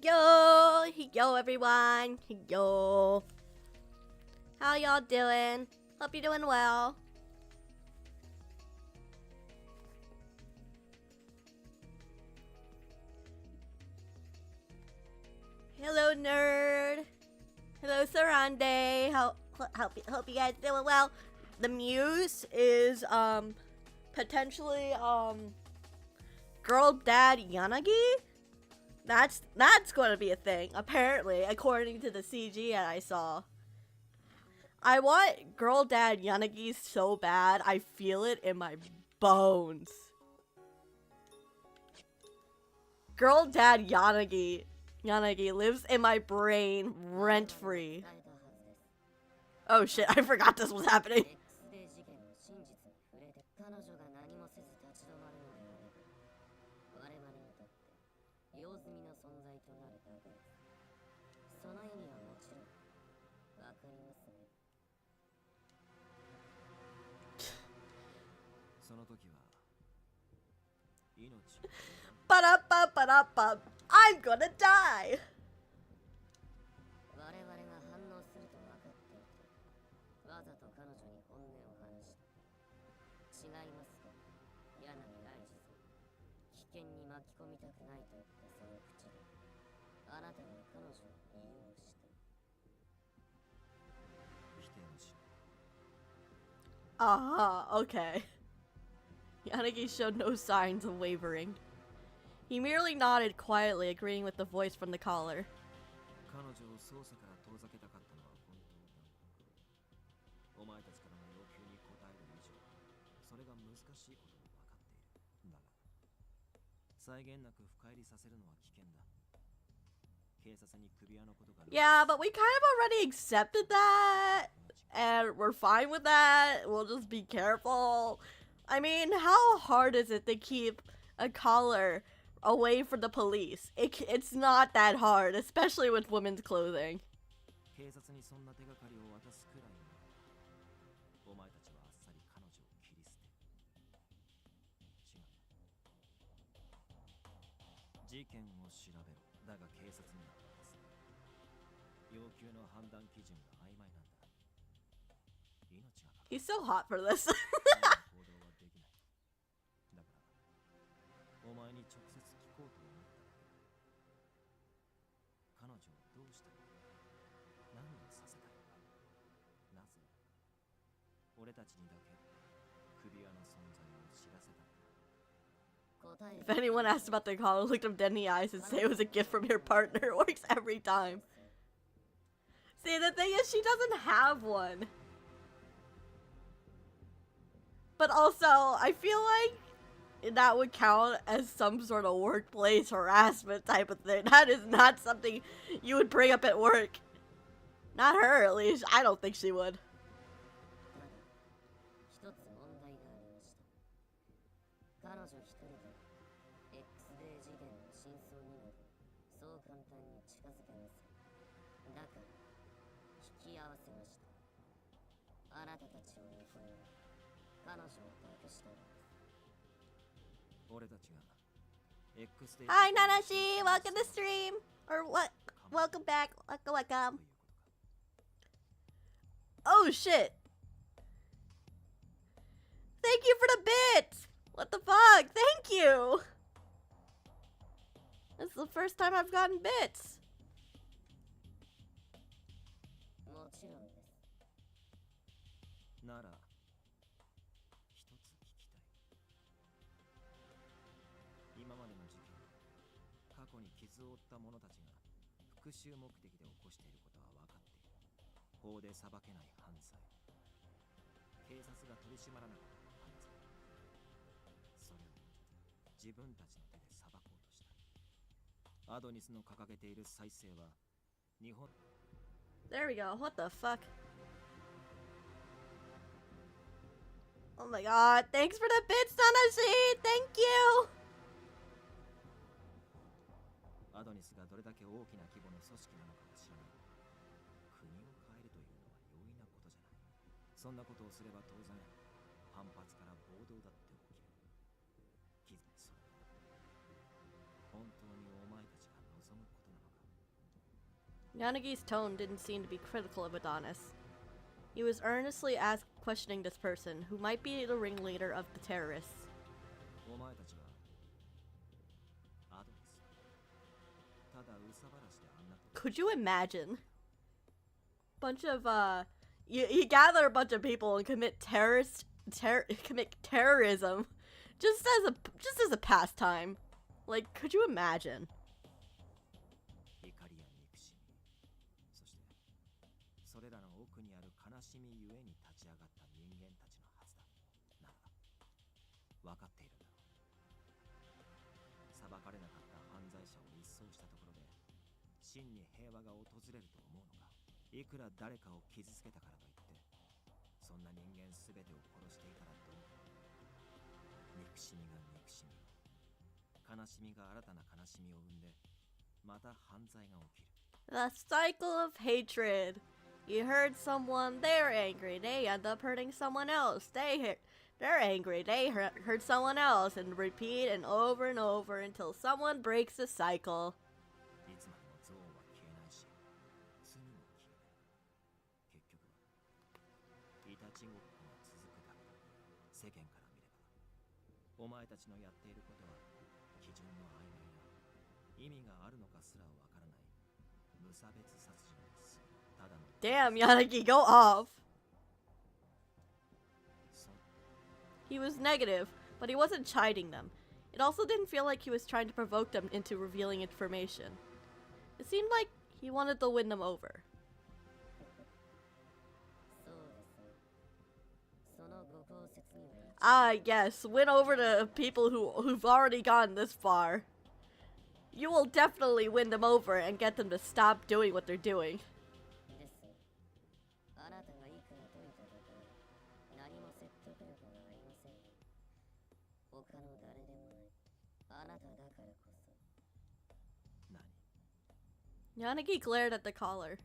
Yo, yo everyone, yo. How y'all doing? Hope you're doing well. Hello, nerd. Hello, Sarande. Hope you guys doing well. The muse is potentially girl dad Yanagi. That's going to be a thing, apparently, according to the CG that I saw. I want girl dad Yanagi so bad, I feel it in my bones. Girl dad Yanagi lives in my brain rent-free. Oh shit, I forgot this was happening. Ba-da-ba-ba-da-ba. I'm gonna die. Okay. Yanagi showed no signs of wavering. He merely nodded quietly, agreeing with the voice from the caller. Yeah, but we kind of already accepted that, and we're fine with that. We'll just be careful. I mean, how hard is it to keep a caller away from the police? It's not that hard, especially with women's clothing. He's so hot for this. If anyone asked about their caller, look them dead in the eyes and say it was a gift from your partner. It works every time. See, the thing is, she doesn't have one. But also, I feel like that would count as some sort of workplace harassment type of thing. That is not something you would bring up at work. Not her, at least. I don't think she would. Hi Nanashi, welcome to stream. Or what? Welcome back. Welcome. Oh shit. Thank you for the bit. What the fuck? Thank you. This is the first time I've gotten bits. There we go. What the fuck? Oh my god. Thanks for the bits, Nanashi. Thank you. Yanagi's tone didn't seem to be critical of Adonis. He was earnestly questioning this person, who might be the ringleader of the terrorists. Could you imagine? Bunch of, you gather a bunch of people and commit terrorism just as a pastime. Like, could you imagine? The cycle of hatred. You hurt someone, they're angry, they end up hurting someone else. They're angry, they hurt someone else, and repeat and over until someone breaks the cycle. Damn, Yanagi, go off. He was negative, but he wasn't chiding them. It also didn't feel like he was trying to provoke them into revealing information. It seemed like he wanted to win them over. Ah, yes, win over the people who've already gone this far. You will definitely win them over and get them to stop doing what they're doing. Yanagi glared at the caller.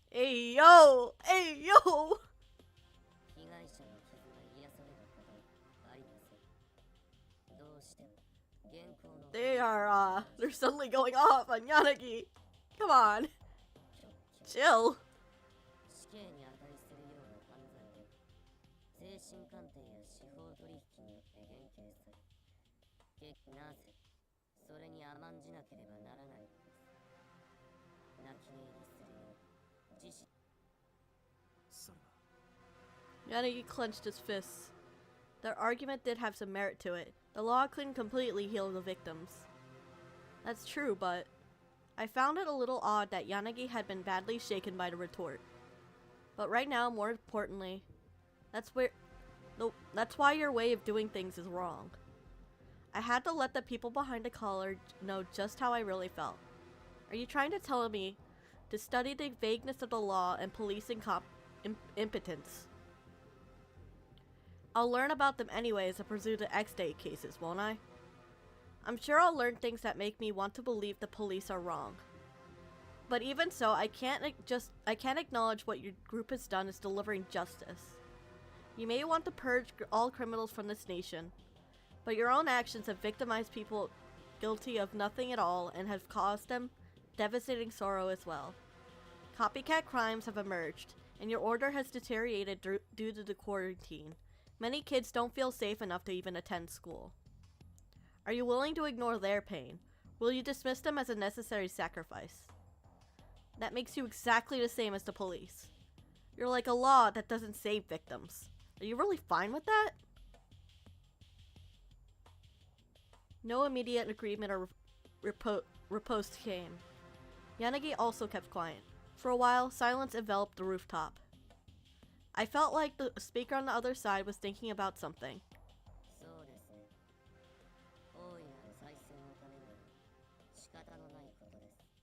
Hey yo! Hey yo! They're suddenly going off on Yanagi. Come on. Chill. Yanagi clenched his fists. Their argument did have some merit to it. The law couldn't completely heal the victims. That's true, but I found it a little odd that Yanagi had been badly shaken by the retort. But right now, more importantly, that's why your way of doing things is wrong. I had to let the people behind the collar know just how I really felt. Are you trying to tell me to study the vagueness of the law and policing impotence? I'll learn about them anyways and pursue the X-Day cases, won't I? I'm sure I'll learn things that make me want to believe the police are wrong. But even so, I can't acknowledge what your group has done is delivering justice. You may want to purge all criminals from this nation, but your own actions have victimized people guilty of nothing at all and have caused them devastating sorrow as well. Copycat crimes have emerged, and your order has deteriorated due to the quarantine. Many kids don't feel safe enough to even attend school. Are you willing to ignore their pain? Will you dismiss them as a necessary sacrifice? That makes you exactly the same as the police. You're like a law that doesn't save victims. Are you really fine with that? No immediate agreement or riposte came. Yanagi also kept quiet. For a while, silence enveloped the rooftop. I felt like the speaker on the other side was thinking about something.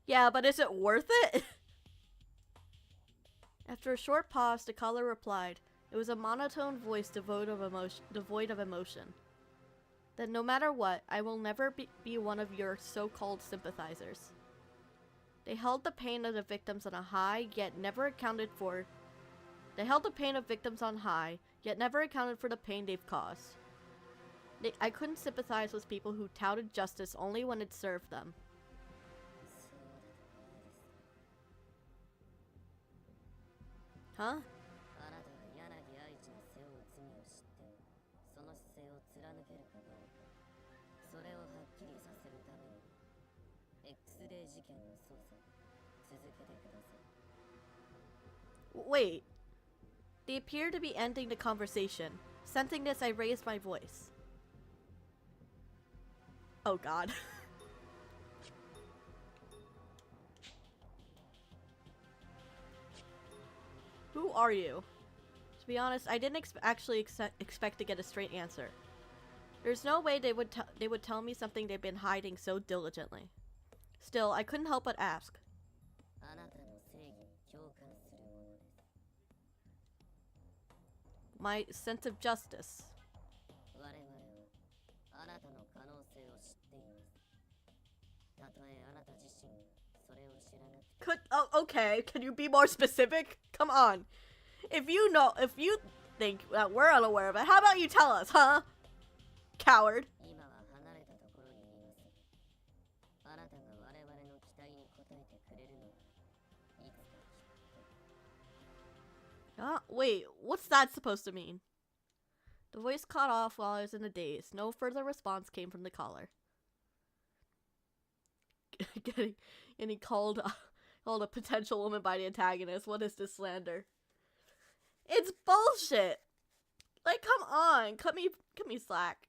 Yeah, but is it worth it? After a short pause, the caller replied. It was a monotone voice devoid of emotion. That no matter what, I will never be one of your so-called sympathizers. They held the pain of the victims on a high, yet never accounted for They held the pain of victims on high, yet never accounted for the pain they've caused. I couldn't sympathize with people who touted justice only when it served them. Huh? Wait. They appear to be ending the conversation. Sensing this, I raised my voice. Oh god. Who are you? To be honest, I didn't actually expect to get a straight answer. There's no way they would tell me something they've been hiding so diligently. Still, I couldn't help but ask. My sense of justice. Okay, can you be more specific? Come on. If you think that we're unaware of it, how about you tell us, huh? Coward. Wait, what's that supposed to mean? The voice cut off while I was in a daze. No further response came from the caller. And he called a potential woman by the antagonist. What is this slander? It's bullshit. Like, come on, cut me slack.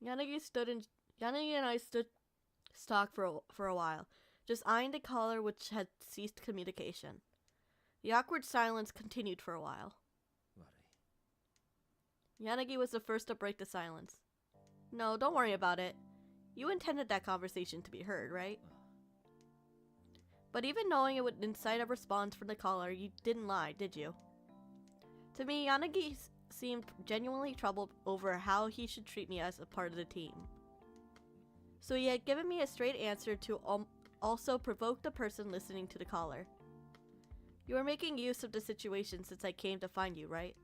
Yanagi and I stood stock for a while, just eyeing the caller, which had ceased communication. The awkward silence continued for a while. Yanagi was the first to break the silence. No, don't worry about it. You intended that conversation to be heard, right? But even knowing it would incite a response from the caller, you didn't lie, did you? To me, Yanagi seemed genuinely troubled over how he should treat me as a part of the team. So he had given me a straight answer to also provoke the person listening to the caller. You were making use of the situation since I came to find you, right?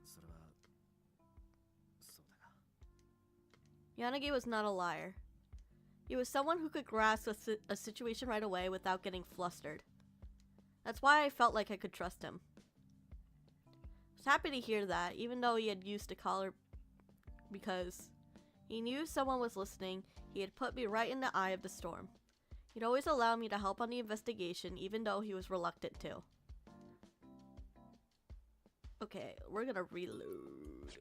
Yanagi was not a liar. He was someone who could grasp a situation right away without getting flustered. That's why I felt like I could trust him. I was happy to hear that, even though he had used a caller because he knew someone was listening. He had put me right in the eye of the storm. He'd always allow me to help on the investigation, even though he was reluctant to. Okay, we're gonna reload.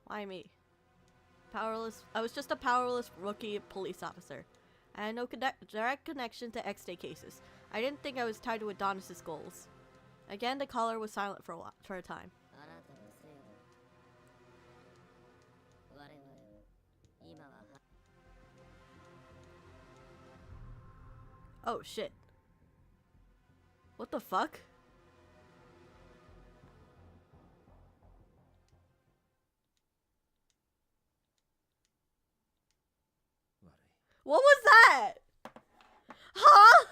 Why me? Powerless. I was just a powerless rookie police officer. I had no direct connection to X-Day cases. I didn't think I was tied to Adonis's goals. Again, the caller was silent for a time. Oh shit. What the fuck? What was that? Huh?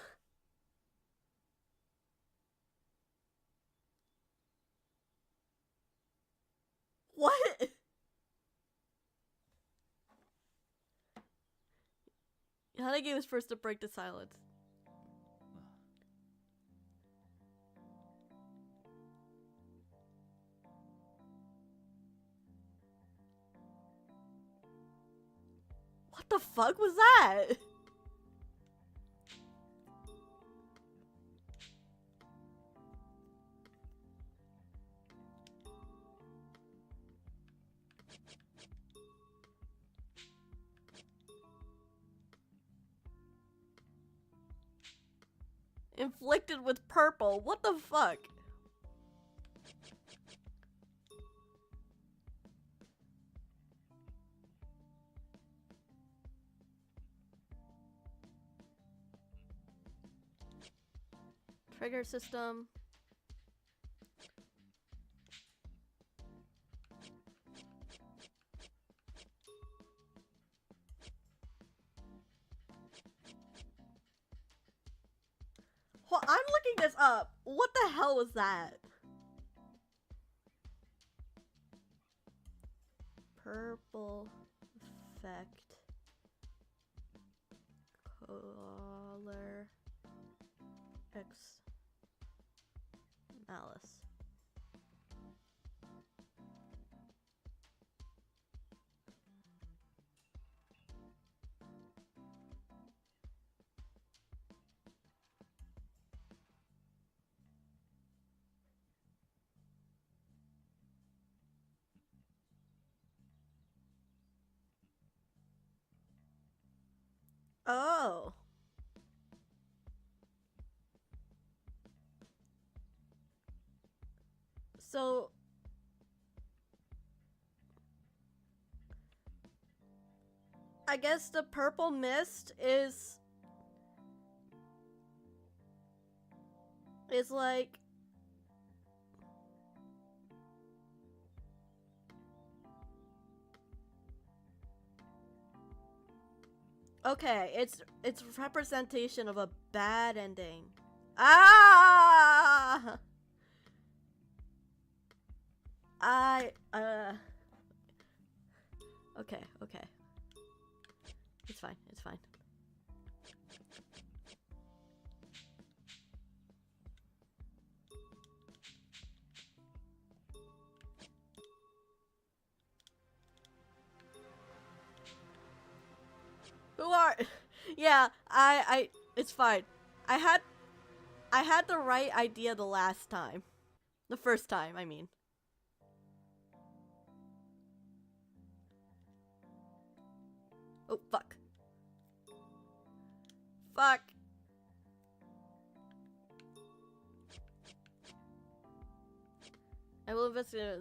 What? Yanagi was first to break the silence. What the fuck was that? Inflicted with purple. What the fuck? Trigger system. I'm looking this up. What the hell was that? Purple effect. Color X Malice. Oh. So I guess the purple mist is like okay, it's representation of a bad ending. Ah! Okay, okay. It's fine, it's fine. Who are? Yeah, it's fine. I had the right idea the last time. The first time, I mean. Oh, fuck. Fuck. I will investigate.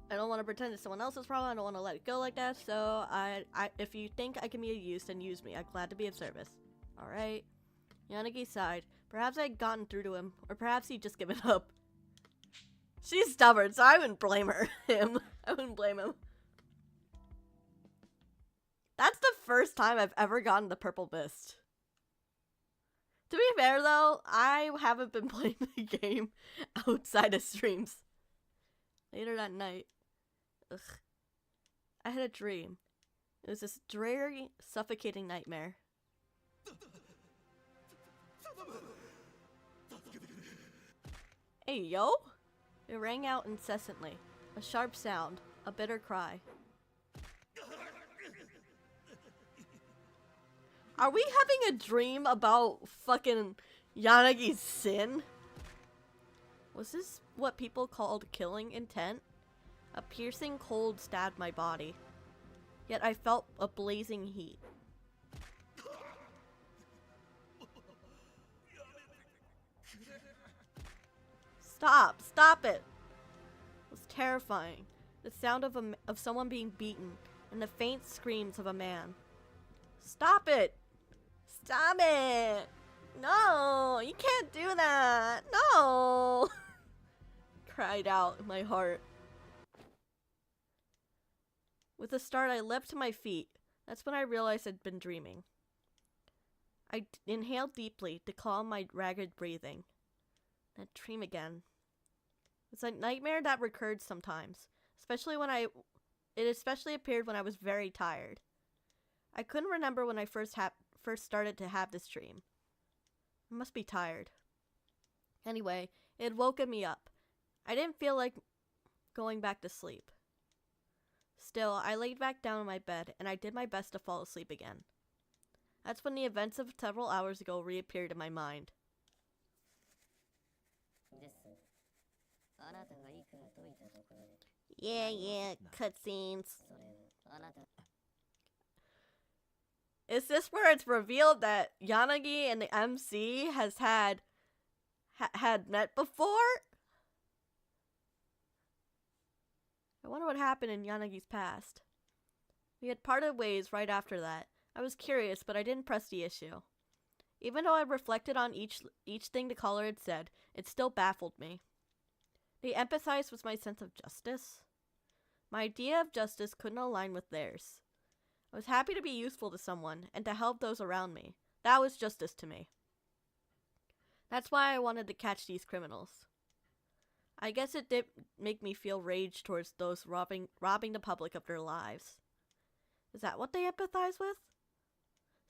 I don't want to pretend it's someone else's problem. I don't want to let it go like that. So if you think I can be of use, then use me. I'm glad to be of service. All right. Yanagi sighed. Perhaps I had gotten through to him, or perhaps he'd just given up. She's stubborn, so I wouldn't blame her. I wouldn't blame him. That's the first time I've ever gotten the purple mist. To be fair, though, I haven't been playing the game outside of streams. Later that night, ugh, I had a dream. It was this dreary, suffocating nightmare. Hey, yo! It rang out incessantly. A sharp sound, a bitter cry. Are we having a dream about fucking Yanagi's sin? Was this what people called killing intent? A piercing cold stabbed my body. Yet I felt a blazing heat. Stop! Stop it! It was terrifying. The sound of someone being beaten and the faint screams of a man. Stop it! Stop it! No! You can't do that! No! Cried out in my heart. With a start, I leapt to my feet. That's when I realized I'd been dreaming. I inhaled deeply to calm my ragged breathing. That dream again. It's a nightmare that recurred sometimes, especially when it especially appeared when I was very tired. I couldn't remember when I first started to have this dream. I must be tired. Anyway, it had woken me up. I didn't feel like going back to sleep. Still, I laid back down in my bed, and I did my best to fall asleep again. That's when the events of several hours ago reappeared in my mind. Yeah, cutscenes. Is this where it's revealed that Yanagi and the MC has had met before? I wonder what happened in Yanagi's past. We had parted ways right after that. I was curious, but I didn't press the issue. Even though I reflected on each thing the caller had said, it still baffled me. The emphasis was my sense of justice. My idea of justice couldn't align with theirs. I was happy to be useful to someone and to help those around me. That was justice to me. That's why I wanted to catch these criminals. I guess it did make me feel rage towards those robbing the public of their lives. Is that what they empathize with?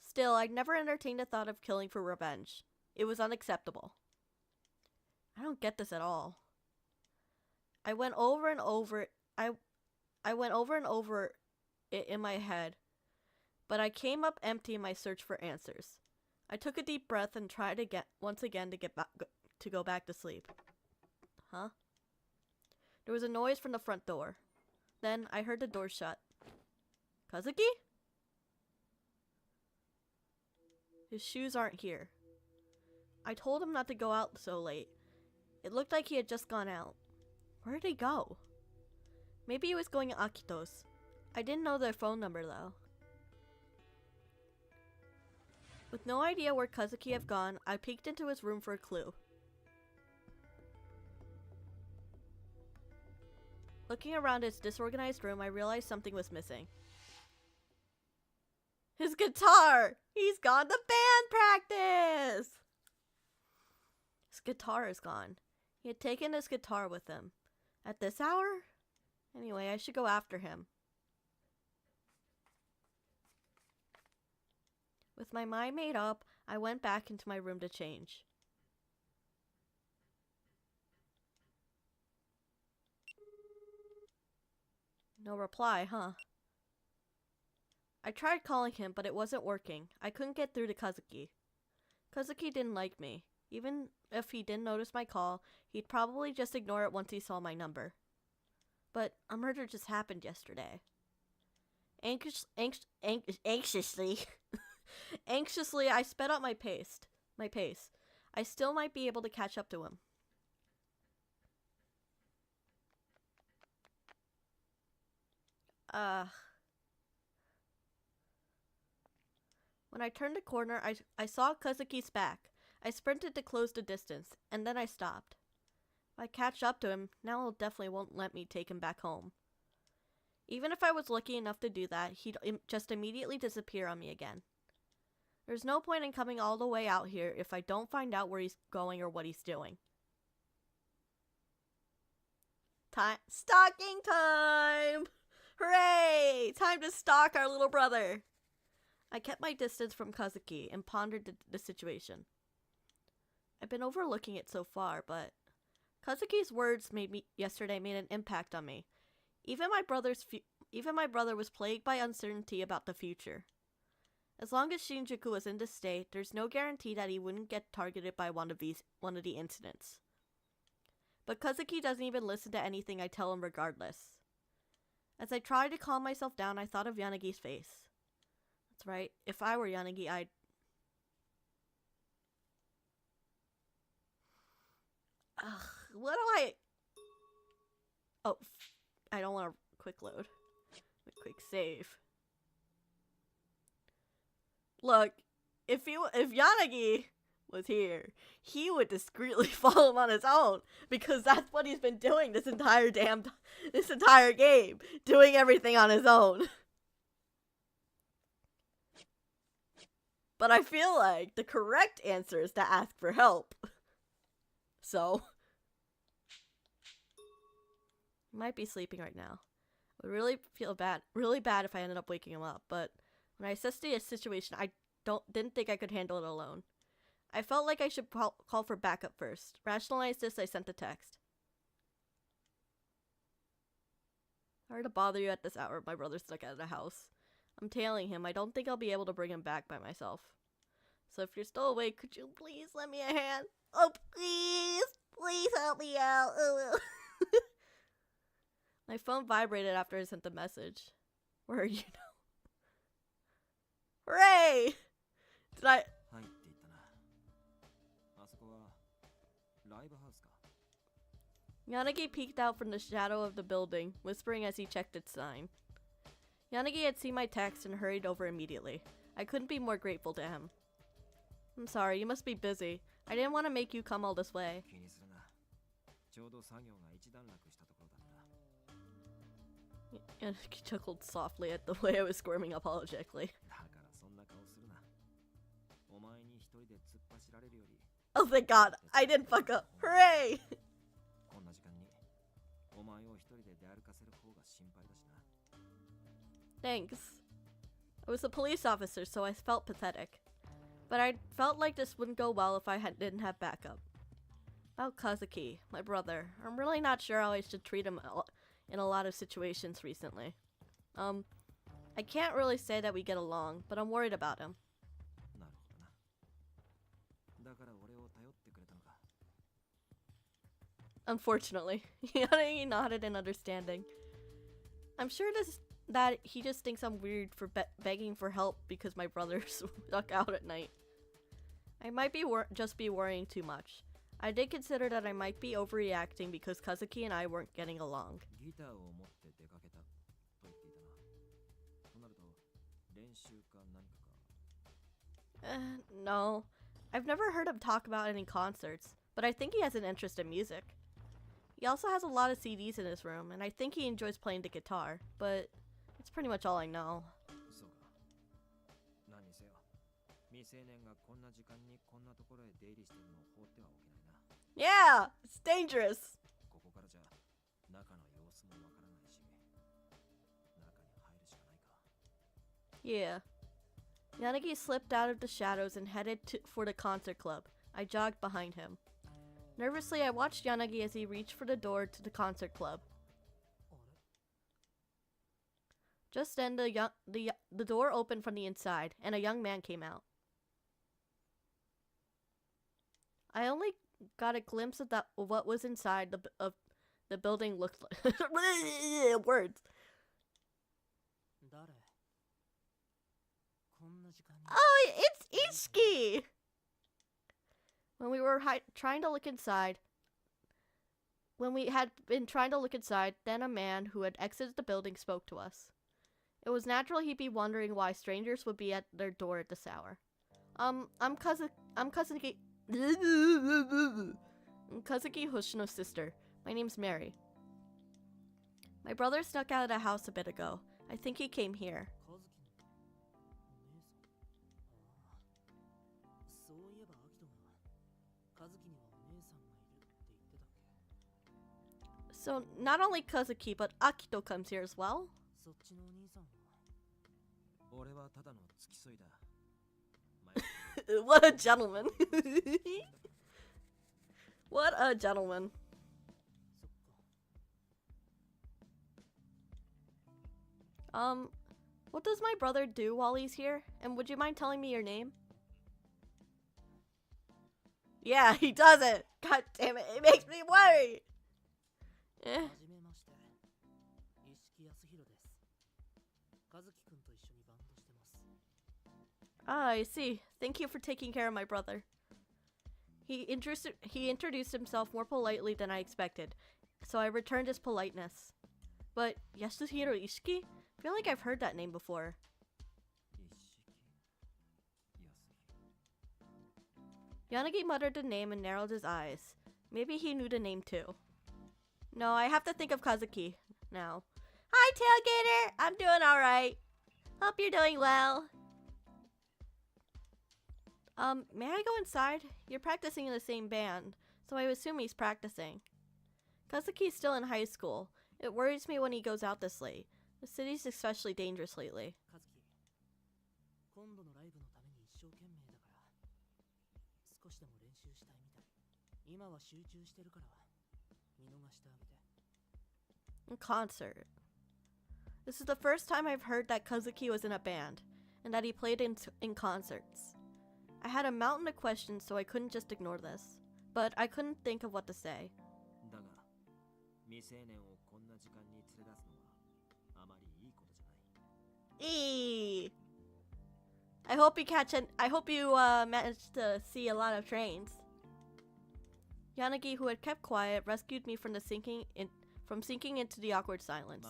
Still, I'd never entertained the thought of killing for revenge. It was unacceptable. I don't get this at all. I went over and over it in my head, but I came up empty in my search for answers. I took a deep breath and tried once again to go back to sleep. Huh? There was a noise from the front door. Then I heard the door shut. Kazuki? His shoes aren't here. I told him not to go out so late. It looked like he had just gone out. Where did he go? Maybe he was going to Akito's. I didn't know their phone number though. With no idea where Kazuki had gone, I peeked into his room for a clue. Looking around his disorganized room, I realized something was missing. His guitar! He's gone to band practice! His guitar is gone. He had taken his guitar with him. At this hour? Anyway, I should go after him. With my mind made up, I went back into my room to change. No reply, huh? I tried calling him, but it wasn't working. I couldn't get through to Kazuki. Kazuki didn't like me. Even if he didn't notice my call, he'd probably just ignore it once he saw my number. But a murder just happened yesterday. Anxiously, I sped up my pace. I still might be able to catch up to him. When I turned the corner, I saw Kazuki's back. I sprinted to close the distance, and then I stopped. If I catch up to him, now it definitely won't let me take him back home. Even if I was lucky enough to do that, he'd just immediately disappear on me again. There's no point in coming all the way out here if I don't find out where he's going or what he's doing. Stalking time! Hooray! Time to stalk our little brother! I kept my distance from Kazuki and pondered the situation. I've been overlooking it so far, but Kazuki's words yesterday made an impact on me. Even my brother was plagued by uncertainty about the future. As long as Shinjuku was in this state, there's no guarantee that he wouldn't get targeted by one of the incidents. But Kazuki doesn't even listen to anything I tell him regardless. As I tried to calm myself down, I thought of Yanagi's face. That's right, if I were Yanagi, I'd... What do I... Oh, I don't want a quick load. A quick save. Look, if Yanagi was here, he would discreetly follow him on his own, because that's what he's been doing this entire game, doing everything on his own. But I feel like the correct answer is to ask for help. So, he might be sleeping right now. I would really feel really bad if I ended up waking him up, but when I assessed the situation, I didn't think I could handle it alone. I felt like I should call for backup first. Rationalize this, I sent a text. Sorry to bother you at this hour. My brother's stuck out of the house. I'm tailing him. I don't think I'll be able to bring him back by myself. So if you're still awake, could you please lend me a hand? Oh, please! Please help me out! My phone vibrated after I sent the message. Where are you now? Hooray! Did I... Yanagi peeked out from the shadow of the building, whispering as he checked its sign. Yanagi had seen my text and hurried over immediately. I couldn't be more grateful to him. I'm sorry, you must be busy. I didn't want to make you come all this way. Yanagi chuckled softly at the way I was squirming apologetically. Oh, thank God. I didn't fuck up. Hooray! Thanks. I was a police officer, so I felt pathetic. But I felt like this wouldn't go well if I didn't have backup. About Kazuki, my brother. I'm really not sure how I should treat him in a lot of situations recently. I can't really say that we get along, but I'm worried about him. Unfortunately. He nodded in understanding. I'm sure that he just thinks I'm weird for begging for help because my brother's stuck out at night. I might be just be worrying too much. I did consider that I might be overreacting because Kazuki and I weren't getting along. No. I've never heard him talk about any concerts, but I think he has an interest in music. He also has a lot of CDs in his room, and I think he enjoys playing the guitar, but that's pretty much all I know. Yeah, it's dangerous. Yeah. Yanagi slipped out of the shadows and headed for the concert club. I jogged behind him. Nervously, I watched Yanagi as he reached for the door to the concert club. Just then, the door opened from the inside, and a young man came out. I only got a glimpse of what was inside the building looked like. Words. Oh, it's Ishiki! When we were trying to look inside, then a man who had exited the building spoke to us. It was natural he'd be wondering why strangers would be at their door at this hour. I'm Kazuki Hoshino's sister. My name's Mary. My brother snuck out of the house a bit ago. I think he came here. So, not only Kazuki, but Akito comes here as well? What a gentleman. What a gentleman. What does my brother do while he's here? And would you mind telling me your name? Yeah, he doesn't. God damn it, it makes me worry. Eh. Ah, I see. Thank you for taking care of my brother. He introduced himself more politely than I expected, so I returned his politeness. But Yasuhiro Ishiki? I feel like I've heard that name before. Yanagi muttered the name and narrowed his eyes. Maybe he knew the name too. No, I have to think of Kazuki now. Hi, Tailgater! I'm doing alright. Hope you're doing well. May I go inside? You're practicing in the same band, so I assume he's practicing. Kazuki's still in high school. It worries me when he goes out this late. The city's especially dangerous lately. Concert. This is the first time I've heard that Kazuki was in a band, and that he played in concerts. I had a mountain of questions, so I couldn't just ignore this. But I couldn't think of what to say. Eee. I hope you managed to see a lot of trains. Yanagi, who had kept quiet, rescued me from sinking into the awkward silence.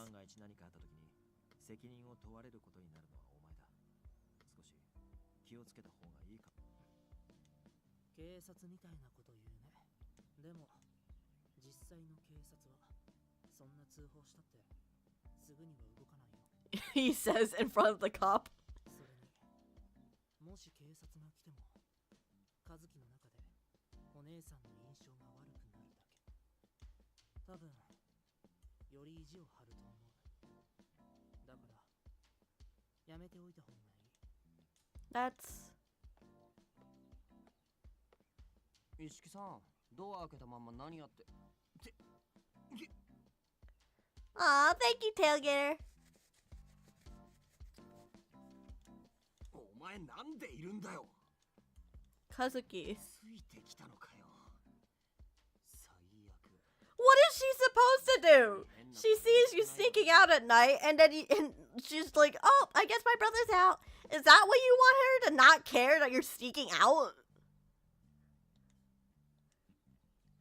He says in front of the cop. お姉さんの印象が悪くなるだけ。多分より意地を張ると思う。だからやめておいた方がいい。 That's 一色さん、ドア開けたまんま何やって。Aw, thank you, Tailgater. お前なんでいるんだよ。 Kazuki. ついてきたのかよ。最悪。 What is she supposed to do? She sees you sneaking out at night, and then and she's like, "Oh, I guess my brother's out." Is that what you want her to not care that you're sneaking out?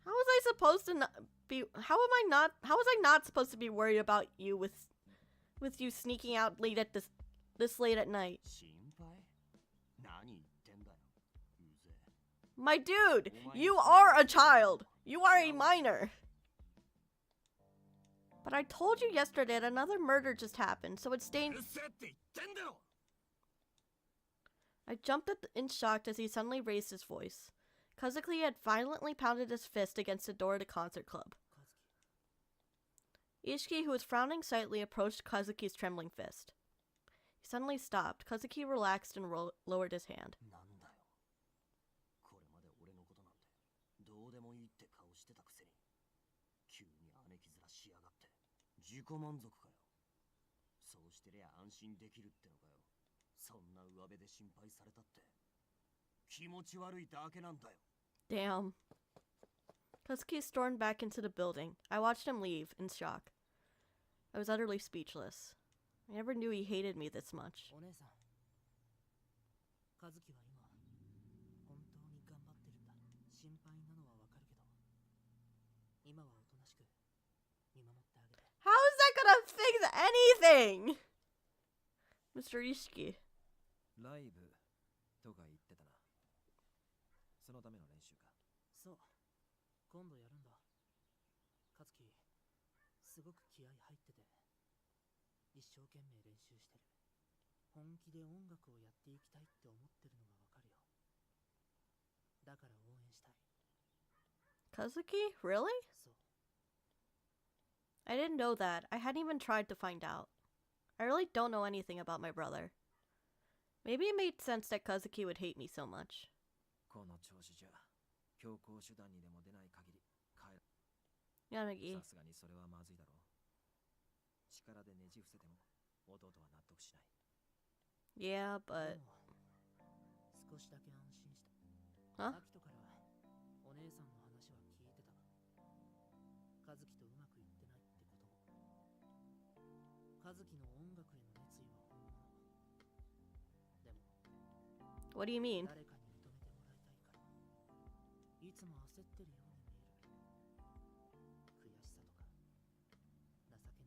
How was I supposed to not be? How was I not supposed to be worried about you with you sneaking out late at this late at night? 心配？何言ってんだよ。うぜえ。 My dude, you are a child. You are a minor. But I told you yesterday that another murder just happened, so it's staying. うるせえって言ってんだよ。 I jumped in shock as he suddenly raised his voice. Kazuki had violently pounded his fist against the door of the concert club. Ishiki, who was frowning slightly, approached Kazuki's trembling fist. He suddenly stopped. Kazuki relaxed and lowered his hand. なんだよ。これまで俺のことなんてどうでもいいって顔してたくせに、急に姉貴面しやがって自己満足かよ。そうしてりゃ安心できるってのかよ。そんな上辺で心配されたって気持ち悪いだけなんだよ。 Damn. Kazuki stormed back into the building. I watched him leave in shock. I was utterly speechless. I never knew he hated me this much. お姉さん、和樹は今本当に頑張ってるんだ。心配なのはわかるけど、今はおとなしく見守ってあげて。 How is that gonna fix anything? Mr. Ishiki. ライブとか言ってたな。そのための練習か。そう、今度やるんだ。和樹、すごく気合入ってて、一生懸命練習してる。本気で音楽をやっていきたいって思ってるのがわかるよ。だから応援したい。 Kazuki? Really? そう。 I didn't know that. I hadn't even tried to find out. I really don't know anything about my brother. Maybe it made sense that Kazuki would hate me so much. この調子じゃ強行手段にでも出ない限り帰る。 Yanagi. さすがにそれはまずいだろう。力でねじ伏せても弟は納得しない。 Yeah, but 少しだけ安心した。 Huh? アキトからお姉さんの話は聞いてた。和樹とうまくいってないってことも。和樹の音楽への熱意は本物。でも what do you mean? 誰かに認めてもらいたいから、いつも焦ってるように見える。悔しさとか情けなさとか。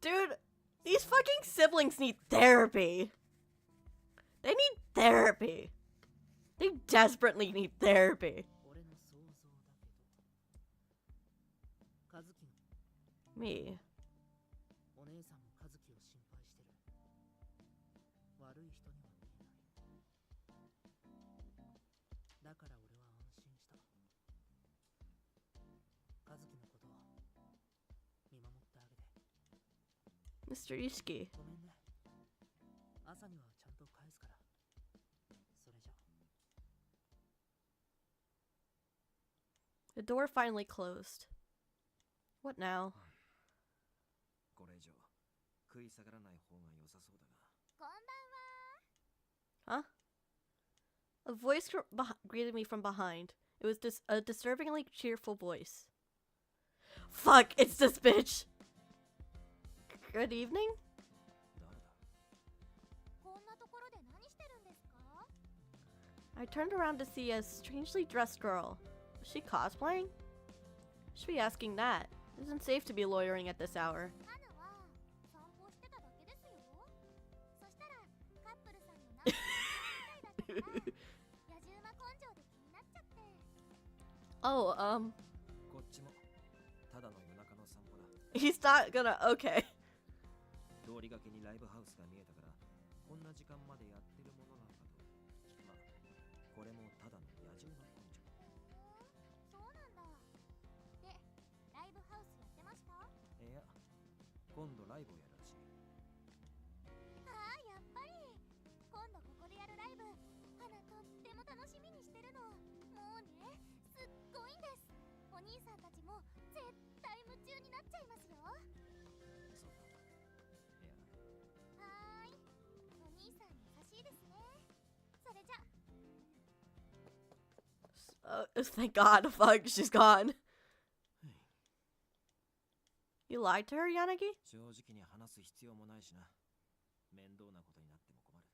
Dude, these fucking siblings need therapy. They need therapy. They desperately need therapy. 俺の想像だけど、和樹の Me. お姉さんも和樹を心配してる。悪い人には見えない。だから俺は安心した。和樹のことを見守ってあげて。 Mr. Ishiki. ごめんね。朝にはちゃんと返すから。それじゃ。 The door finally closed. What now? これ以上食い下がらない方が良さそうだが。 Huh? A voice greeted me from behind. It was a disturbingly cheerful voice. Fuck, it's this bitch! Good evening? 誰だ？ I turned around to see a strangely dressed girl. Was she cosplaying? Should be asking that. It isn't safe to be loitering at this hour. Oh, こっちもただの夜中の散歩だ。 he's not gonna. Okay. 通りがけにライブハウスが見えたからこんな時間までやってるものなのかと。まあこれもただの野獣のこと今度ライブをやるらしい。ああ、やっぱり今度ここでやるライブ、花とっても楽しみにしてるの。もうね、すっごいんです。お兄さんたちも絶対夢中になっちゃいますよ。そうか。いや、はーい、お兄さん優しいですね。それじゃ。Thank God. Fuck, she's gone. You lied to her, Yanagi? 正直に話す必要もないしな。面倒なことになっても困る。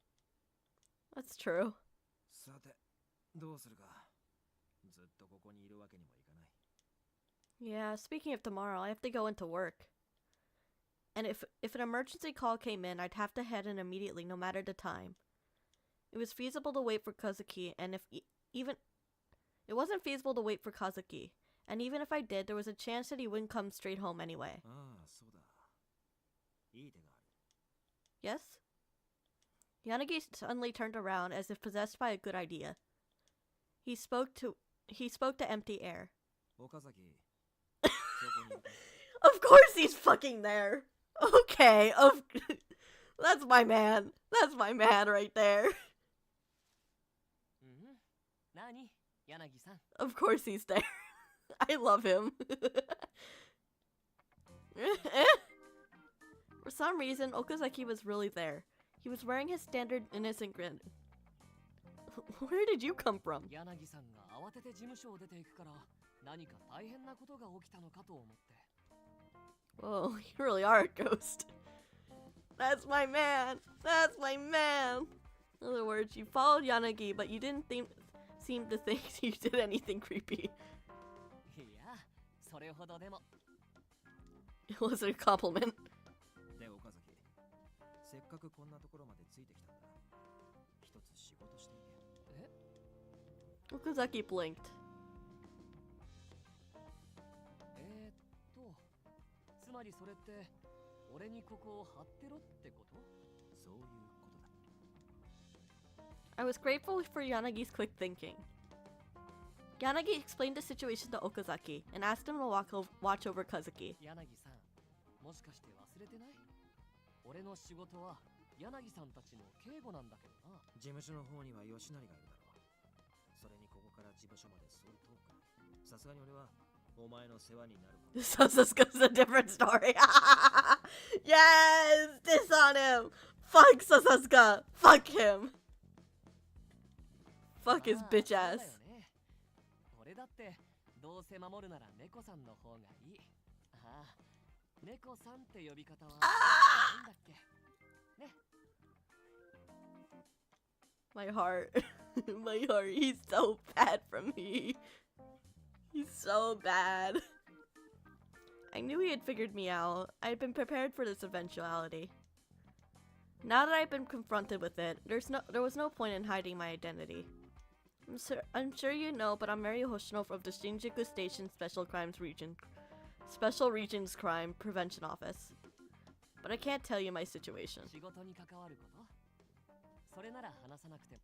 That's true. さて、どうするか。ずっとここにいるわけにもいかない。Yeah, speaking of tomorrow, I have to go into work. And if an emergency call came in, I'd have to head in immediately, no matter the time. It was feasible to wait for Kazuki, and if even it wasn't feasible to wait for Kazuki, and even if I did, there was a chance that he wouldn't come straight home anyway. ああ、そうだ。いい手がある。 Yes? Yanagi suddenly turned around as if possessed by a good idea. He spoke to empty air. 岡崎、そこにいるか。 Of course he's fucking there. Okay, that's my man. That's my man right there. 何柳さん。 Of course he's there. I love him. For some reason, Okazaki was really there. He was wearing his standard innocent grin. Where did you come from? 柳さんが慌てて事務所を出ていくから、何か大変なことが起きたのかと思って。 Oh, you really are a ghost. That's my man. That's my man. In other words, you followed Yanagi, but you didn't seem to think you did anything creepy. いや、それほどでも。 It wasn't a compliment. で、岡崎、せっかくこんなところまでついてきたんだ。一つ仕事していけ。え？ Okazaki blinked. つまりそれって俺にここを張ってろってこと？そういうことだ。 I was grateful for Yanagi's quick thinking. Yanagi explained the situation to Okazaki and asked him to watch over Kazuki. 柳さん、もしかして忘れてない？俺の仕事は柳さんたちの警護なんだけどな。事務所の方には吉成がいるだろう。それにここから事務所までそう遠く。さすがに俺はお前の世話になる。Sasuke's a different story. Yes! Diss on him! Fuck Sasuke! Fuck him! Fuck his bitch ass. 俺だってどうせ守るなら猫さんの方がいい。ああ、猫さんって呼び方はなんだっけ？ね。 My heart. My heart. He's so bad from me. He's so bad. I knew he had figured me out. I had been prepared for this eventuality. Now that I've been confronted with it, there was no point in hiding my identity. I'm sure you know, but I'm Mary Hoshino of the Shinjuku Station Special Regions Crime Prevention Office. But I can't tell you my situation. 仕事に関わること？それなら話さなくても。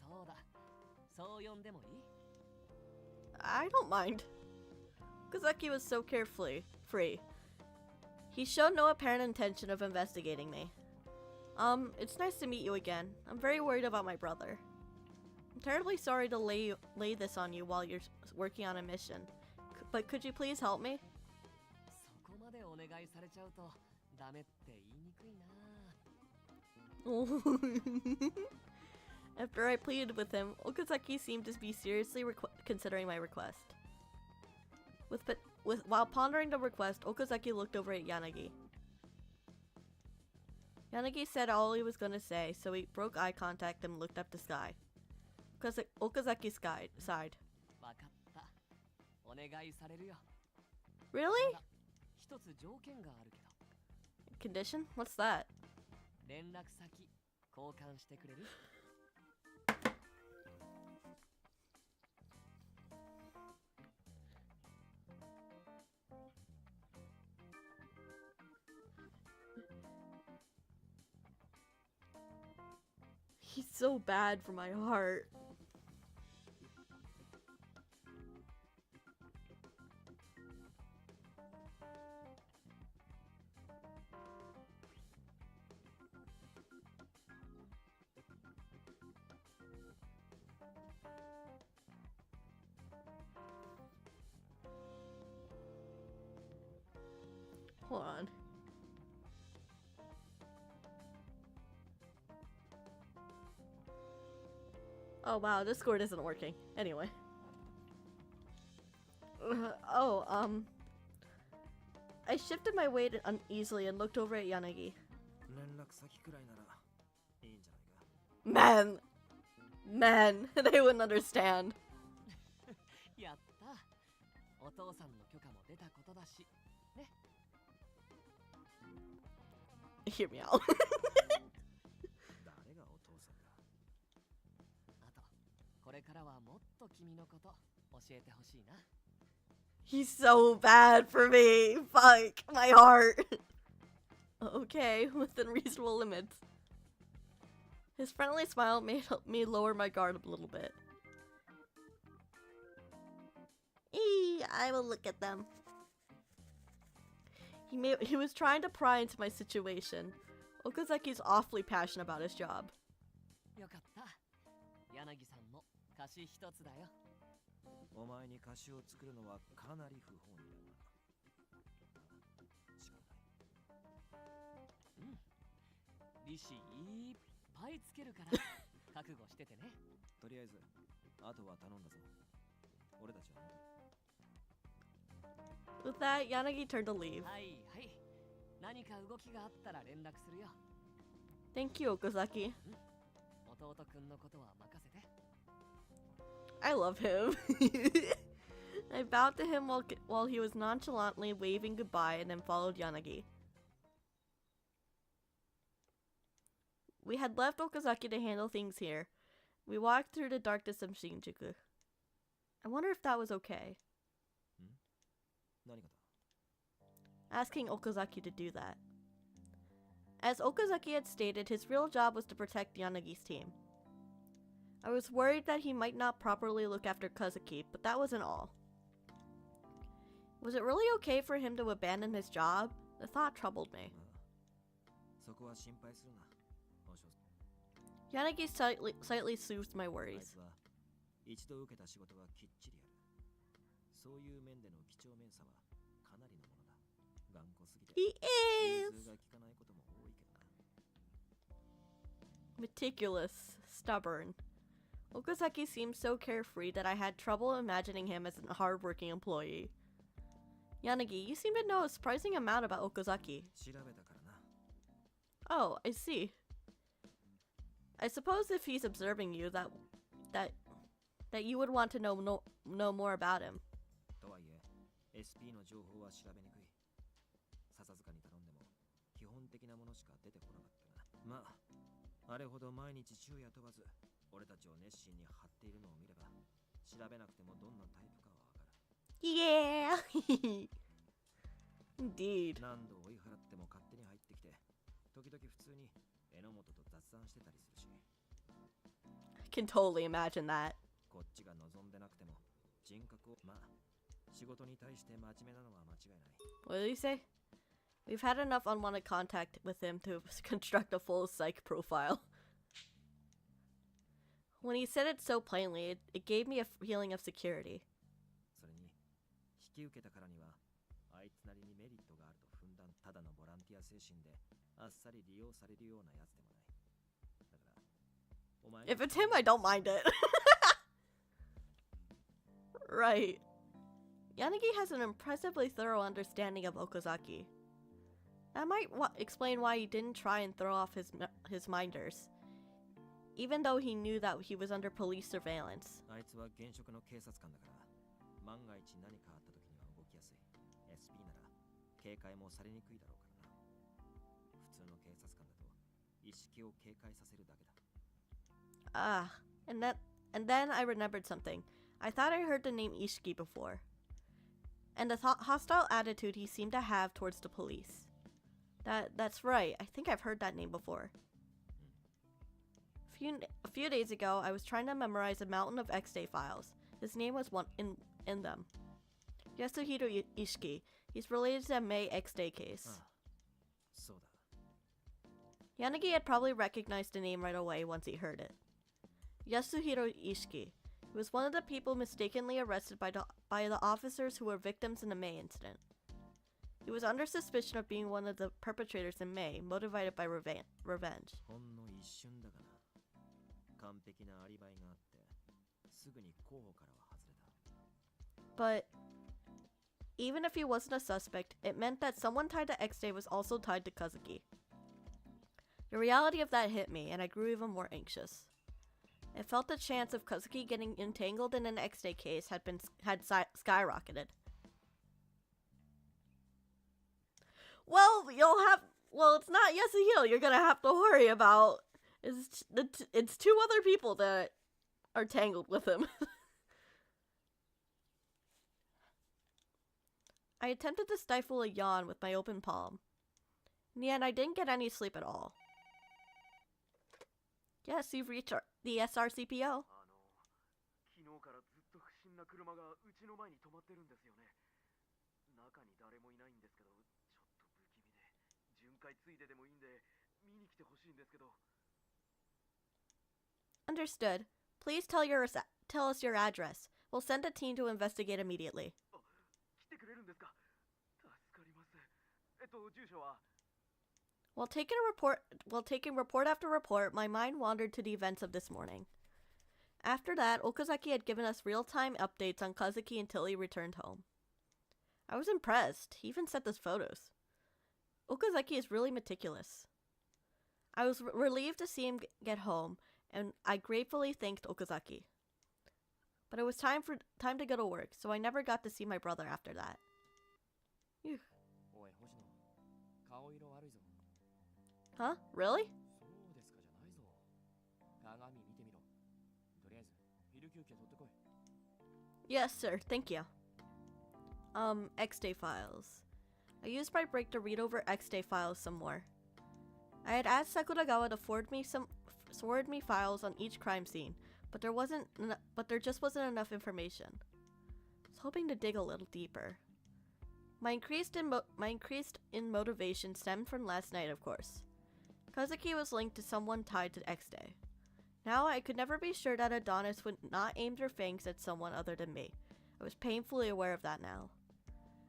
そうだ。そう呼んでもいい？ I don't mind. Kazaki was so carefree. He showed no apparent intention of investigating me. It's nice to meet you again. I'm very worried about my brother. I'm terribly sorry to lay this on you while you're working on a mission. But could you please help me? そこまでお願いされちゃうとダメって言いにくいな。 After I pleaded with him, Okazaki seemed to be seriously considering my request. While pondering the request, Okazaki looked over at Yanagi. Yanagi said all he was going to say, so he broke eye contact and looked up the sky. Okazaki sighed. わかった。お願いされるよ。 Really? 一つ条件があるけど。 Condition? What's that? 連絡先交換してくれる？ He's so bad for my heart. Hold on. Oh wow, Discord isn't working. Anyway. I shifted my weight uneasily and looked over at Yanagi. 連絡先くらいならいいんじゃないか。 Man, they wouldn't understand. やった。お父さんの許可も出たことだし。ね。Hear me out. 誰がお父さんだ。あと、これからはもっと君のこと教えてほしいな。 He's so bad for me. Fuck, my heart. Okay, within reasonable limits. His friendly smile made me lower my guard a little bit. I will look at them. He was trying to pry into my situation. Okazaki's awfully passionate about his job. よかった。柳さんも歌詞一つだよ。お前に歌詞を作るのはかなり不本意だな。仕方ない。うん。利子いっぱいつけるから覚悟しててね。とりあえず、あとは頼んだぞ。俺たちは。With that, Yanagi turned to leave. はいはい。何か動きがあったら連絡するよ。Thank you, Okazaki. 弟くんのことは任せて。I love him. I bowed to him while he was nonchalantly waving goodbye and then followed Yanagi. We had left Okazaki to handle things here. We walked through the darkness of Shinjuku. I wonder if that was okay. 何がだ。 Asking Okazaki to do that. As Okazaki had stated, his real job was to protect Yanagi's team. I was worried that he might not properly look after Kazuki, but that wasn't all. Was it really okay for him to abandon his job? The thought troubled me. そこは心配するな。 Yanagi slightly soothed my あい worries. つは一度受けた仕事はきっちりやる。そういう面での几帳面さはかなりのものだ。頑固すぎて He 融 is 通が利かないことも多いけどな。 meticulous, stubborn. Okazaki seemed so carefree that I had trouble imagining him as a hardworking employee. Yanagi, you seem to know a surprising amount about Okazaki. 調べたからな。 Oh, I see. I suppose if he's observing you, that you would want to know more about him. とはいえ、SP の情報は調べにくい。笹塚に頼んでも基本的なものしか出てこなかったな。まあ、あれほど毎日昼夜問わず俺たちを熱心に張っているのを見れば、調べなくてもどんなタイプかはわかる。 Yeah! Indeed. 何度追い払っても勝手に入ってきて、時々普通に榎本と雑談してたりするし。 I can totally imagine that. こっちが望んでなくても人格を、まあ、仕事に対して真面目なのは間違いない。 What did he say? We've had enough unwanted contact with him to construct a full psych profile. When he said it so plainly, it gave me a feeling of security. それに引き受けたからにはあいつなりにメリットがあると踏んだただのボランティア精神であっさり利用されるようなやつでもない。だからお前 If it's him, I don't mind it. Right. Yanagi has an impressively thorough understanding of Okazaki. That might explain why he didn't try and throw off his minders, even though he knew that he was under police surveillance. あいつは現職の警察官だから万が一何かあった時には動きやすい。 SP なら警戒もされにくいだろうからな。普通の警察官だと意識を警戒させるだけだ。 Ah, and then I remembered something. I thought I heard the name Ishiki before, and the hostile attitude he seemed to have towards the police. That's right. I think I've heard that name before. A few days ago, I was trying to memorize a mountain of X-Day files. His name was one in them. Yasuhiro Ishiki. He's related to the May X-Day case. ああ、そうだ。 Yanagi had probably recognized the name right away once he heard it. Yasuhiro Ishiki. He was one of the people mistakenly arrested by the officers who were victims in the May incident. He was under suspicion of being one of the perpetrators in May, motivated by revenge. ほんの一瞬だがな。完璧なアリバイがあって、すぐに候補からは外れた。But even if he wasn't a suspect, it meant that someone tied to X-Day was also tied to Kazuki. The reality of that hit me, and I grew even more anxious. It felt the chance of Kazuki getting entangled in an X-Day case had skyrocketed. Well, it's not Yasuhiro you're gonna have to worry about. It's two other people that are tangled with him. I attempted to stifle a yawn with my open palm. In the end, I didn't get any sleep at all. Yes, you've reached the SRCPO. 昨日からずっと不審な車がうちの前に止まってるんですよね。中に誰もいないんですけど、ちょっと不気味で、巡回ついででもいいんで見に来てほしいんですけど。Understood. Please tell us your address. We'll send a team to investigate immediately. 来てくれるんですか。助かります。住所は。While taking report after report, my mind wandered to the events of this morning. After that, Okazaki had given us real-time updates on Kazuki until he returned home. I was impressed. He even sent us photos. Okazaki is really meticulous. I was relieved to see him get home, and I gratefully thanked Okazaki. But it was time to go to work, so I never got to see my brother after that. Phew. Huh? Really? Yes, sir. Thank you. X-Day files. I used my break to read over X-Day files some more. I had asked Sakuragawa to forward me files on each crime scene, but there just wasn't enough information. I was hoping to dig a little deeper. My increased motivation stemmed from last night, of course. Kazuki was linked to someone tied to X-Day. Now I could never be sure that Adonis would not aim their fangs at someone other than me. I was painfully aware of that now.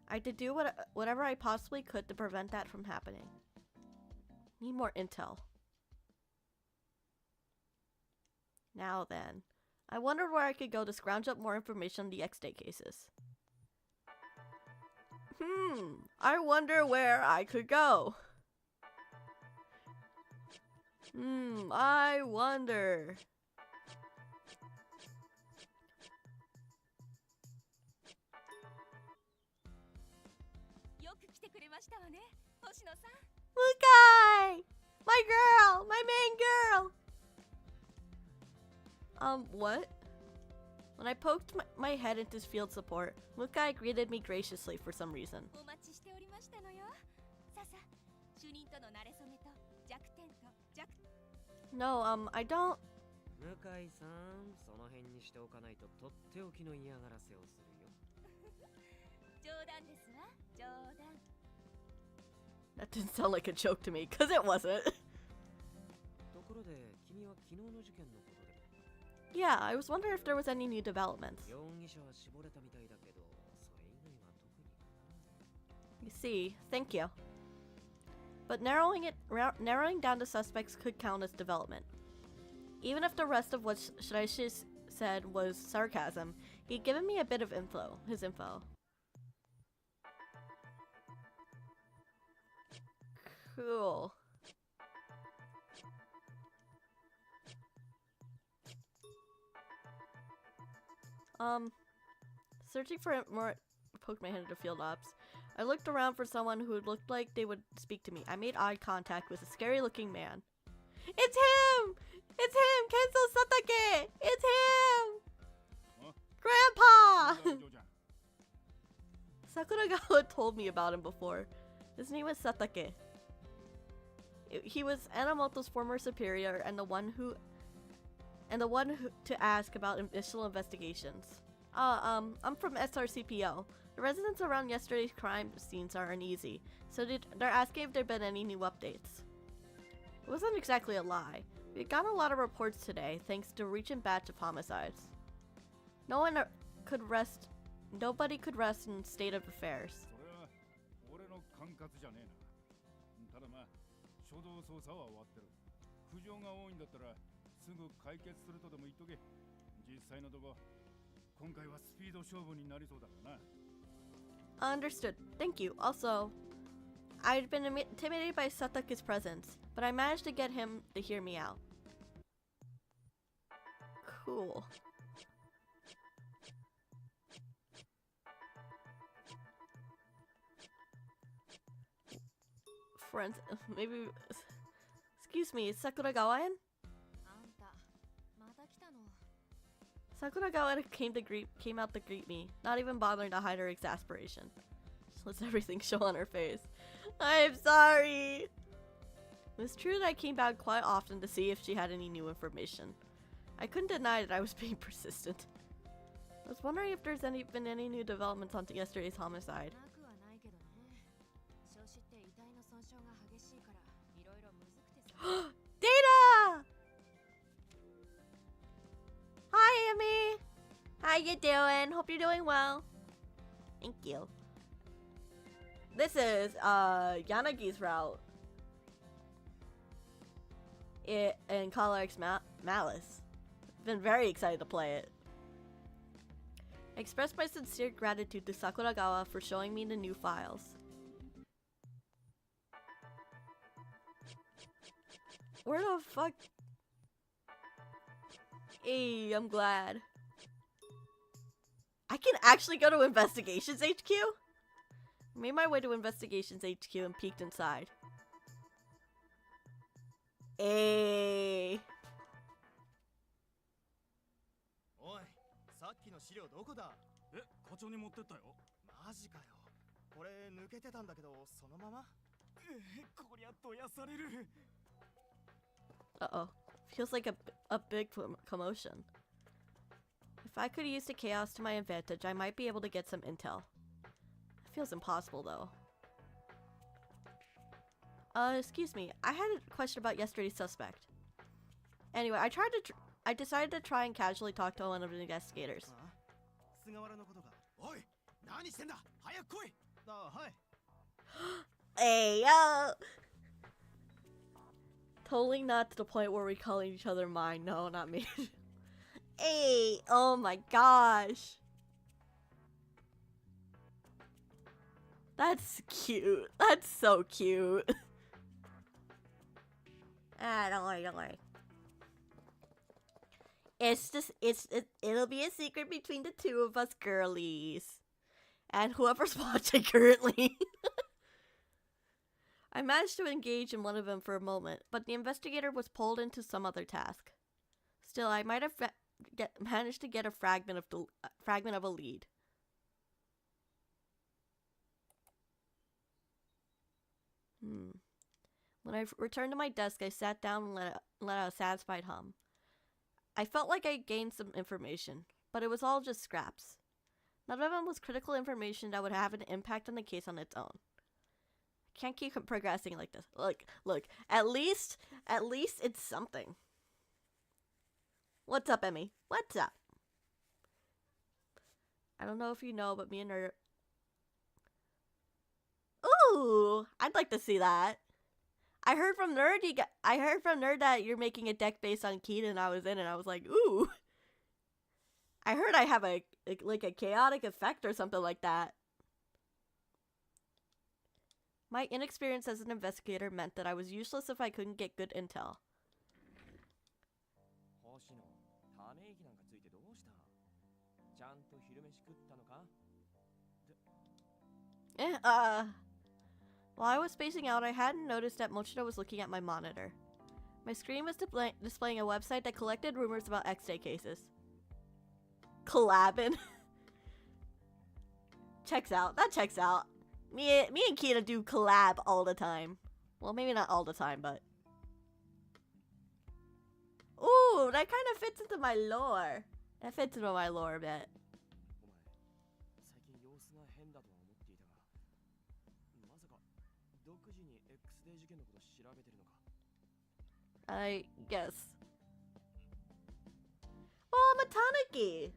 I had to do whatever I possibly could to prevent that from happening. Need more intel. Now then, I wondered where I could go to scrounge up more information on the X-Day cases. I wonder where I could go. I wonder. Mukai! My girl! My main girl! What? When I poked my head into field support, Mukai greeted me graciously for some reason. No, I don't. 向井さん、その辺にしておかないととっておきの嫌がらせをするよ。冗談ですわ、冗談。 That didn't sound like a joke to me, cause it wasn't. ところで、君は昨日の事件のことで。Yeah, I was wondering if there was any new developments. 容疑者は絞れたみたいだけど、それ以外は特にかな。 You see, thank you. But narrowing down the suspects could count as development. Even if the rest of what Shiraishi said was sarcasm, he'd given me a bit of his info. Cool. Searching for more, poked my head into field ops. I looked around for someone who looked like they would speak to me. I made eye contact with a scary-looking man. It's him! It's him! Kenzo Satake! It's him! Huh? Grandpa! Sakuragawa told me about him before. His name was Satake. He was Enomoto's former superior and the one to ask about initial investigations. I'm from SRCPO. The residents around yesterday's crime scenes are uneasy, so they're asking if there've been any new updates. It wasn't exactly a lie. We've gotten a lot of reports today, thanks to a recent batch of homicides. Nobody could rest in state of affairs. 管轄じゃねえな。ただまあ初動捜査は終わってる。苦情が多いんだったらすぐ解決するとでも言っとけ。実際のとこ今回はスピード勝負になりそうだからな。 Understood. Thank you. Also, I'd been intimidated by Sataku's presence, but I managed to get him to hear me out. Cool. Friends, maybe... Excuse me, is Sakuragawa in? あんたまた来たの。 Sakuragawa came out to greet me, not even bothering to hide her exasperation. Just lets everything show on her face. I'm sorry! It was true that I came back quite often to see if she had any new information. I couldn't deny that I was being persistent. I was wondering if there's been any new developments on yesterday's homicide. なくはないけどね。焼死って遺体の損傷が激しいからいろいろむずくてさ。Data! Hi, Amy! How you doing? Hope you're doing well. Thank you. This is Yanagi's route in Call X Malice. Been very excited to play it. I express my sincere gratitude to Sakuragawa for showing me the new files. Where the fuck? Hey, I'm glad. I can actually go to Investigations HQ? Made my way to Investigations HQ and peeked inside. Hey. おい、さっきの資料どこだ？え、課長に持ってったよ。マジかよ。これ抜けてたんだけど、そのまま？こりゃどやされる。 Uh-oh. Feels like a big commotion. If I could use the chaos to my advantage, I might be able to get some intel. It feels impossible, though. Excuse me. I had a question about yesterday's suspect. Anyway, I decided to try and casually talk to one of the investigators. 菅原のことか。おい、何してんだ？早く来い。あ、はい。 Hey, yo! Totally not to the point where we're calling each other mine. No, not me. Hey, oh my gosh. That's cute. That's so cute. Don't worry. It'll be a secret between the two of us girlies. And whoever's watching currently. I managed to engage in one of them for a moment, but the investigator was pulled into some other task. Still, I might have managed to get a fragment of a lead. When I returned to my desk, I sat down and let out a satisfied hum. I felt like I gained some information, but it was all just scraps. None of them was critical information that would have an impact on the case on its own. Can't keep progressing like this. Look. At least it's something. What's up, Emmy? What's up? I don't know if you know, but me and her... Ooh! I'd like to see that. I heard from Nerd that you're making a deck based on Keaton, and I was in it, and I was like, ooh! I heard I have a chaotic effect or something like that. My inexperience as an investigator meant that I was useless if I couldn't get good intel. While I was spacing out, I hadn't noticed that Mochida was looking at my monitor. My screen was displaying a website that collected rumors about X-Day cases. Collabin'. Checks out. That checks out. Me and Kita do collab all the time. Well, maybe not all the time, but... Ooh, that kind of fits into my lore. That fits into my lore a bit. I guess. Well, I'm a Tanuki.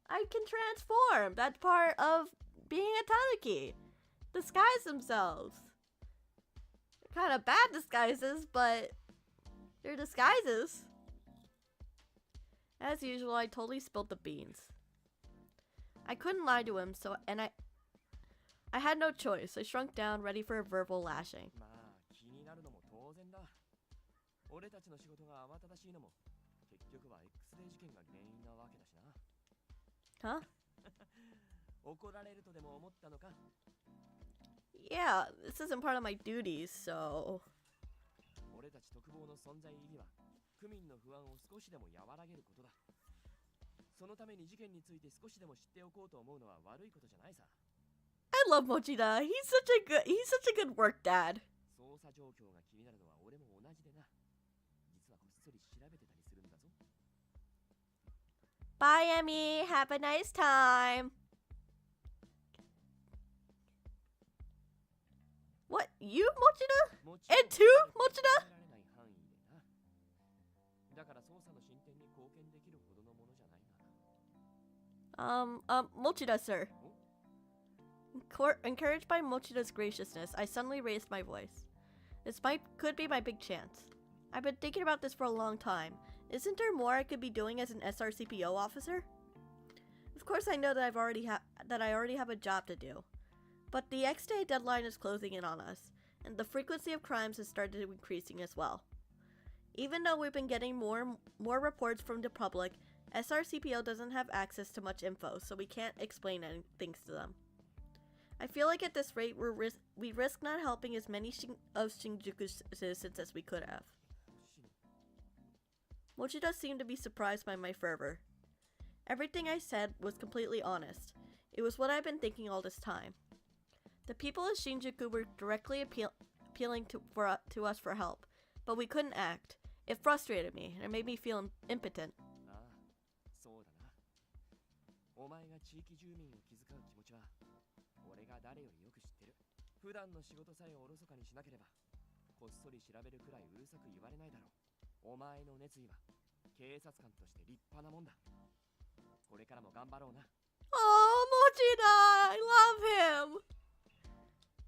I can transform. That's part of being a Tanuki. Disguise themselves. kind of bad disguises, but they're disguises. As usual, I totally spilled the beans. I couldn't lie to him, I had no choice. I shrunk down, ready for a verbal lashing. まあ気になるのも当然だ。俺たちの仕事が慌ただしいのも結局は X デー事件が原因なわけだしな。Huh? 怒られるとでも思ったのか？ Yeah, this isn't part of my duties, so... 俺たち特防の存在意義は区民の不安を少しでも和らげることだ。そのために事件について少しでも知っておこうと思うのは悪いことじゃないさ。I love Mochida. He's such a good work dad. 捜査状況が気になるのは俺も同じでな。実はこっそり調べてたりするんだぞ。Bye, Emmy. Have a nice time. What? You, Mochida? And two, Mochida? だから捜査の進展に貢献できるほどのものじゃないが。Mochida, sir. Encouraged by Mochida's graciousness, I suddenly raised my voice. This could be my big chance. I've been thinking about this for a long time. Isn't there more I could be doing as an SRCPO officer? Of course, I know that I already have a job to do. But the X-Day deadline is closing in on us, and the frequency of crimes has started increasing as well. Even though we've been getting more reports from the public, SRCPO doesn't have access to much info, so we can't explain things to them. I feel like at this rate, we risk not helping as many of Shinjuku's citizens as we could have. Mochida seemed to be surprised by my fervor. Everything I said was completely honest. It was what I've been thinking all this time. The people of Shinjuku were directly appealing to us for help, but we couldn't act. It frustrated me, and it made me feel impotent. そうだな。お前が地域住民を気遣う気持ちは俺が誰よりよく知ってる。普段の仕事さえおろそかにしなければこっそり調べるくらいうるさく言われないだろう。お前の熱意は警察官として立派なもんだ。これからも頑張ろうな。Oh, Mochida! I love him!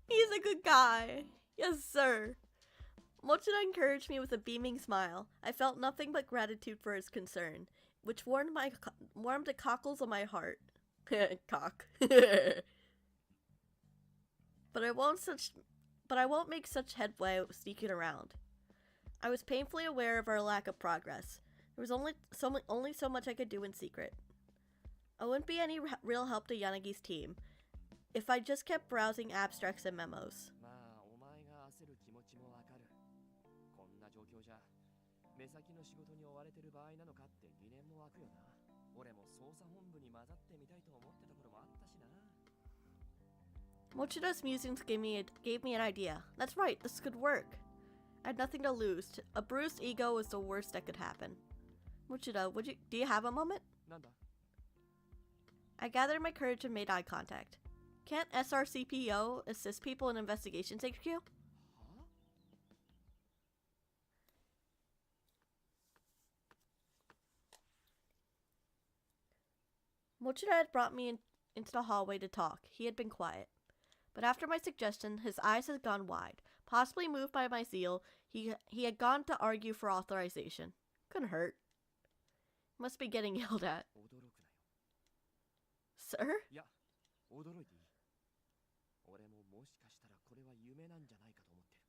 He's a good guy. Yes, sir. Mochida encouraged me with a beaming smile. I felt nothing but gratitude for his concern, which warmed the cockles of my heart. Cock. But I won't make such headway sneaking around. I was painfully aware of our lack of progress. There was only so much I could do in secret. I wouldn't be any real help to Yanagi's team if I just kept browsing abstracts and memos. まあお前が焦る気持ちもわかる。こんな状況じゃ目先の仕事に追われてる場合なのかって疑念も湧くよな。俺も捜査本部に混ざってみたいと思ってた頃もあったしな。Mochida's musings gave me an idea. That's right, this could work. I had nothing to lose. A bruised ego was the worst that could happen. Mochida, do you have a moment? なんだ? I gathered my courage and made eye contact. Can't SRCPO assist people in investigations HQ? Mochida had brought me into the hallway to talk. He had been quiet. But after my suggestion, his eyes had gone wide. Possibly moved by my zeal, he had gone to argue for authorization. Couldn't hurt. Must be getting yelled at. Sir? いや、驚いていい。俺ももしかしたらこれは夢なんじゃないかと思ってる。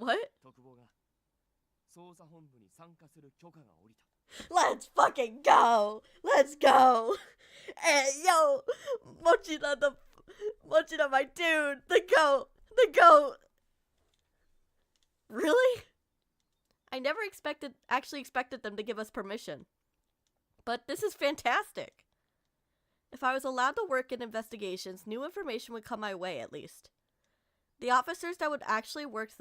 What? 特防が捜査本部に参加する許可が下りた。Let's fucking go! Let's go! Hey, yo! Mochida, my dude! The goat! The goat! Really? I never actually expected them to give us permission. But this is fantastic. If I was allowed to work in investigations, new information would come my way at least. The officers that would actually work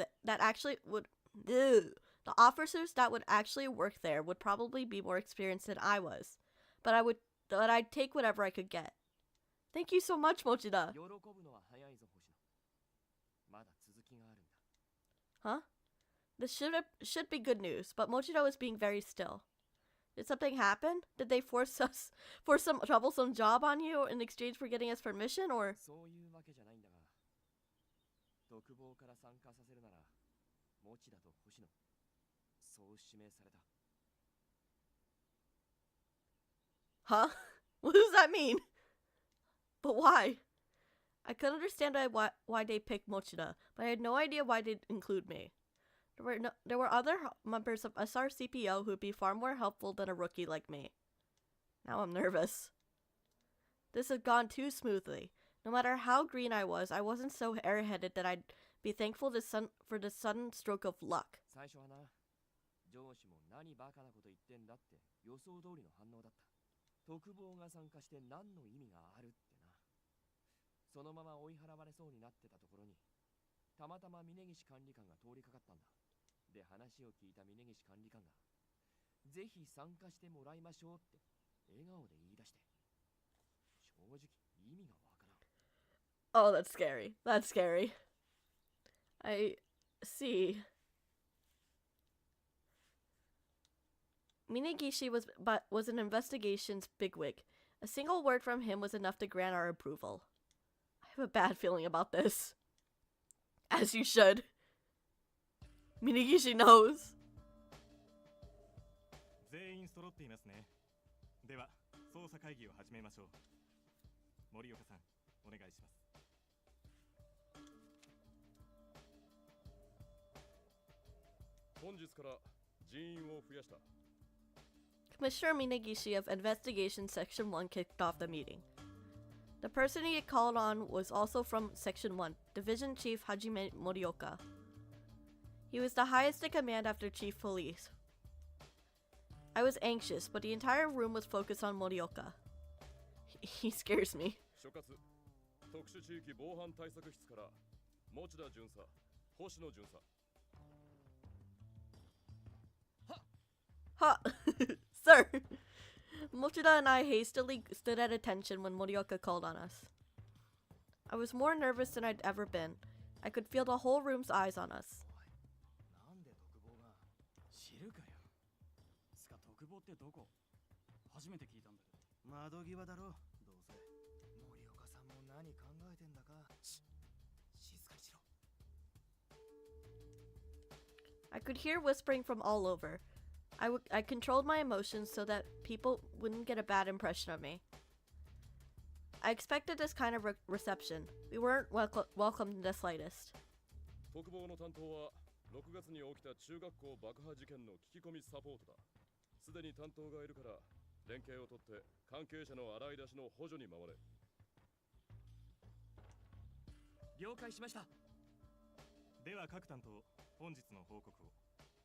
there would probably be more experienced than I was, but I'd take whatever I could get. Thank you so much, Mochida. Huh? This should be good news, but Mochida was being very still. Did something happen? Did they force some troublesome job on you in exchange for getting us permission, or? 独房から参加させるなら持田と星野そう指名された。 Huh? What does that mean? But why? I could understand why they picked Mochida, but I had no idea why they'd include me. There were other members of SRCPO who'd be far more helpful than a rookie like me. Now I'm nervous. This had gone too smoothly. No matter how green I wasn't so airheaded that I'd be thankful for the sudden stroke of luck. 最初はな、上司も何バカなこと言ってんだって予想通りの反応だった。特防が参加して何の意味があるってな。そのまま追い払われそうになってたところに、たまたま峯岸管理官が通りかかったんだ。で、話を聞いた峯岸管理官が、ぜひ参加してもらいましょうって笑顔で言い出して、正直意味がわからん。Oh, that's scary. That's scary. I see. Minagishi was an investigations bigwig. A single word from him was enough to grant our approval. I have a bad feeling about this. As you should. Minagishi knows. 全員揃っていますね。では、捜査会議を始めましょう。森岡さん、お願いします。本日から人員を増やした。 Commissioner Minagishi of Investigation Section 1 kicked off the meeting. The person he had called on was also from Section 1, Division Chief Hajime Morioka. He was the highest in command after Chief Police. I was anxious, but the entire room was focused on Morioka. He scares me. 所轄特殊地域防犯対策室から持田巡査、星野巡査。 Ha! Sir! Mochida and I hastily stood at attention when Morioka called on us. I was more nervous than I'd ever been. I could feel the whole room's eyes on us. なんで独房が知るかよ。つか独房ってどこ？初めて聞いたんだけど。窓際だろ。どうせ。森岡さんも何考えてんだか。静かにしろ。 I could hear whispering from all over. I controlled my emotions so that people wouldn't get a bad impression of me. I expected this kind of reception. We weren't welcomed in the slightest. 特防の担当は6月に起きた中学校爆破事件の聞き込みサポートだ。すでに担当がいるから連携を取って関係者の洗い出しの補助に回れ。了解しました。では各担当、本日の報告を。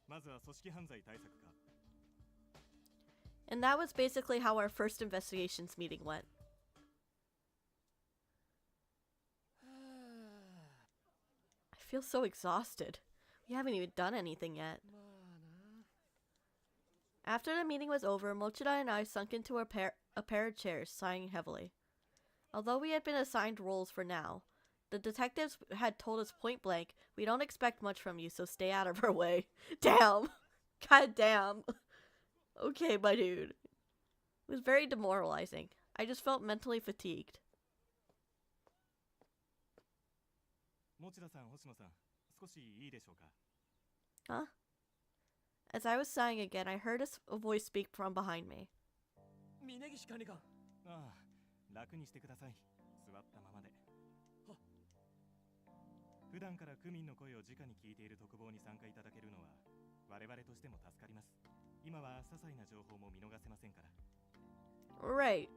まずは組織犯罪対策課。 And that was basically how our first investigations meeting went. I feel so exhausted. We haven't even done anything yet. After the meeting was over, Mochida and I sunk into a pair of chairs, sighing heavily. Although we had been assigned roles for now, the detectives had told us point blank, we don't expect much from you, so stay out of our way. Damn! God damn! Okay, my dude. It was very demoralizing. I just felt mentally fatigued. 持田さん、星野さん、少しいいでしょうか。 Huh? As I was sighing again, I heard a voice speak from behind me. 峯岸管理官。ああ、楽にしてください。座ったままで。は。普段から区民の声を直に聞いている特防に参加いただけるのは我々としても助かります。今は些細な情報も見逃せませんから。 Right.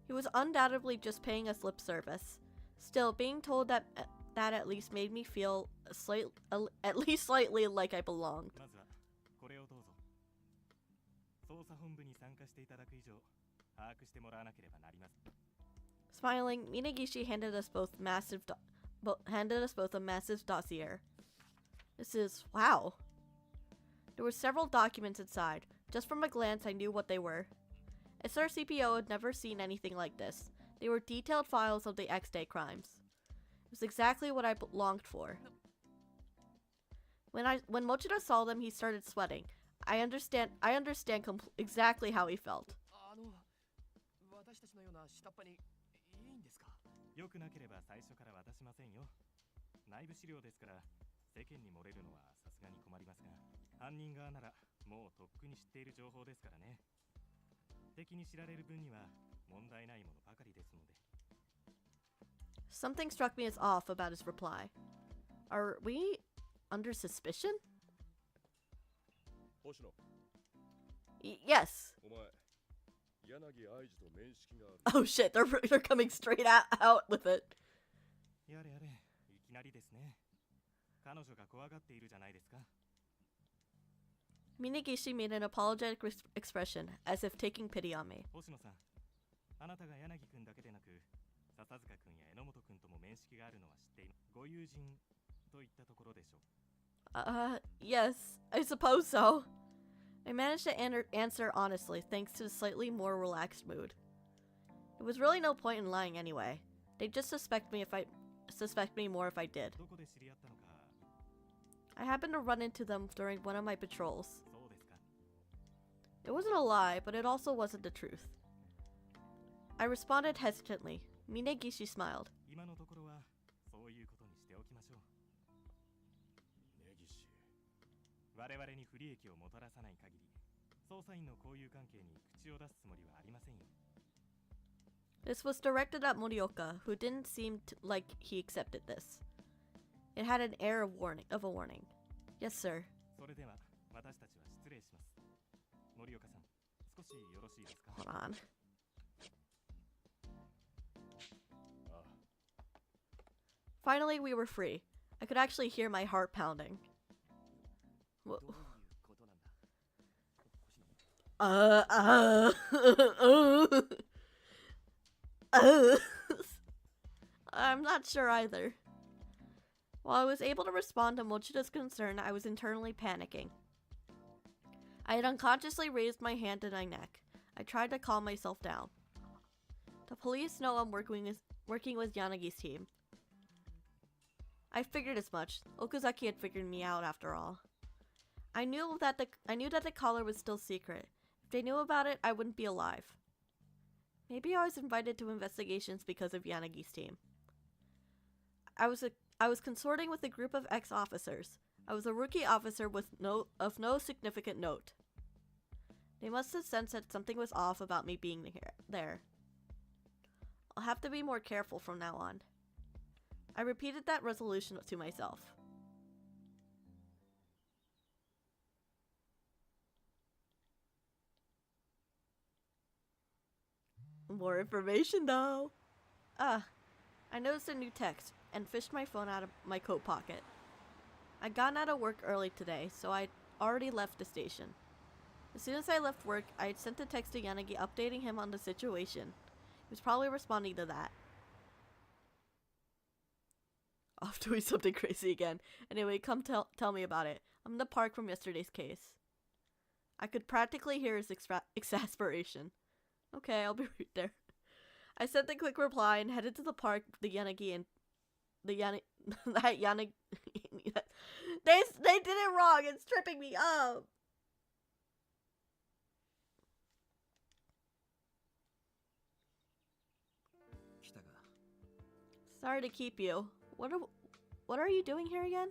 He was undoubtedly just paying us lip service. Still, being told that at least made me feel at least slightly like I belonged. まずはこれをどうぞ。捜査本部に参加していただく以上、把握してもらわなければなりません。 Smiling, Minagishi handed us both a massive dossier. This is wow. There were several documents inside. Just from a glance, I knew what they were. SRCPO had never seen anything like this. They were detailed files of the X-Day crimes. It was exactly what I longed for. When Mochida saw them, he started sweating. I understand exactly how he felt. 私たちのような下っ端にいいんですか？良くなければ最初から渡しませんよ。内部資料ですから世間に漏れるのはさすがに困りますが、犯人側ならもうとっくに知っている情報ですからね。敵に知られる分には問題ないものばかりですので。 Something struck me as off about his reply. Are we under suspicion? 星野、 Yes. お前、柳愛樹と面識がある。 Oh shit, they're coming straight out with it. やれやれ、いきなりですね。彼女が怖がっているじゃないですか。 Minagishi made an apologetic expression, as if taking pity on me. 星野さん、あなたが柳くんだけでなく、笹塚くんや榎本くんとも面識があるのは知っています。ご友人といったところでしょう。 Yes, I suppose so. I managed to answer honestly, thanks to the slightly more relaxed mood. It was really no point in lying anyway. They'd just suspect me more if I did. どこで知り合ったのか。 I happened to run into them during one of my patrols. そうですか。 It wasn't a lie, but it also wasn't the truth. I responded hesitantly. Minagishi smiled. 今のところはそういうことにしておきましょう。根岸、我々に不利益をもたらさない限り、捜査員の交友関係に口を出すつもりはありませんよ。 This was directed at Morioka, who didn't seem like he accepted this. It had an air of a warning. Yes, sir. それでは私たちは失礼します。森岡さん、少しよろしいですか。 Hold on. ああ、 Finally, we were free. I could actually hear my heart pounding. どういうことなんだ？I'm not sure either. While I was able to respond to Mochida's concern, I was internally panicking. I had unconsciously raised my hand to my neck. I tried to calm myself down. The police know I'm working with Yanagi's team. I figured as much. Okazaki had figured me out after all. I knew that the collar was still secret. If they knew about it, I wouldn't be alive. Maybe I was invited to investigations because of Yanagi's team. I was consorting with a group of ex-officers. I was a rookie officer of no significant note. They must have sensed that something was off about me being there. I'll have to be more careful from now on. I repeated that resolution to myself. More information though. I noticed a new text and fished my phone out of my coat pocket. I'd gotten out of work early today, so I'd already left the station. As soon as I left work, I had sent a text to Yanagi updating him on the situation. He was probably responding to that. Off doing something crazy again. Anyway, come tell me about it. I'm in the park from yesterday's case. I could practically hear his exasperation. Okay, I'll be right there. I sent a quick reply and headed to the park. The Yanagi and the Yanagi. They did it wrong. It's tripping me up. Sorry to keep you. What are you doing here again?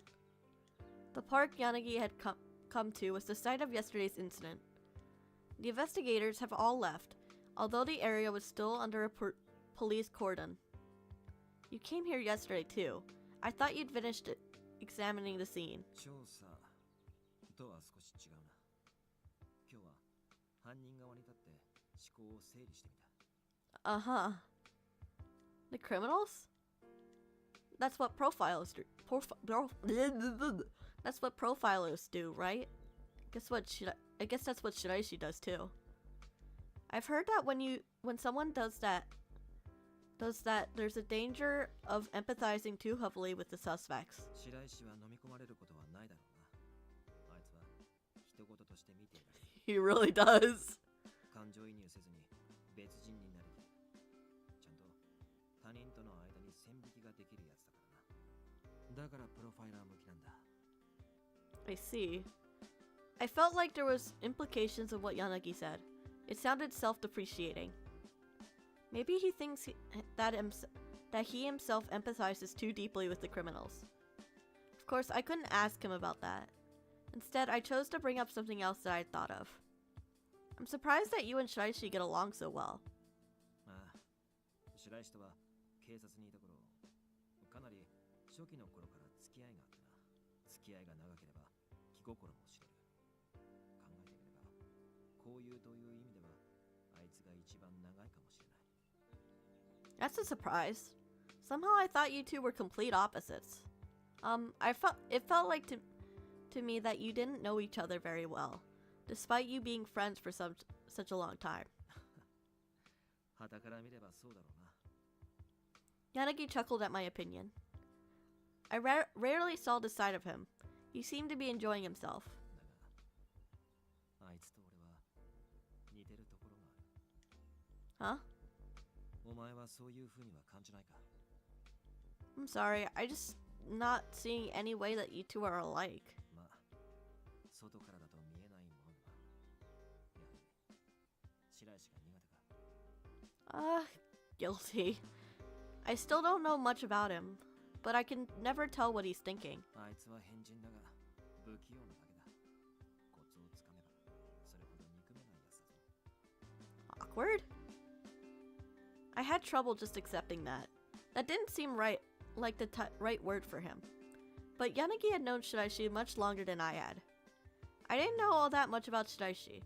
The park Yanagi had come to was the site of yesterday's incident. The investigators have all left, although the area was still under a police cordon. You came here yesterday too. I thought you'd finished examining the scene. Uh-huh. The criminals? That's what profilers do. That's what profilers do, right? I guess that's what Shiraishi does too. I've heard that when someone does that, there's a danger of empathizing too heavily with the suspects. He really does. I see. I felt like there was implications of what Yanagi said. It sounded self-depreciating. Maybe he thinks that he himself empathizes too deeply with the criminals. Of course, I couldn't ask him about that. Instead, I chose to bring up something else that I had thought of. I'm surprised that you and Shiraishi get along so well. ああ、白石とは警察にいた頃、かなり初期の頃から付き合いがあってな。付き合いが長ければ気心も知れる。考えてみれば、交友という意味ではあいつが一番長いかもしれない。That's a surprise. Somehow I thought you two were complete opposites. It felt like to me that you didn't know each other very well, despite you being friends for such a long time. 傍から見ればそうだろうな。Yanagi chuckled at my opinion. I rarely saw this side of him. He seemed to be enjoying himself. だが、あいつと俺は似てるところがある。Huh? お前はそういう風には感じないか？ I'm sorry, I just not seeing any way that you two are alike. まあ、外からだと見えないものには、やはり白石が苦手か。Guilty. I still don't know much about him, but I can never tell what he's thinking. あいつは変人だが、不器用なだけだ。コツをつかめば、それほど憎めないやつだぞ。Awkward? I had trouble just accepting that. That didn't seem right, like the right word for him. But Yanagi had known Shiraishi much longer than I had. I didn't know all that much about Shiraishi.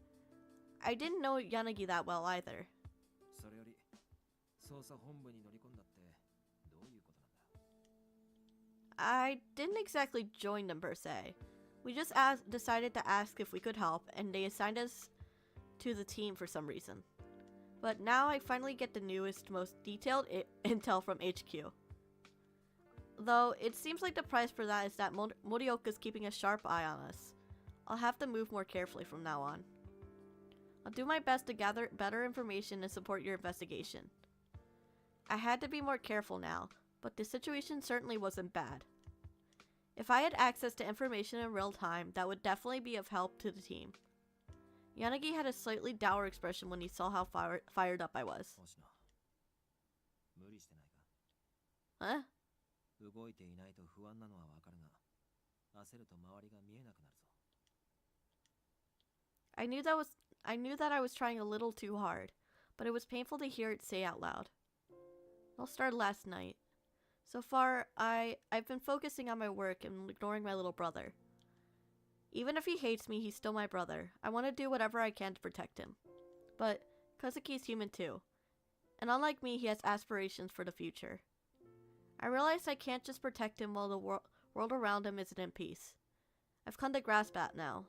I didn't know Yanagi that well either. それより、捜査本部に乗り込んだってどういうことなんだ？ I didn't exactly join them per se. We just decided to ask if we could help, and they assigned us to the team for some reason. But now I finally get the newest, most detailed intel from HQ. Though, it seems like the price for that is that Morioka's keeping a sharp eye on us. I'll have to move more carefully from now on. I'll do my best to gather better information and support your investigation. I had to be more careful now, but the situation certainly wasn't bad. If I had access to information in real time, that would definitely be of help to the team. Yanagi had a slightly dour expression when he saw how fired up I was. 星野、無理してないか？ Huh? 動いていないと不安なのはわかるが、焦ると周りが見えなくなるぞ。I knew that I was trying a little too hard, but it was painful to hear it say out loud. It all started last night. So far, I've been focusing on my work and ignoring my little brother. Even if he hates me, he's still my brother. I want to do whatever I can to protect him. But Kazuki's human too. And unlike me, he has aspirations for the future. I realize I can't just protect him while the world around him isn't in peace. I've come to grasp that now.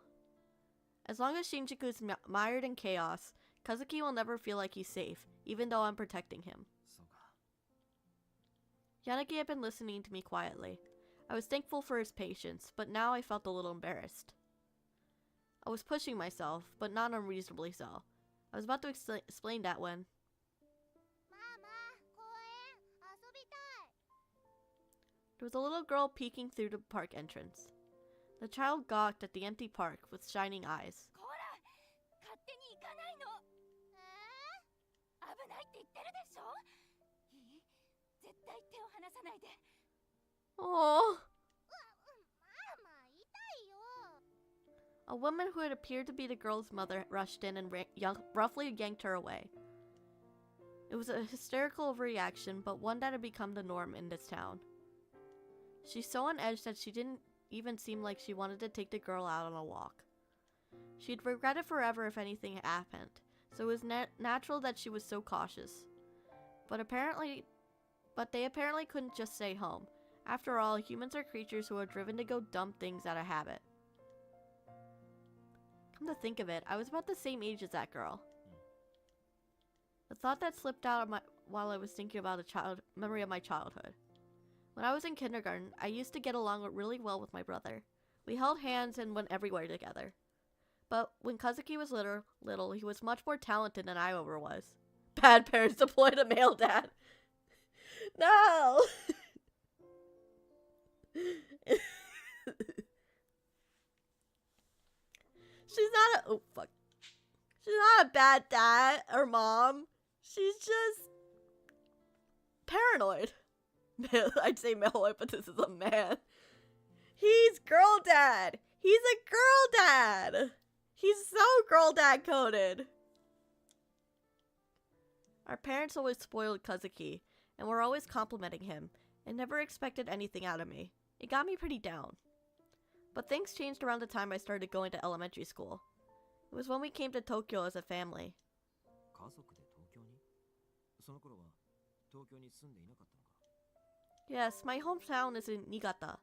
As long as Shinjuku's mired in chaos, Kazuki will never feel like he's safe, even though I'm protecting him. そうか。 Yanagi had been listening to me quietly. I was thankful for his patience, but now I felt a little embarrassed. I was pushing myself, but not unreasonably so. I was about to explain that when... There was a little girl peeking through the park entrance. The child gawked at the empty park with shining eyes. Oh! A woman who had appeared to be the girl's mother rushed in and roughly yanked her away. It was a hysterical overreaction, but one that had become the norm in this town. She's so on edge that she didn't even seem like she wanted to take the girl out on a walk. She'd regret it forever if anything happened, so it was natural that she was so cautious. But they apparently couldn't just stay home. After all, humans are creatures who are driven to go dump things out of habit. Come to think of it, I was about the same age as that girl. The thought that slipped out of while I was thinking about a memory of my childhood. When I was in kindergarten, I used to get along really well with my brother. We held hands and went everywhere together. But when Kazuki was little, he was much more talented than I ever was. Bad parents deployed a male dad. No! She's not a bad dad or mom. She's just paranoid. I'd say male wife, but this is a man. He's girl dad. He's a girl dad. He's so girl dad coded. Our parents always spoiled Kazuki, and were always complimenting him, and never expected anything out of me. It got me pretty down. But things changed around the time I started going to elementary school. It was when we came to Tokyo as a family. Yes, my hometown is in Niigata.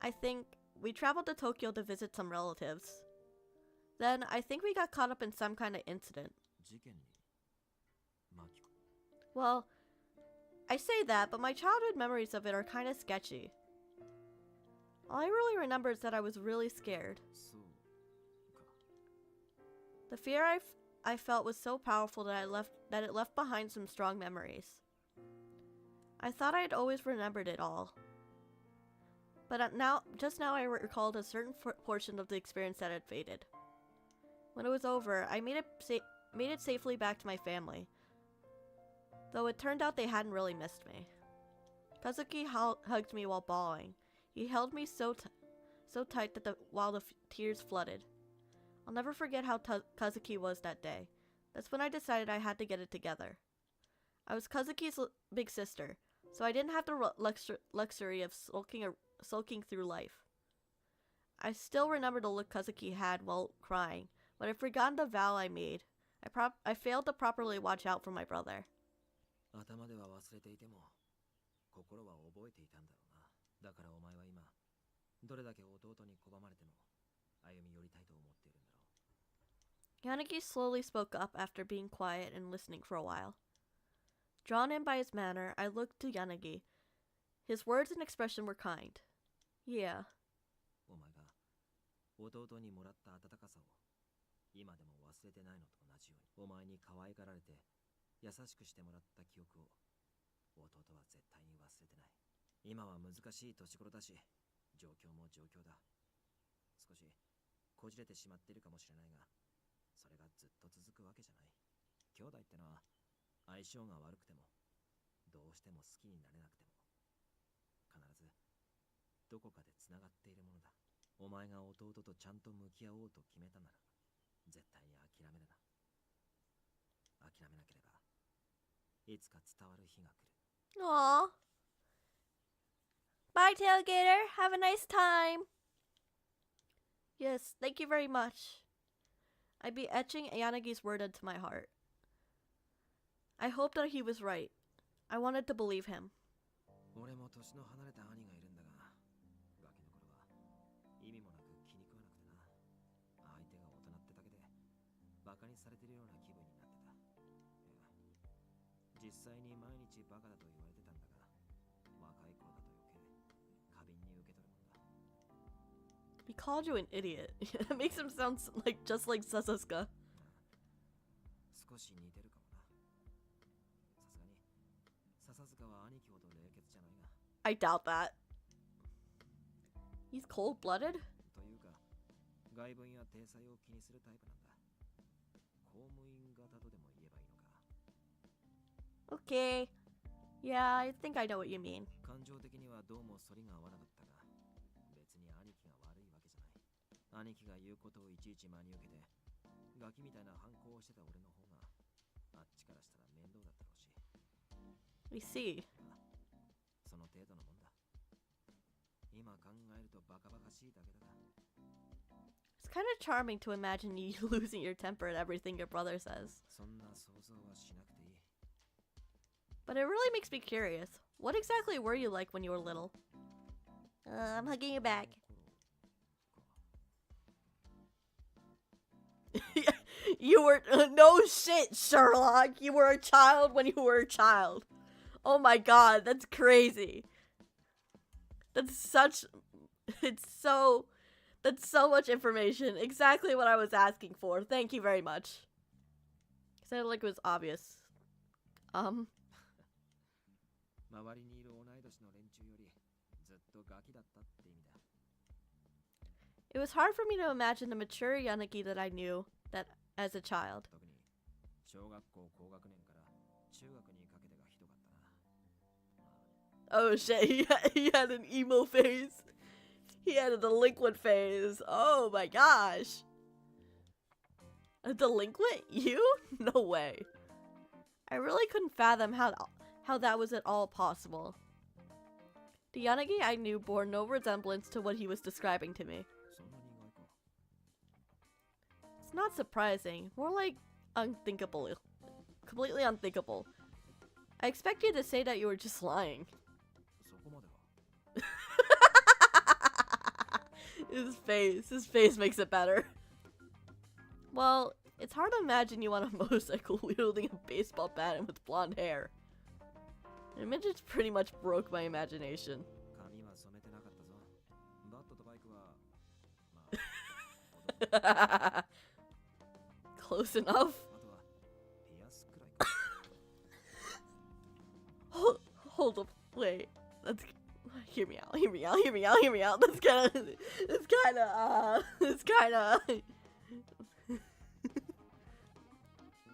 I think we traveled to Tokyo to visit some relatives. Then I think we got caught up in some kind of incident. Well, I say that, but my childhood memories of it are kind of sketchy. All I really remember is that I was really scared. The fear I felt was so powerful that it left behind some strong memories. I thought I had always remembered it all. But just now I recalled a certain portion of the experience that had faded. When it was over, I made it safely back to my family. Though it turned out they hadn't really missed me. Kazuki hugged me while bawling. He held me so tight that while the tears flooded. I'll never forget how Kazuki was that day. That's when I decided I had to get it together. I was Kazuki's big sister, so I didn't have the luxury of sulking through life. I still remember the look Kazuki had while crying, but I've forgotten the vow I made. I failed to properly watch out for my brother. Yanagi slowly spoke up after being quiet and listening for a while. Drawn in by his manner, I looked to Yanagi. His words and expression were kind. Yeah. Aww. Bye, Tailgater. Have a nice time. Yes, thank you very much. I'd be etching Yanagi's word into my heart. I hoped that he was right. I wanted to believe him. He called you an idiot. It makes him sound just like Sasuke. I doubt that. He's cold-blooded? Okay. Yeah, I think I know what you mean. We see. It's kind of charming to imagine you losing your temper at everything your brother says. But it really makes me curious. What exactly were you like when you were little? I'm hugging you back. You were no shit, Sherlock. You were a child when you were a child. Oh my god, that's crazy. That's so much information. Exactly what I was asking for. Thank you very much. Sounded like it was obvious. It was hard for me to imagine the mature Yanagi that I knew as a child. Oh shit, he had an emo phase. He had a delinquent phase. Oh my gosh. A delinquent? You? No way. I really couldn't fathom how that was at all possible. The Yanagi I knew bore no resemblance to what he was describing to me. It's not surprising, more like unthinkable. Completely unthinkable. I expect you to say that you were just lying. His face makes it better. Well, it's hard to imagine you on a motorcycle wielding a baseball bat and with blonde hair. The image just pretty much broke my imagination. Close enough. Hold up, wait. That's hear me out. That's kind of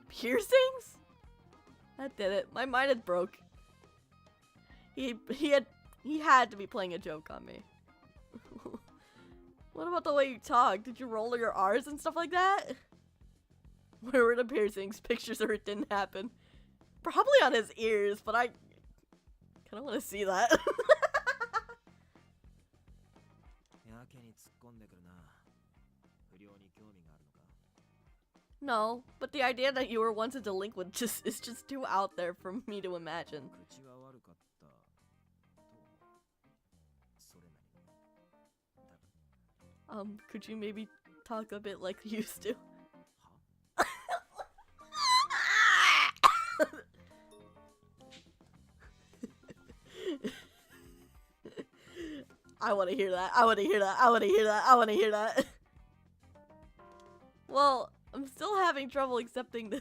piercings? That did it. My mind had broke. He had to be playing a joke on me. What about the way you talk? Did you roll your R's and stuff like that? Where were the piercings? Pictures or it didn't happen. Probably on his ears, but I kind of want to see that. No, but the idea that you were once a delinquent is just too out there for me to imagine. Could you maybe talk a bit like you used to? I want to hear that. I want to hear that. Well, I'm still having trouble accepting this.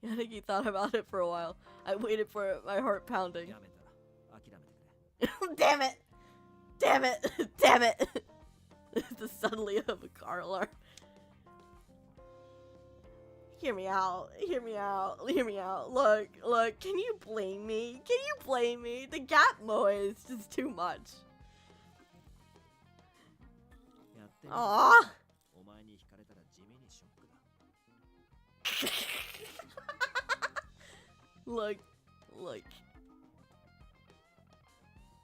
Yanagi thought about it for a while. I waited for it, my heart pounding. Damn it! The suddenly of a car alarm. Hear me out. Look, can you blame me? The gap noise is just too much. Aww. Look.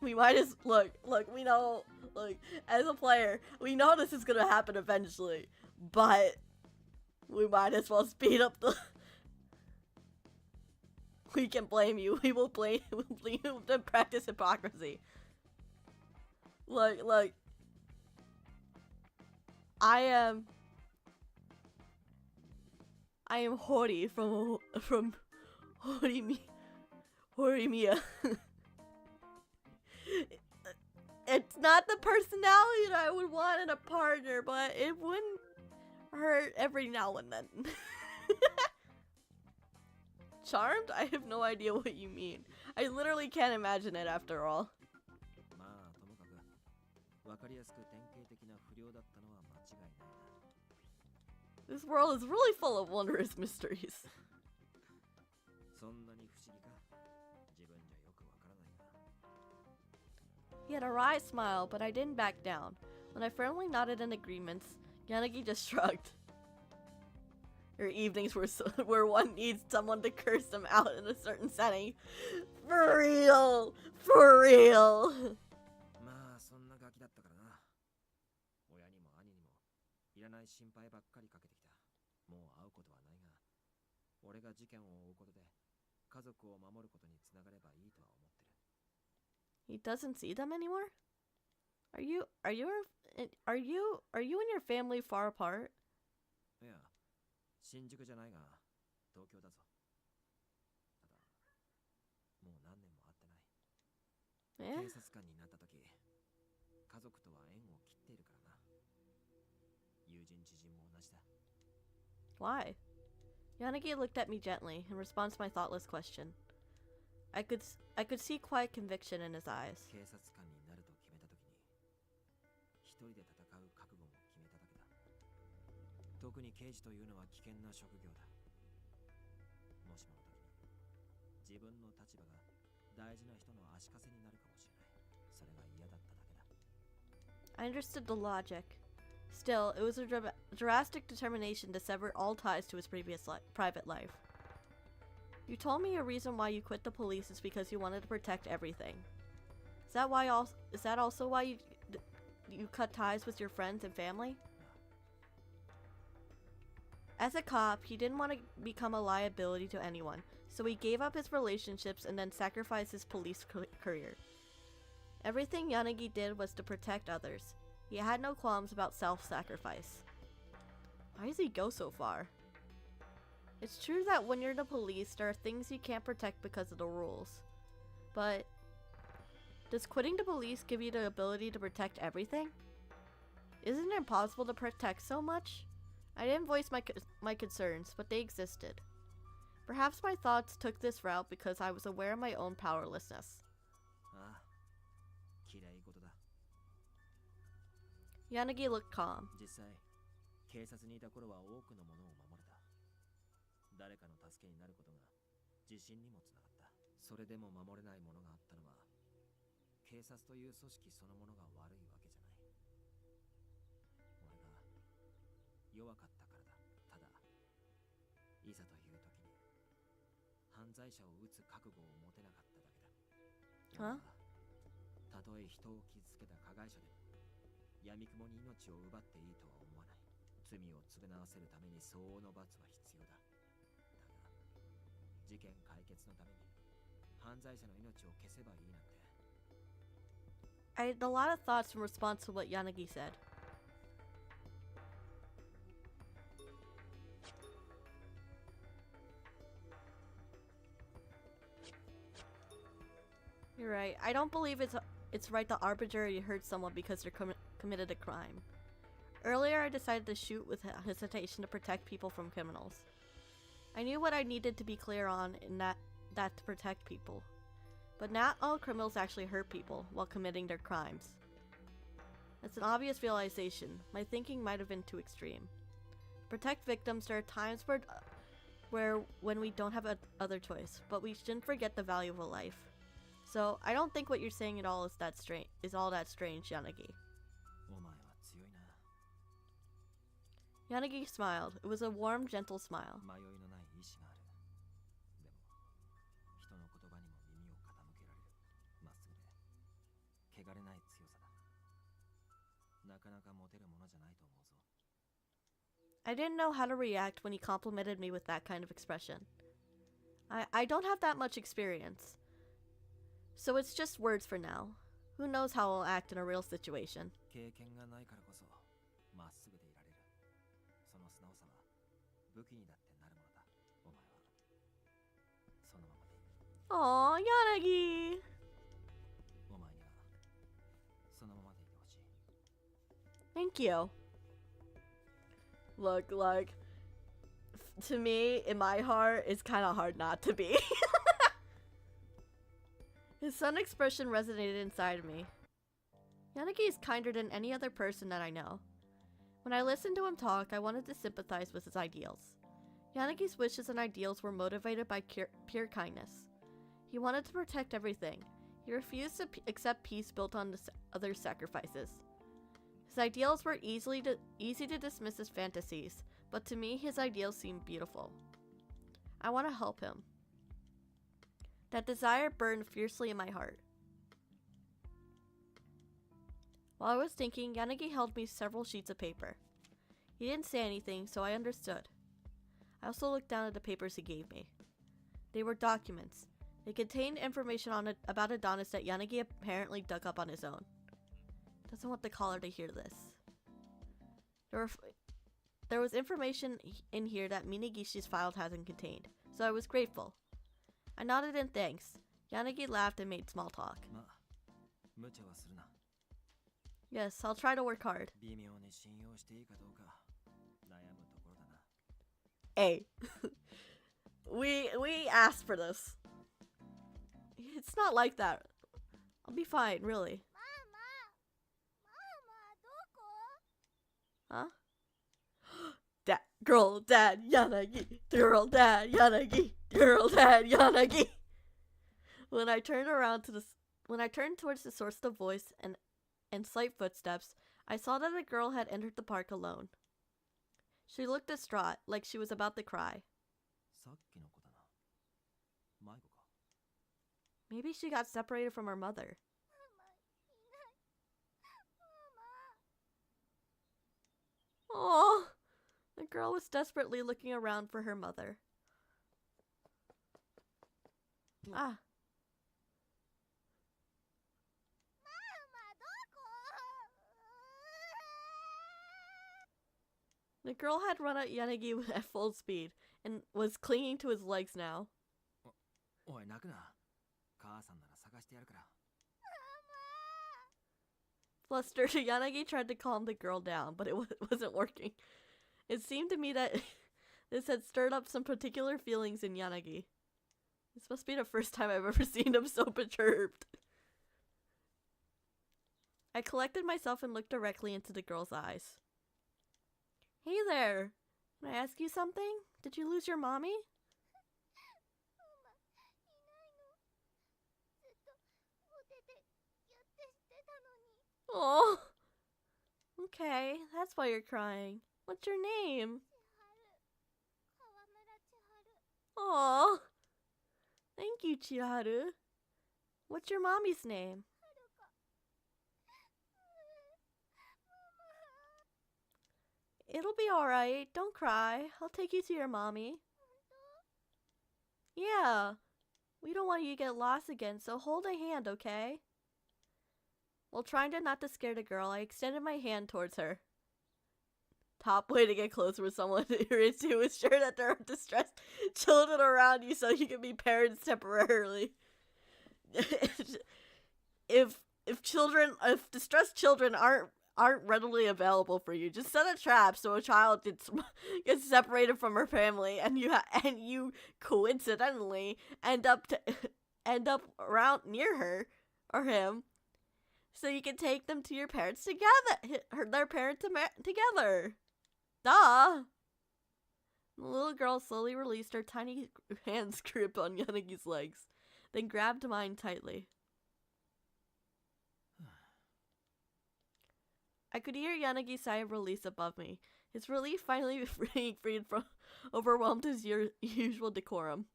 We might as we know, as a player, we know this is gonna happen eventually, but we might as well speed up the. We can blame you. We'll blame you to practice hypocrisy. Look. I am Hori from Horimiya. It's not the personality that I would want in a partner, but it wouldn't hurt every now and then. Charmed? I have no idea what you mean. I literally can't imagine it after all. This world is really full of wondrous mysteries. He had a wry smile, but I didn't back down. When I firmly nodded in agreement, Yanagi just shrugged. Your evenings where one needs someone to curse them out in a certain setting. For real! He doesn't see them anymore? Are you and your family far apart? Eh? Why? Yanagi looked at me gently in response to my thoughtless question. I could see quiet conviction in his eyes. 自分の立場が大事な人の足かせになるかもしれない。それが嫌だっただけだ。 I understood the logic. Still, it was a drastic determination to sever all ties to his previous private life. You told me a reason why you quit the police is because you wanted to protect everything. Is that also why you cut ties with your friends and family? As a cop, he didn't want to become a liability to anyone, so he gave up his relationships and then sacrificed his police career. Everything Yanagi did was to protect others. He had no qualms about self-sacrifice. Why does he go so far? It's true that when you're the police, there are things you can't protect because of the rules. But does quitting the police give you the ability to protect everything? Isn't it impossible to protect so much? I didn't voice my concerns, but they existed. Perhaps my thoughts took this route because I was aware of my own powerlessness. Yanagi looked calm. 実際、警察にいた頃は多くのものを守れた。誰かの助けになることが自信にもつながった。それでも守れないものがあったのは、警察という組織そのものが悪いわけじゃない。俺が弱かったからだ。ただ、いざという時に犯罪者を撃つ覚悟を持てなかっただけだ。たとえ人を傷つけた加害者でも闇雲に命を奪っていいとは思わない。罪を償わせるために相応の罰は必要だ。だが、事件解決のために犯罪者の命を消せばいいなんて。I had a lot of thoughts in response to what Yanagi said. You're right. I don't believe it's right to arbitrarily hurt someone because they're committed a crime. Earlier, I decided to shoot with hesitation to protect people from criminals. I knew what I needed to be clear on in that to protect people. But not all criminals actually hurt people while committing their crimes. It's an obvious realization. My thinking might have been too extreme. To protect victims, there are times when we don't have other choice, but we shouldn't forget the value of a life. So, I don't think what you're saying at all is all that strange, Yanagi. Yanagi smiled. It was a warm, gentle smile. I didn't know how to react when he complimented me with that kind of expression. I don't have that much experience. So it's just words for now. Who knows how I'll act in a real situation. Aww, Yanagi! Thank you. Look, like, to me, in my heart, it's kind of hard not to be. His sun expression resonated inside of me. Yanagi is kinder than any other person that I know. When I listened to him talk, I wanted to sympathize with his ideals. Yanagi's wishes and ideals were motivated by pure kindness. He wanted to protect everything. He refused to accept peace built on other sacrifices. His ideals were easy to dismiss as fantasies, but to me, his ideals seemed beautiful. I want to help him. That desire burned fiercely in my heart. While I was thinking, Yanagi held me several sheets of paper. He didn't say anything, so I understood. I also looked down at the papers he gave me. They were documents. They contained information about Adonis that Yanagi apparently dug up on his own. Doesn't want the caller to hear this. There was information in here that Minagishi's file hasn't contained, so I was grateful. I nodded in thanks. Yanagi laughed and made small talk. Yes, I'll try to work hard. Hey, we asked for this. It's not like that. I'll be fine, really. Huh? Girl, dad, Yanagi. Girl, dad, Yanagi. Girl, dad, Yanagi. When I turned towards the source of the voice and slight footsteps, I saw that a girl had entered the park alone. She looked distraught, like she was about to cry. Maybe she got separated from her mother. Oh, the girl was desperately looking around for her mother. Ah. The girl had run at Yanagi at full speed and was clinging to his legs now. Flustered, Yanagi tried to calm the girl down, but it wasn't working. It seemed to me that this had stirred up some particular feelings in Yanagi. This must be the first time I've ever seen him so perturbed. I collected myself and looked directly into the girl's eyes. Hey there! Can I ask you something? Did you lose your mommy? Oh, okay, that's why you're crying. What's your name? Oh, thank you, Chiharu. What's your mommy's name? It'll be alright. Don't cry. I'll take you to your mommy. Yeah. We don't want you to get lost again, so hold a hand, okay? While trying not to scare the girl, I extended my hand towards her. Top way to get closer with someone is to ensure that there are distressed children around you so you can be parents temporarily. If distressed children aren't readily available for you, just set a trap so a child gets separated from her family and you coincidentally end up around near her or him, so you can take them to your parents together, their parents together. Duh. The little girl slowly released her tiny hands grip on Yanagi's legs, then grabbed mine tightly. I could hear Yanagi's sigh of release above me. His relief finally being freed from overwhelmed his usual decorum.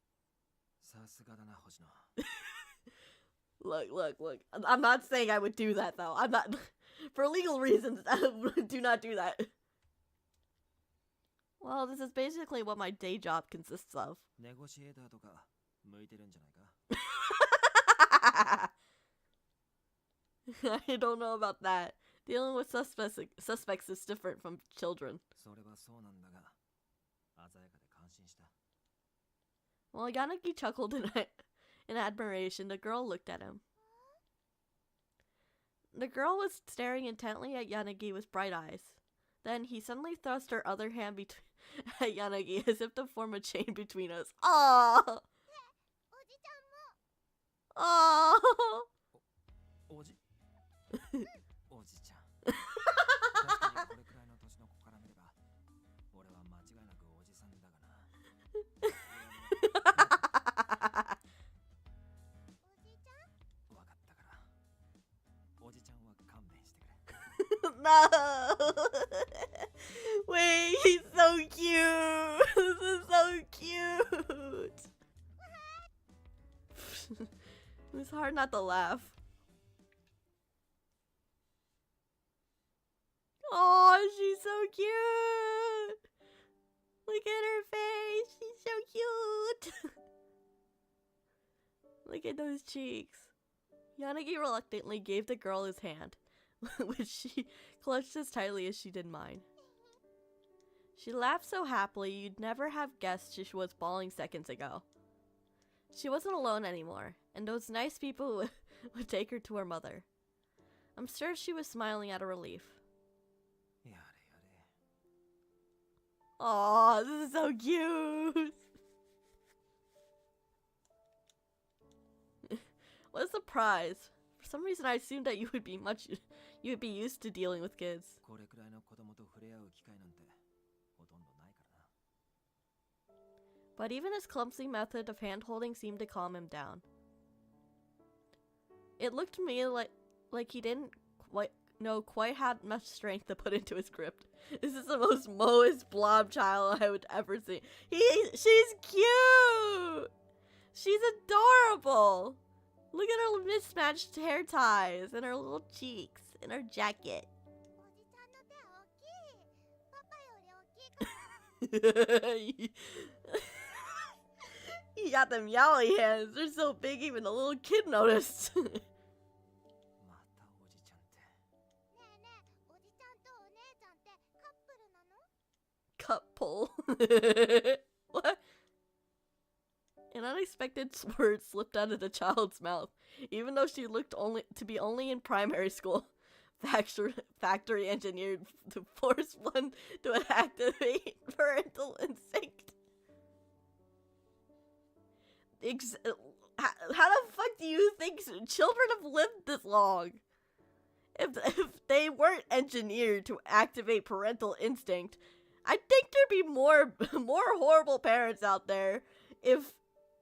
Look. I'm not saying I would do that, though. I'm not... For legal reasons, do not do that. Well, this is basically what my day job consists of. I don't know about that. Dealing with suspects is different from children. While Yanagi chuckled in admiration, the girl looked at him. The girl was staring intently at Yanagi with bright eyes. Then he suddenly thrust her other hand at Yanagi as if to form a chain between us. Aww! Aww! No! Wait, he's so cute! This is so cute! It was hard not to laugh. Oh, she's so cute! Look at her face! She's so cute! Look at those cheeks. Yanagi reluctantly gave the girl his hand, which she clutched as tightly as she did mine. She laughed so happily you'd never have guessed she was bawling seconds ago. She wasn't alone anymore, and those nice people would take her to her mother. I'm sure she was smiling out of relief. Aw, this is so cute! What a surprise. For some reason I assumed that you would be used to dealing with kids. But even his clumsy method of hand-holding seemed to calm him down. It looked to me like he didn't quite had much strength to put into his grip. This is the most mowest blob child I would ever see. She's cute! She's adorable! Look at her mismatched hair ties and her little cheeks and her jacket. おじちゃんの手大きい。パパより大きいかも。 He got them yaoi hands. They're so big even the little kid noticed. またおじちゃんって。ねえねえ、おじちゃんとお姉ちゃんってカップルなの？ Cup pull. What? An unexpected word slipped out of the child's mouth, even though she looked to be only in primary school. Factory engineered to force one to activate parental instinct. How the fuck do you think children have lived this long? If they weren't engineered to activate parental instinct, I think there'd be more horrible parents out there if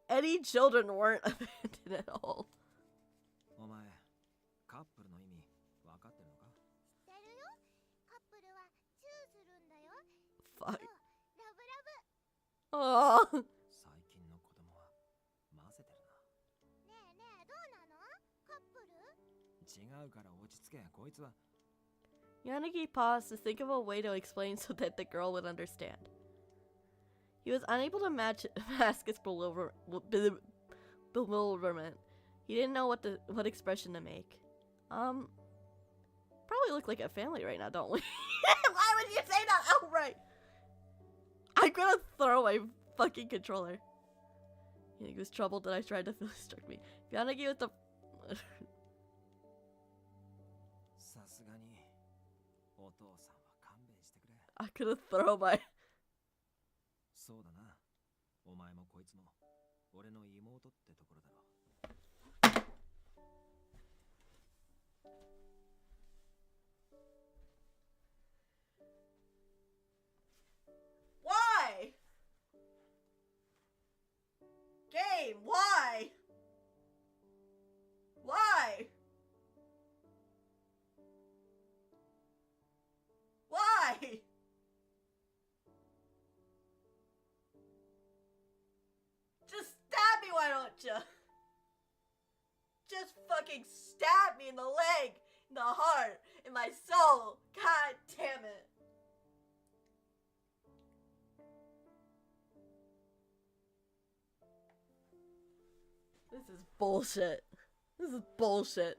any children weren't abandoned at all. お前、カップルの意味分かってるのか？知ってるよ。カップルはチューするんだよ。 Fuck. そう、ラブラブ。 Oh. 最近の子供は混ぜてるな。ねえねえ、どうなの？カップル？違うから落ち着け。こいつは Yanagi paused to think of a way to explain so that the girl would understand. He was unable to mask his bewilderment. He didn't know what expression to make. Probably look like a family right now, don't we? Why would you say that outright? I'm gonna throw my fucking controller. He was troubled that I tried to distract me. Yanagi was the さすがにお父さんは勘弁してくれ。 I could have thrown my そうだな。お前もこいつも俺の妹ってところだろ。 Why? Game, why? Why? Why? Just stab me, why don't you? Just fucking stab me in the leg, in the heart, in my soul. God damn it. This is bullshit. This is bullshit.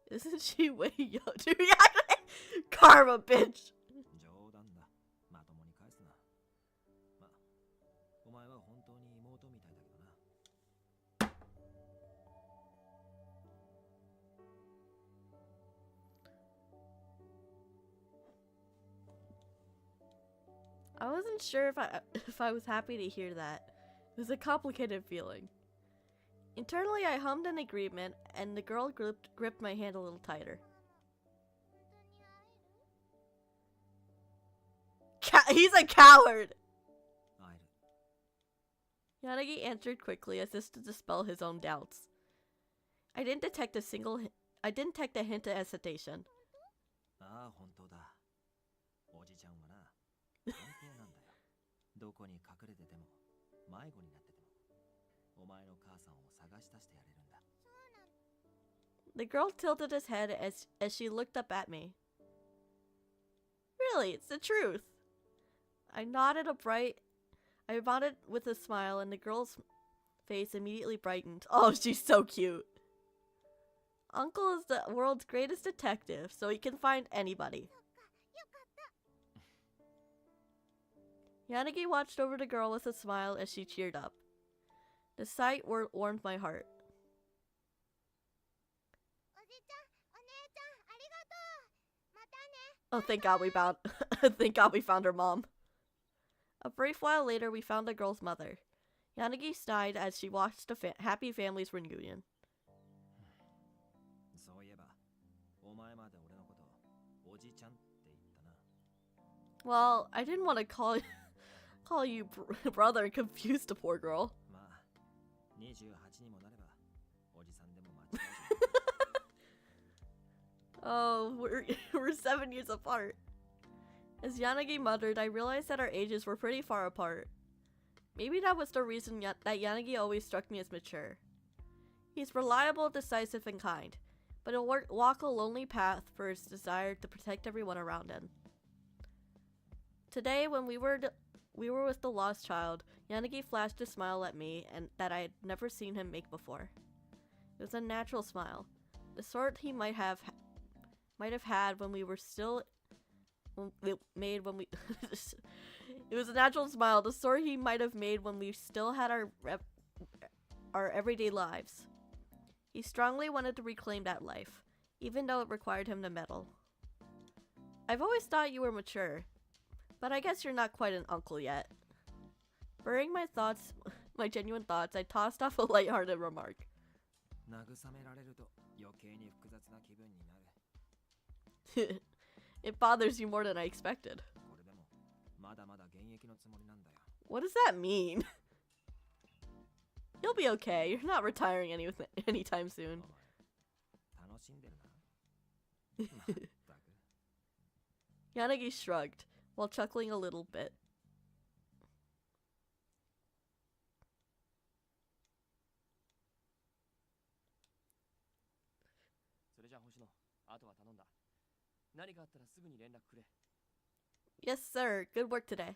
Isn't she way young? Dude, karma, bitch. 冗談だ。まともに返すな。ま、お前は本当に妹みたいだけどな。 I wasn't sure if I was happy to hear that. It was a complicated feeling. Internally, I hummed in agreement, and the girl gripped my hand a little tighter. He's a coward! Yanagi answered quickly, as if to dispel his own doubts. I didn't detect a hint of hesitation. ああ、本当だ。おじちゃんはな、探偵なんだよ。どこに隠れてても、迷子になってても、お前の母さんを探し出してやれるんだ。The girl tilted his head as she looked up at me. Really, it's the truth. I nodded with a smile, and the girl's face immediately brightened. Oh, she's so cute. Uncle is the world's greatest detective, so he can find anybody. Yanagi watched over the girl with a smile as she cheered up. The sight warmed my heart. Oh, thank God we found thank God we found her mom. A brief while later, we found the girl's mother. Yanagi sighed as she watched the happy family's reunion. Well, I didn't want to call you brother and confuse the poor girl. Oh, we're 7 years apart. As Yanagi muttered, I realized that our ages were pretty far apart. Maybe that was the reason that Yanagi always struck me as mature. He's reliable, decisive, and kind, but he'll walk a lonely path for his desire to protect everyone around him. Today, when we were with the lost child, Yanagi flashed a smile at me and that I had never seen him make before. It was a natural smile, the sort he might have had when we were still made when we. It was a natural smile, the sort he might have made when we still had our everyday lives. He strongly wanted to reclaim that life, even though it required him to meddle. I've always thought you were mature, but I guess you're not quite an uncle yet. Burying my thoughts, my genuine thoughts, I tossed off a lighthearted remark. It bothers you more than I expected. What does that mean? You'll be okay. You're not retiring anytime soon. Yanagi shrugged, while chuckling a little bit. Yes, sir. Good work today.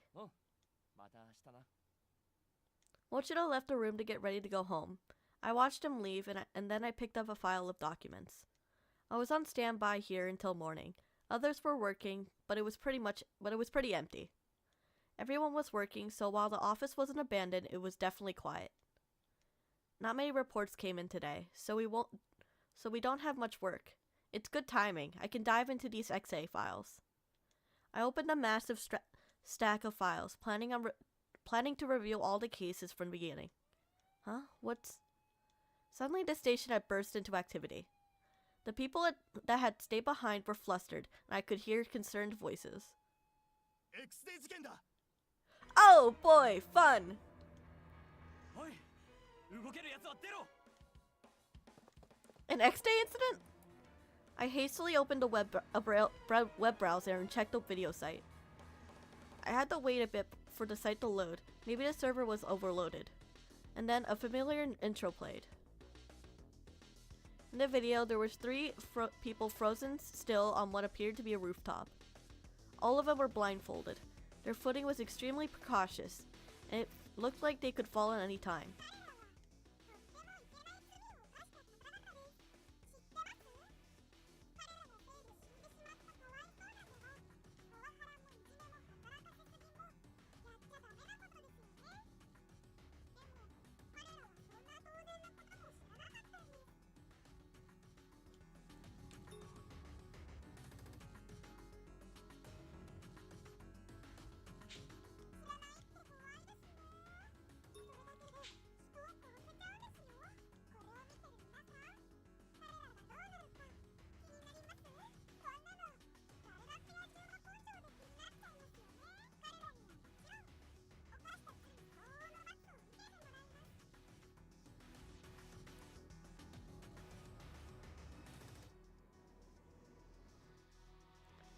Mochiro left the room to get ready to go home. I watched him leave, and then I picked up a file of documents. I was on standby here until morning. Others were working, but it was pretty empty. Everyone was working, so while the office wasn't abandoned, it was definitely quiet. Not many reports came in today, so we don't have much work. It's good timing. I can dive into these XA files. I opened a massive stack of files, planning to review all the cases from the beginning. Huh? Suddenly the station had burst into activity. The people that had stayed behind were flustered, and I could hear concerned voices. Oh boy, fun! An X-Day incident? I hastily opened a web browser and checked the video site. I had to wait a bit for the site to load. Maybe the server was overloaded. And then a familiar intro played. In the video, there was 3 people frozen still on what appeared to be a rooftop. All of them were blindfolded. Their footing was extremely precautious, and it looked like they could fall at any time.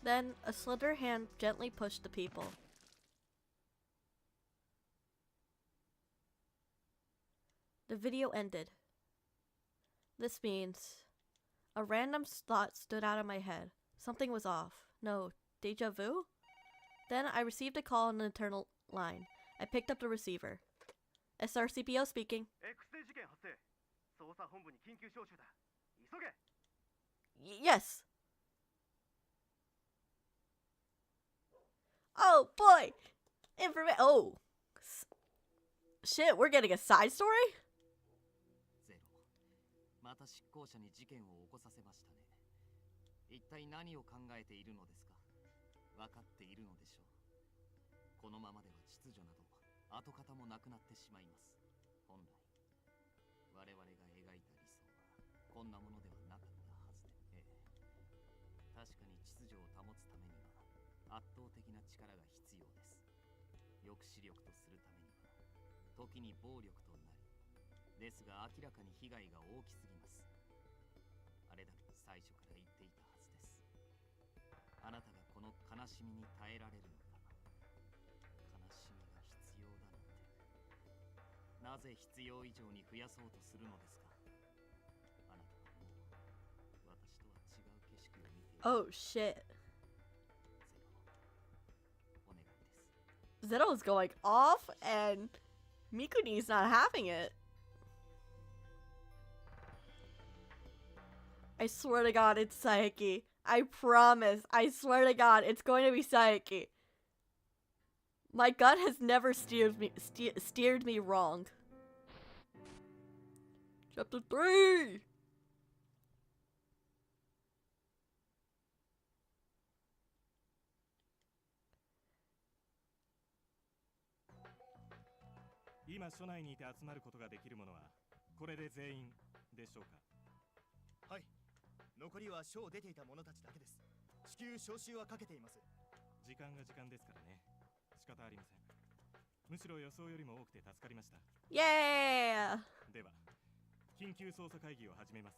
Then, a slender hand gently pushed the people. The video ended. This means... A random thought stood out of my head. Something was off. No, deja vu? Then I received a call on an internal line. I picked up the receiver. SRCPO speaking. Yes. Oh boy! Oh. Shit, we're getting a side story? また執行者に事件を起こさせましたね。一体何を考えているのですか？分かっているのでしょう。このままでは秩序など跡形もなくなってしまいます。本来我々が描いた理想はこんなものではなかったはずで、確かに秩序を保つためには圧倒的な力が必要です。抑止力とするためには時に暴力となり、ですが明らかに被害が大きすぎます。最初から言っていたはずです。あなたがこの悲しみに耐えられるのか。悲しみが必要だなんて。なぜ必要以上に増やそうとするのですか。あなたはもう私とは違う景色を見ている。Oh shit. お願いです。 Zeto's going off and Mikuni's not having it. I swear to God, it's Saeki. I promise. I swear to God, it's going to be Saeki. My gut has never steered me wrong. Chapter 3. Now, 署内にいて集まることができるものはこれで全員でしょうか。はい。残りは署を出ていた者たちだけです。至急招集はかけています。時間が時間ですからね。仕方ありません。むしろ予想よりも多くて助かりました。Yeah! では、緊急捜査会議を始めます。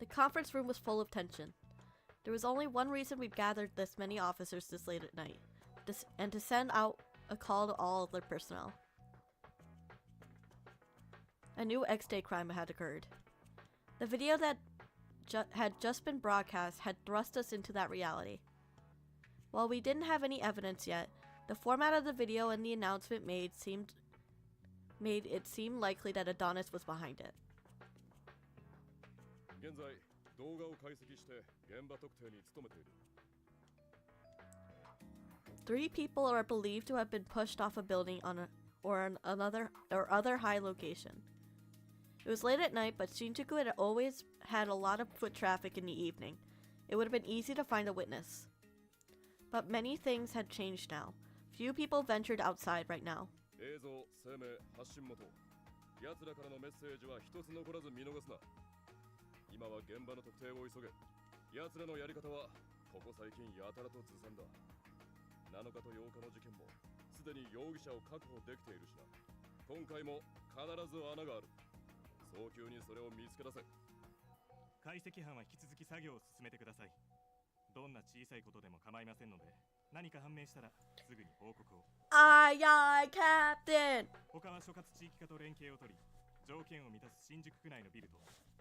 The conference room was full of tension. There was only one reason we'd gathered this many officers this late at night, and to send out a call to all of their personnel. A new X-Day crime had occurred. The video that had just been broadcast had thrust us into that reality. While we didn't have any evidence yet, the format of the video and the announcement made it seem likely that Adonis was behind it. 現在、動画を解析して現場特定に努めている。3 people are believed to have been pushed off a building or other high location. It was late at night, but Shinjuku had always had a lot of foot traffic in the evening. It would have been easy to find a witness. But many things had changed now. Few people ventured outside right now. 映像、声明、発信元。奴らからのメッセージは一つ残らず見逃すな。今は現場の特定を急げ。奴らのやり方はここ最近やたらとずさんだ。7日と8日の事件もすでに容疑者を確保できているしな。今回も必ず穴がある。早急にそれを見つけ出せ。解析班は引き続き作業を進めてください。どんな小さいことでも構いませんので、何か判明したらすぐに報告を。Aye, aye, Captain! 他は所轄地域課と連携を取り、条件を満たす新宿区内のビルと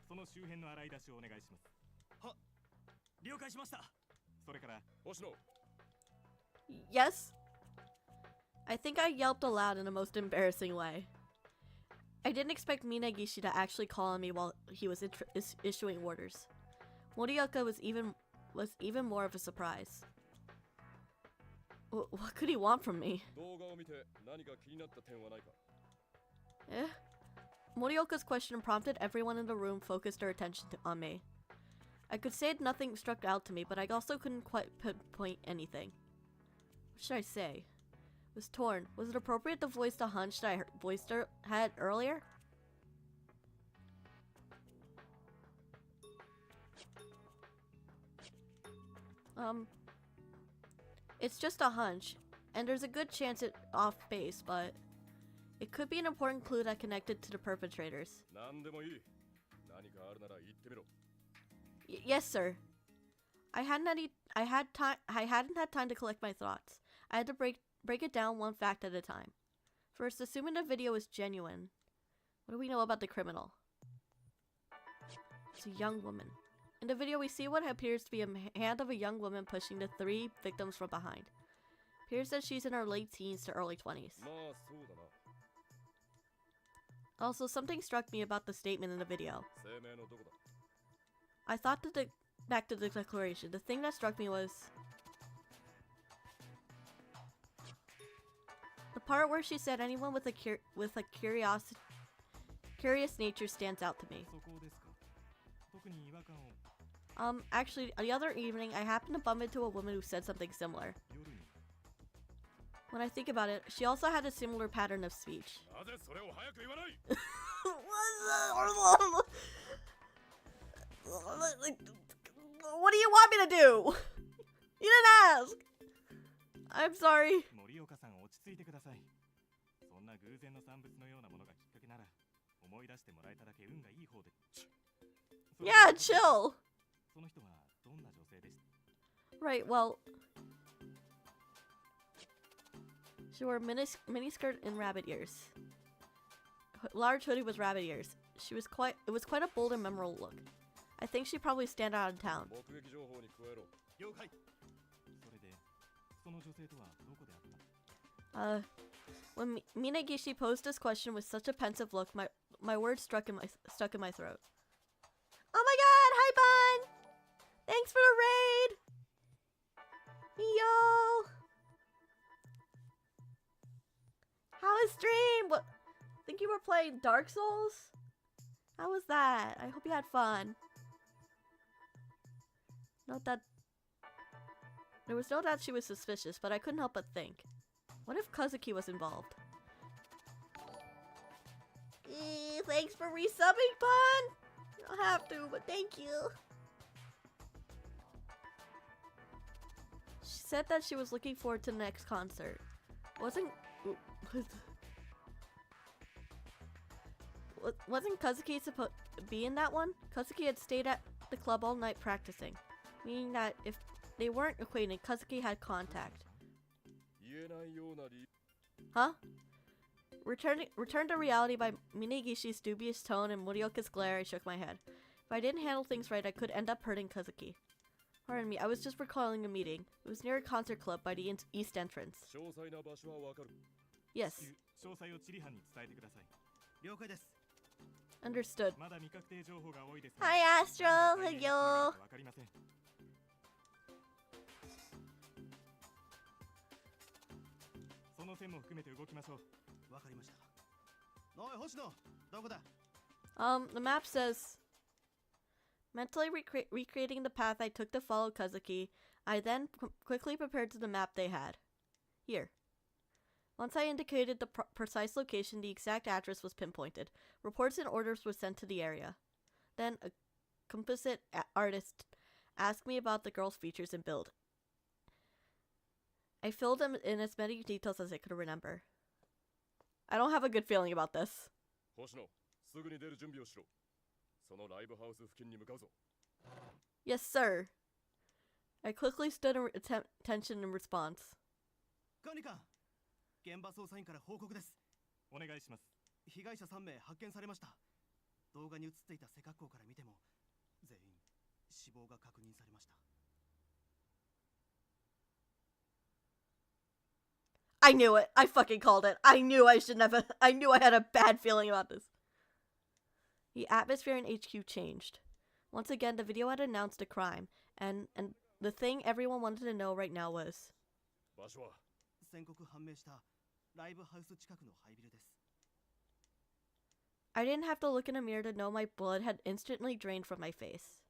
その周辺の洗い出しをお願いします。は、了解しました。それから、星野。Yes? I think I yelped aloud in the most embarrassing way. I didn't expect Minagishi to actually call on me while he was issuing orders. Morioka was even more of a surprise. What could he want from me? Eh? Morioka's question prompted everyone in the room focused their attention on me. I could say nothing struck out to me, but I also couldn't quite pinpoint anything. What should I say? I was torn. Was it appropriate to voice the hunch that I had earlier? It's just a hunch, and there's a good chance it's off base, but it could be an important clue that connected to the perpetrators. Yes, sir. I hadn't had time to collect my thoughts. I had to break it down one fact at a time. First, assuming the video is genuine, what do we know about the criminal? It's a young woman. In the video, we see what appears to be a hand of a young woman pushing the 3 victims from behind. Appears that she's in her late teens to early 20s. Also, something struck me about the statement in the video. I thought back to the declaration. The thing that struck me was the part where she said anyone with a curious nature stands out to me. Actually, the other evening, I happened to bump into a woman who said something similar. When I think about it, she also had a similar pattern of speech. What do you want me to do? You didn't ask! I'm sorry. 森岡さん、落ち着いてください。そんな偶然の産物のようなものがきっかけなら思い出してもらえただけ運がいい方で。Yeah, chill. その人がどんな女性でした？ Right, well, she wore a miniskirt and rabbit ears. Large hoodie with rabbit ears. It was quite a bold and memorable look. I think she'd probably stand out in town. 目撃情報に加えろ。了解。それでその女性とはどこで会った？ When Minagishi posed this question with such a pensive look, my words stuck in my throat. Oh my god, hi Bun! Thanks for the raid! Yo! How was stream? What? Think you were playing Dark Souls? How was that? I hope you had fun. Note that there was no doubt she was suspicious, but I couldn't help but think. What if Kazuki was involved? Thanks for resubbing, Bun! You don't have to, but thank you. She said that she was looking forward to the next concert. Wasn't Kazuki supposed to be in that one? Kazuki had stayed at the club all night practicing, meaning that if they weren't acquainted, Kazuki had contact. 言えないような理由。 Huh? Returned to reality by Minagishi's dubious tone and Morioka's glare, I shook my head. If I didn't handle things right, I could end up hurting Kazuki. Pardon me, I was just recalling a meeting. It was near a concert club by the east entrance. 詳細な場所はわかる。 Yes. 詳細をチリ班に伝えてください。了解です。 Understood. まだ未確定情報が多いですが。 Hi Astro! 何が大変に Hello! わかりません。その線も含めて動きましょう。わかりました。おい、星野、どこだ？ The map says, mentally recreating the path I took to follow Kazuki, I then quickly prepared to the map they had. Here. Once I indicated the precise location, the exact address was pinpointed. Reports and orders were sent to the area. Then a composite artist asked me about the girl's features and build. I filled them in as many details as I could remember. I don't have a good feeling about this. 星野、すぐに出る準備をしろ。そのライブハウス付近に向かうぞ。 Yes, sir. I quickly stood in attention in response. 管理官、現場捜査員から報告です。お願いします。被害者3名発見されました。動画に映っていた背格好から見ても、全員死亡が確認されました。 I knew it. I fucking called it. I knew I had a bad feeling about this. The atmosphere in HQ changed. Once again, the video had announced a crime, and the thing everyone wanted to know right now was... 場所は？宣告判明したライブハウス近くの廃ビルです。 I didn't have to look in a mirror to know my blood had instantly drained from my face.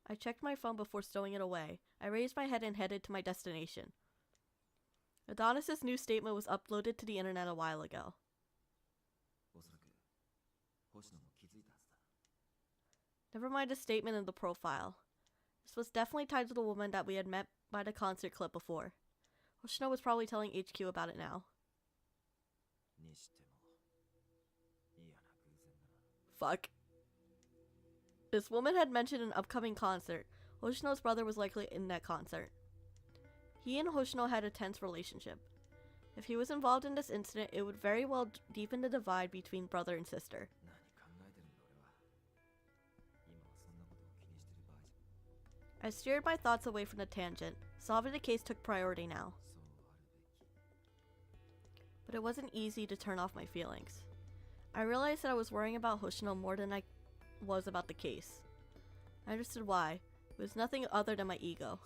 I checked my phone before stowing it away. I raised my head and headed to my destination. Adonis's new statement was uploaded to the internet a while ago. Never mind the statement in the profile. This was definitely tied to the woman that we had met by the concert clip before. Hoshino was probably telling HQ about it now. Fuck. This woman had mentioned an upcoming concert. Hoshino's brother was likely in that concert. He and Hoshino had a tense relationship. If he was involved in this incident, it would very well deepen the divide between brother and sister. I steered my thoughts away from the tangent. Solving the case took priority now. But it wasn't easy to turn off my feelings. I realized that I was worrying about Hoshino more than I was about the case. I understood why. It was nothing other than my ego.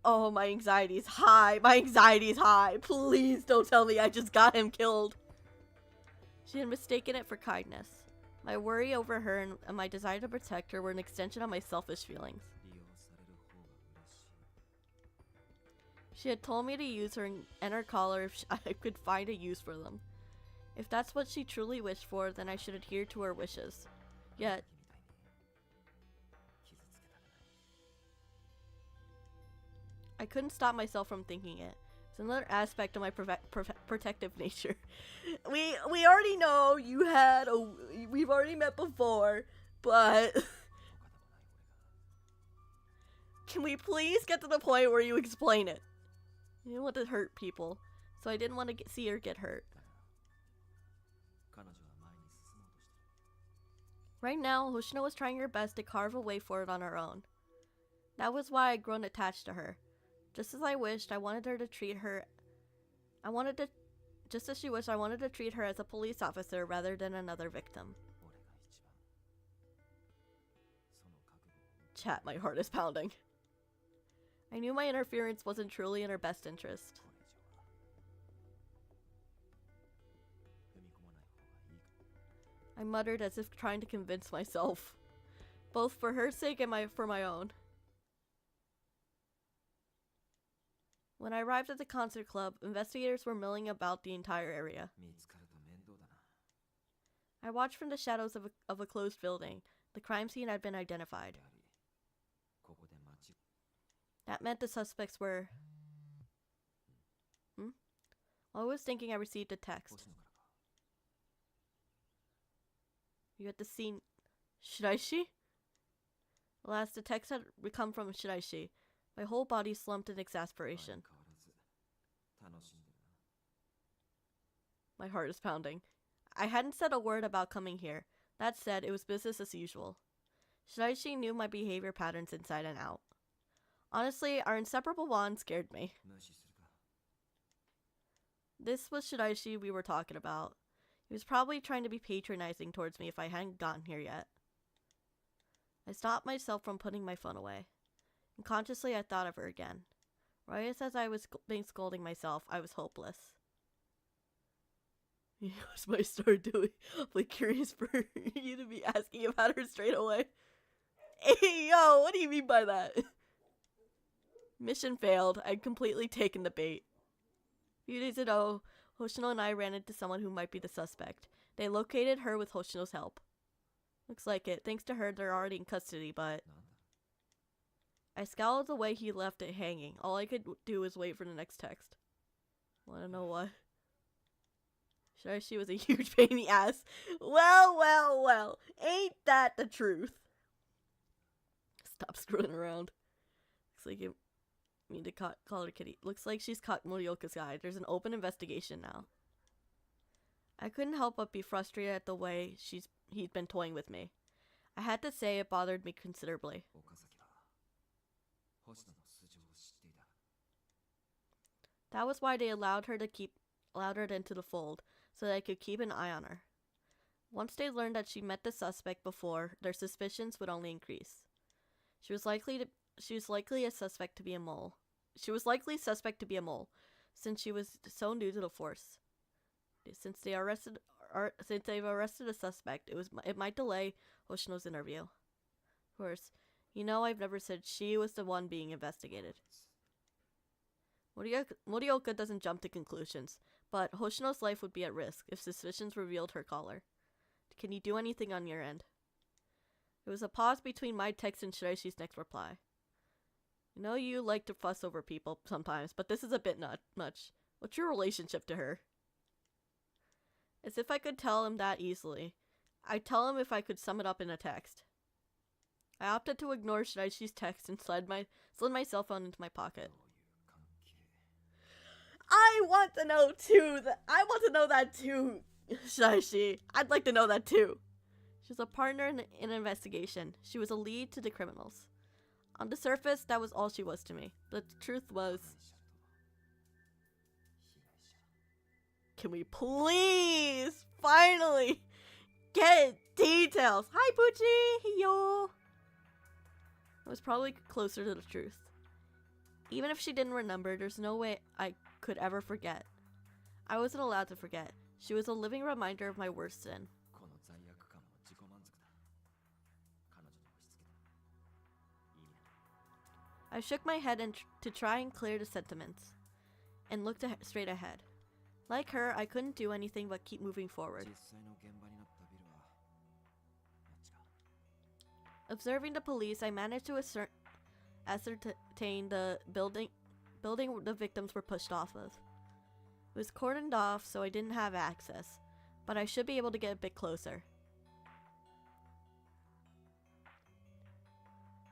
Oh, my anxiety is high. My anxiety is high. Please don't tell me I just got him killed. She had mistaken it for kindness. My worry over her and my desire to protect her were an extension of my selfish feelings. She had told me to use her and her collar if I could find a use for them. If that's what she truly wished for, then I should adhere to her wishes. Yet... I couldn't stop myself from thinking it. It's another aspect of my protective nature. We already know you had a... We've already met before, but... Can we please get to the point where you explain it? You didn't want to hurt people, so I didn't want to see her get hurt. Right now, Hoshino was trying her best to carve a way for it on her own. That was why I'd grown attached to her. Just as I wished, I wanted her to treat her... Just as she wished, I wanted to treat her as a police officer rather than another victim. Chat, my heart is pounding. I knew my interference wasn't truly in her best interest. I muttered as if trying to convince myself, both for her sake and for my own. When I arrived at the concert club, investigators were milling about the entire area. I watched from the shadows of a closed building. The crime scene had been identified. That meant the suspects were... While I was thinking, I received a text. You at the scene... Shiraishi? Alas, the text had come from Shiraishi. My whole body slumped in exasperation. My heart is pounding. I hadn't said a word about coming here. That said, it was business as usual. Shiraishi knew my behavior patterns inside and out. Honestly, our inseparable bond scared me. This was Shiraishi we were talking about. He was probably trying to be patronizing towards me if I hadn't gotten here yet. I stopped myself from putting my phone away. Unconsciously, I thought of her again. Right as I was scolding myself, I was hopeless. It was my start doing. Like, curious for you to be asking about her straight away. Hey, yo, what do you mean by that? Mission failed. I'd completely taken the bait. A few days ago, Hoshino and I ran into someone who might be the suspect. They located her with Hoshino's help. Looks like it. Thanks to her, they're already in custody, but... I scowled the way he left it hanging. All I could do was wait for the next text. Wanna know what? She was a huge pain in the ass. Well. Ain't that the truth? Stop screwing around. Looks like you mean to call her kitty. Looks like she's caught Morioka's guy. There's an open investigation now. I couldn't help but be frustrated at the way he'd been toying with me. I had to say it bothered me considerably. That was why they allowed her into the fold, so that I could keep an eye on her. Once they learned that she met the suspect before, their suspicions would only increase. She was likely a suspect to be a mole. She was likely suspect to be a mole, since she was so new to the force. Since they've arrested a suspect, it might delay Hoshino's interview. Of course, you know I've never said she was the one being investigated. Morioka doesn't jump to conclusions, but Hoshino's life would be at risk if suspicions revealed her caller. Can you do anything on your end? There was a pause between my text and Shiraishi's next reply. I know you like to fuss over people sometimes, but this is a bit much. What's your relationship to her? As if I could tell him that easily. I'd tell him if I could sum it up in a text. I opted to ignore Shiraishi's text and slid my cell phone into my pocket. I want to know too. I want to know that too, Shiraishi. I'd like to know that too. She was a partner in an investigation. She was a lead to the criminals. On the surface, that was all she was to me. But the truth was... Can we please, finally, get details? Hi, Poochie! Yo! I was probably closer to the truth. Even if she didn't remember, there's no way I could ever forget. I wasn't allowed to forget. She was a living reminder of my worst sin. I shook my head to try and clear the sentiments, and looked straight ahead. Like her, I couldn't do anything but keep moving forward. Observing the police, I managed to ascertain the building the victims were pushed off of. It was cordoned off, so I didn't have access, but I should be able to get a bit closer.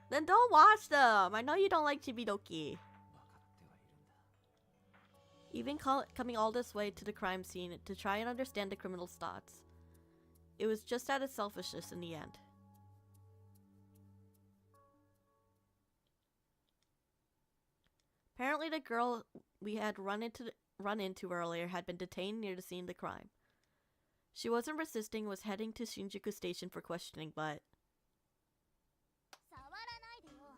Then don't watch them! I know you don't like Chibidoki. Even coming all this way to the crime scene to try and understand the criminal's thoughts. It was just out of selfishness in the end. Apparently the girl we had run into earlier had been detained near the scene of the crime. She wasn't resisting, was heading to Shinjuku Station for questioning, but... 触らないでよ。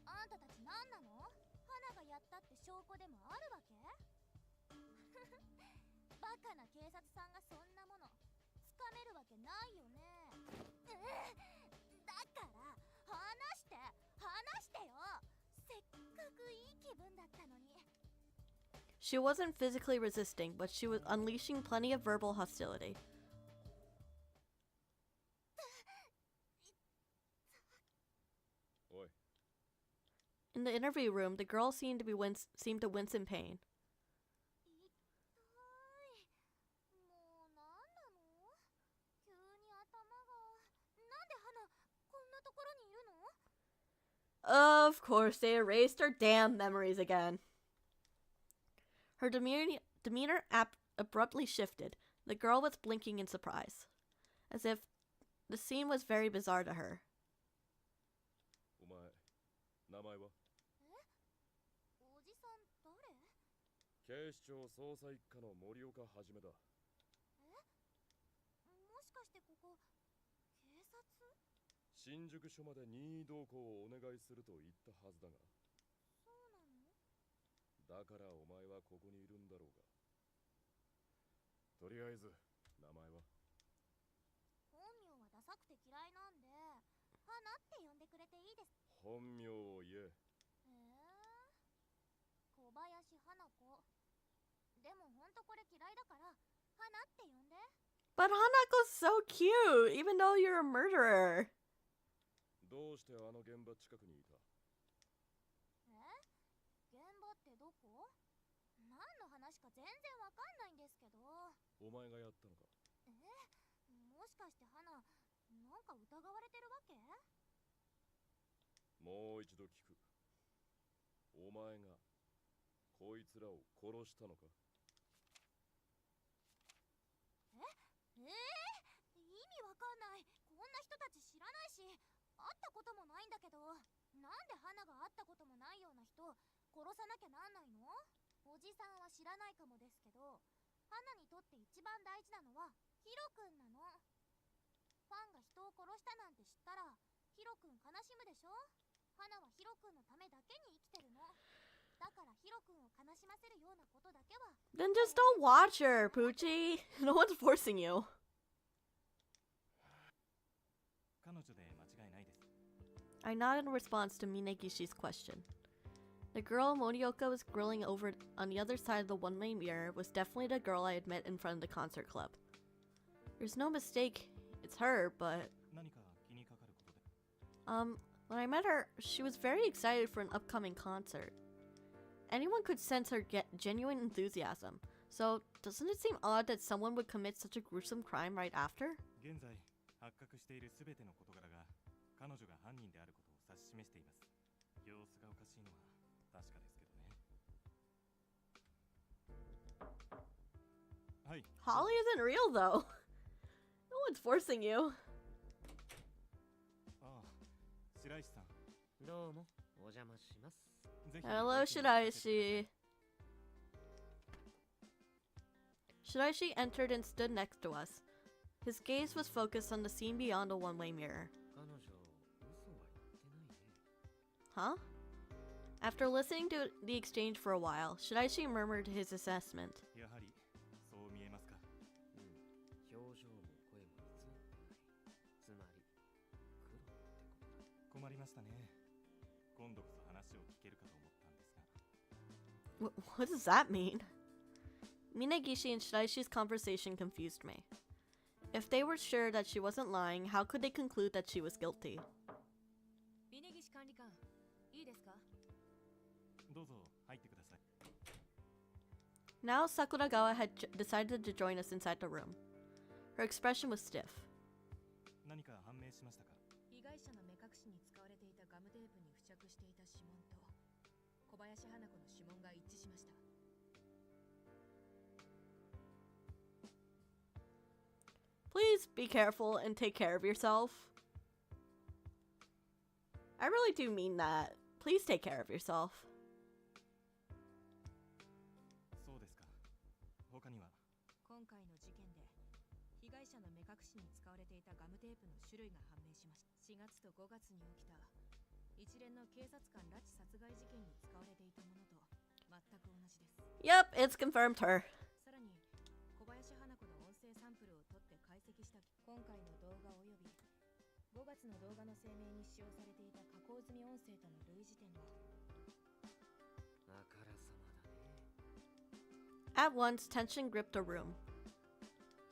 あんたたち何なの？花がやったって証拠でもあるわけ？バカな警察さんがそんなものつかめるわけないよね。だから話してよ。せっかくいい気分だったのに。She wasn't physically resisting, but she was unleashing plenty of verbal hostility. Oi. In the interview room, the girl seemed to wince in pain. もうなんなの？急に頭が。なんで花こんなところにいるの？ Of course, they erased her damn memories again. Her demeanor abruptly shifted. The girl was blinking in surprise, as if the scene was very bizarre to her. お前、名前は？おじさん誰？警視庁捜査一課の森岡はじめだ。もしかしてここ警察？新宿署まで任意同行をお願いすると言ったはずだが。そうなの？だからお前はここにいるんだろうが。とりあえず名前は？本名はダサくて嫌いなんで花って呼んでくれていいです。本名を言え。小林花子。でもほんとこれ嫌いだから花って呼んで。 But Hanako's so cute, even though you're a murderer. どうしてあの現場近くにいた？現場ってどこ？何の話か全然わかんないんですけど。お前がやったのか？もしかして花なんか疑われてるわけ？もう一度聞く。お前がこいつらを殺したのか？意味わかんない。こんな人たち知らないし会ったこともないんだけど、なんで花が会ったこともないような人殺さなきゃなんないの？おじさんは知らないかもですけど、花にとって一番大事なのはヒロくんなの。ファンが人を殺したなんて知ったらヒロくん悲しむでしょ？花はヒロくんのためだけに生きてるの。だからヒロくんを悲しませるようなことだけは。 Then just don't watch her, Poochie. No one's forcing you. 彼女で間違いないです。 I nodded in response to Minagishi's question. The girl Morioka was grilling over on the other side of the one-way mirror was definitely the girl I had met in front of the concert club. There's no mistake, it's her, but... 何か気にかかることで。when I met her, she was very excited for an upcoming concert. Anyone could sense her genuine enthusiasm, so doesn't it seem odd that someone would commit such a gruesome crime right after? 現在発覚しているすべての事柄が彼女が犯人であることを指し示しています。様子がおかしいのは確かですけどね。はい。 Holly isn't real though. No one's forcing you. ああ、白石さん。どうもお邪魔します。 Hello, Shiraishi. Shiraishi entered and stood next to us. His gaze was focused on the scene beyond the one-way mirror. Huh? After listening to the exchange for a while, Shiraishi murmured his assessment. やはりそう見えますか。表情も声も偽ってない。つまり黒ってことだ。困りましたね。今度こそ話を聞けるかと思ったんですが。 What does that mean? Minagishi and Shiraishi's conversation confused me. If they were sure that she wasn't lying, how could they conclude that she was guilty? 峯岸管理官、いいですか？どうぞ入ってください。Now Sakuragawa had decided to join us inside the room. Her expression was stiff. 何か判明しましたか？被害者の目隠しに使われていたガムテープに付着していた指紋と小林花子の指紋が一致しました。Please be careful and take care of yourself. I really do mean that. Please take care of yourself. そうですか。他には？今回の事件で被害者の目隠しに使われていたガムテープの種類が判明しました。4月と5月に起きた一連の警察官拉致殺害事件に使われていたものと全く同じです。 Yep, it's confirmed her. さらに小林花子の音声サンプルを取って解析した今回の動画および5月の動画の声明に使用されていた加工済み音声との類似点が。あからさまだね。 At once, tension gripped the room.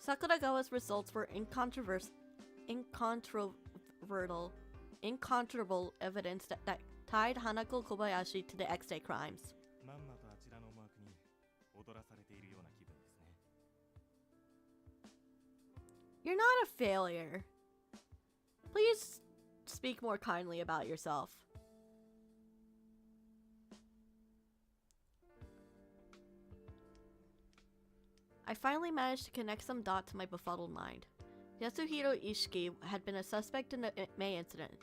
Sakuragawa's results were incontrovertible evidence that tied Hanako Kobayashi to the X-Day crimes. まんまとあちらの思惑に踊らされているような気分ですね。 You're not a failure. Please speak more kindly about yourself. I finally managed to connect some dots to my befuddled mind. Yasuhiro Ishiki had been a suspect in the May incident.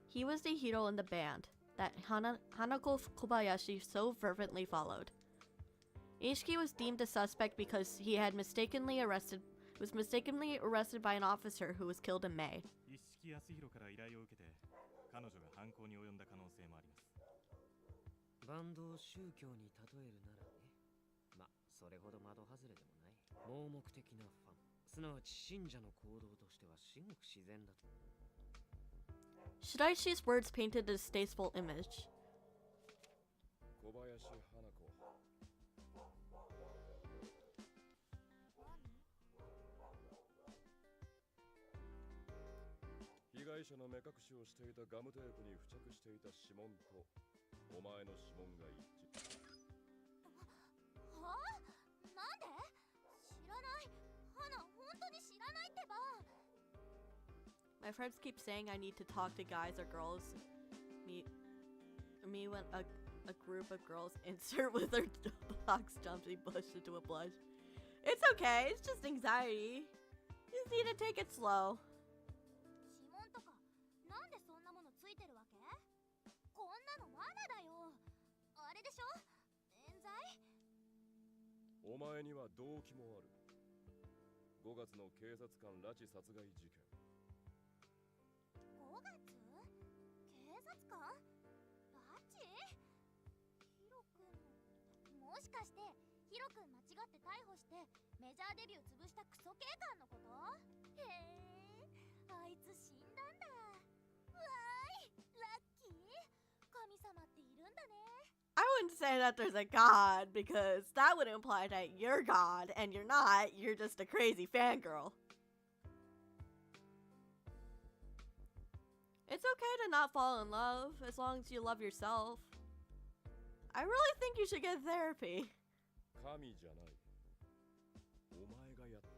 He was the hero in the band that Hanako Kobayashi so fervently followed. Ishiki was deemed a suspect because he had mistakenly arrested by an officer who was killed in May. 一色康弘から依頼を受けて彼女が犯行に及んだ可能性もあります。バンドを宗教に例えるならね。ま、それほど的外れでもない。盲目的なファン、すなわち信者の行動としては至極自然だと。Shiraishi's words painted a distasteful image. 小林花子。被害者の目隠しをしていたガムテープに付着していた指紋とお前の指紋が一致。はあ？なんで？知らない。花、本当に知らないってば。 My friends keep saying I need to talk to guys or girls. Me when a group of girls insert with their box jumping bush into a blush. It's okay, it's just anxiety. You just need to take it slow. 指紋とか、なんでそんなものついてるわけ？こんなの罠だよ。あれでしょ？冤罪？お前には動機もある。5月の警察官拉致殺害事件。5月？警察官？拉致？ヒロ君の…もしかしてヒロ君間違って逮捕してメジャーデビュー潰したクソ警官のこと？へえ、あいつ死んだんだ。わーい、ラッキー。神様っているんだね。 I wouldn't say that there's a god because that would imply that you're God and you're not, you're just a crazy fangirl. It's okay to not fall in love as long as you love yourself. I really think you should get therapy. 神じゃない。お前がやった。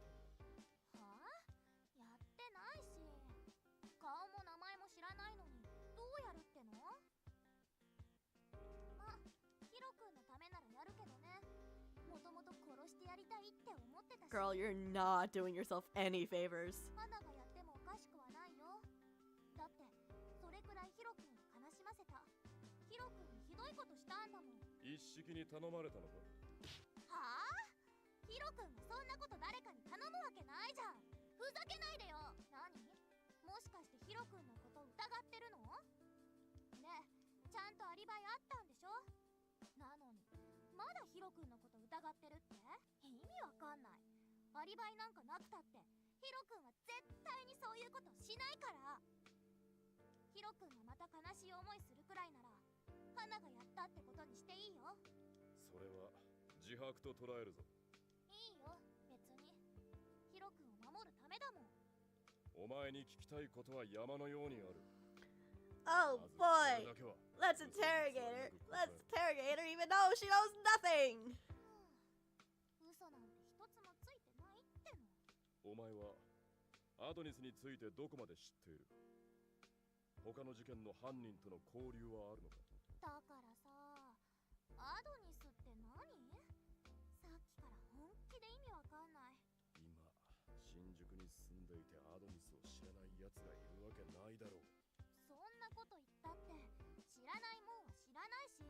はあ？やってないし。顔も名前も知らないのにどうやるっての？まあ、ヒロ君のためならやるけどね。もともと殺してやりたいって思ってたし。 Girl, you're not doing yourself any favors. 花がやってもおかしくはないよ。だってそれくらいヒロ君を悲しませた。ヒロ君にひどいことしたんだもん。一式に頼まれたのか？はあ？ヒロ君がそんなこと誰かに頼むわけないじゃん。ふざけないでよ。何？もしかしてヒロ君のこと疑ってるの？ねえ、ちゃんとアリバイあったんでしょ？なのにまだヒロ君のこと疑ってるって？意味わかんない。アリバイなんかなくたってヒロ君は絶対にそういうことしないから。ヒロ君がまた悲しい思いするくらいなら花がやったってことにしていいよ。それは自白と捉えるぞ。いいよ、別に。ヒロ君を守るためだもん。お前に聞きたいことは山のようにある。 Oh boy! Let's interrogate her. Let's interrogate her even though she knows nothing! お前はアドニスについてどこまで知っている？他の事件の犯人との交流はあるのか？だからさ、アドニスって何？さっきから本気で意味わかんない。今、新宿に住んでいてアドニスを知らない奴がいるわけないだろう。そんなこと言ったって知らないもんは知らないし、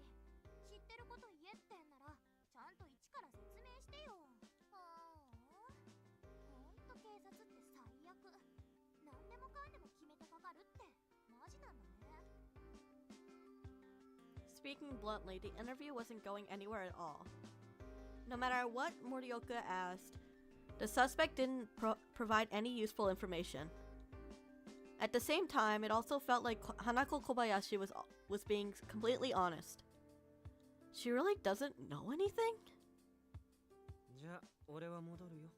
知ってること言えってんならちゃんと一から説明してよ。ああ、ほんと警察って最悪。何でもかんでも決めてかかるってマジなんだね。 Speaking bluntly, the interview wasn't going anywhere at all. No matter what Morioka asked, the suspect didn't provide any useful information. At the same time, it also felt like Hanako Kobayashi was being completely honest. She really doesn't know anything? じゃあ、俺は戻るよ。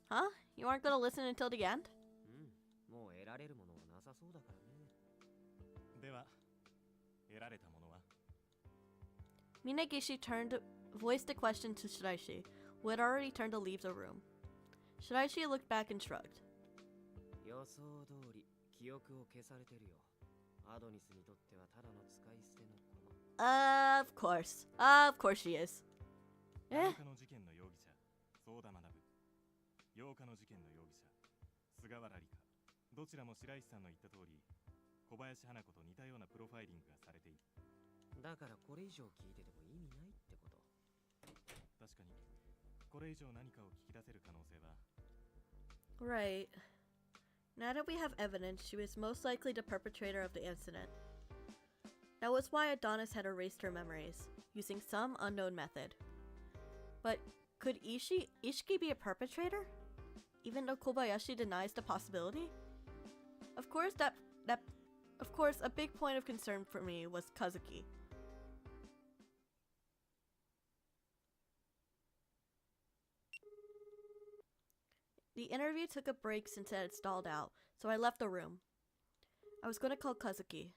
Huh? You aren't gonna listen until the end? もう得られるものはなさそうだからね。では、得られたものは？ Minagishi voiced a question to Shiraishi, who had already turned to leave the room. Shiraishi looked back and shrugged. 予想通り、記憶を消されてるよ。アドニスにとってはただの使い捨ての駒。Of course. Of course she is. 8日の事件の容疑者、相田学。8日の事件の容疑者、菅原理香。どちらも白石さんの言った通り、小林花子と似たようなプロファイリングがされている。だからこれ以上聞いてても意味ないってこと。確かに、これ以上何かを聞き出せる可能性は。 Right. Now that we have evidence, she was most likely the perpetrator of the incident. That was why Adonis had erased her memories, using some unknown method. But could Ishiki be a perpetrator? Even though Kobayashi denies the possibility? Of course, a big point of concern for me was Kazuki. The interview took a break since it had stalled out, so I left the room. I was going to call Kazuki.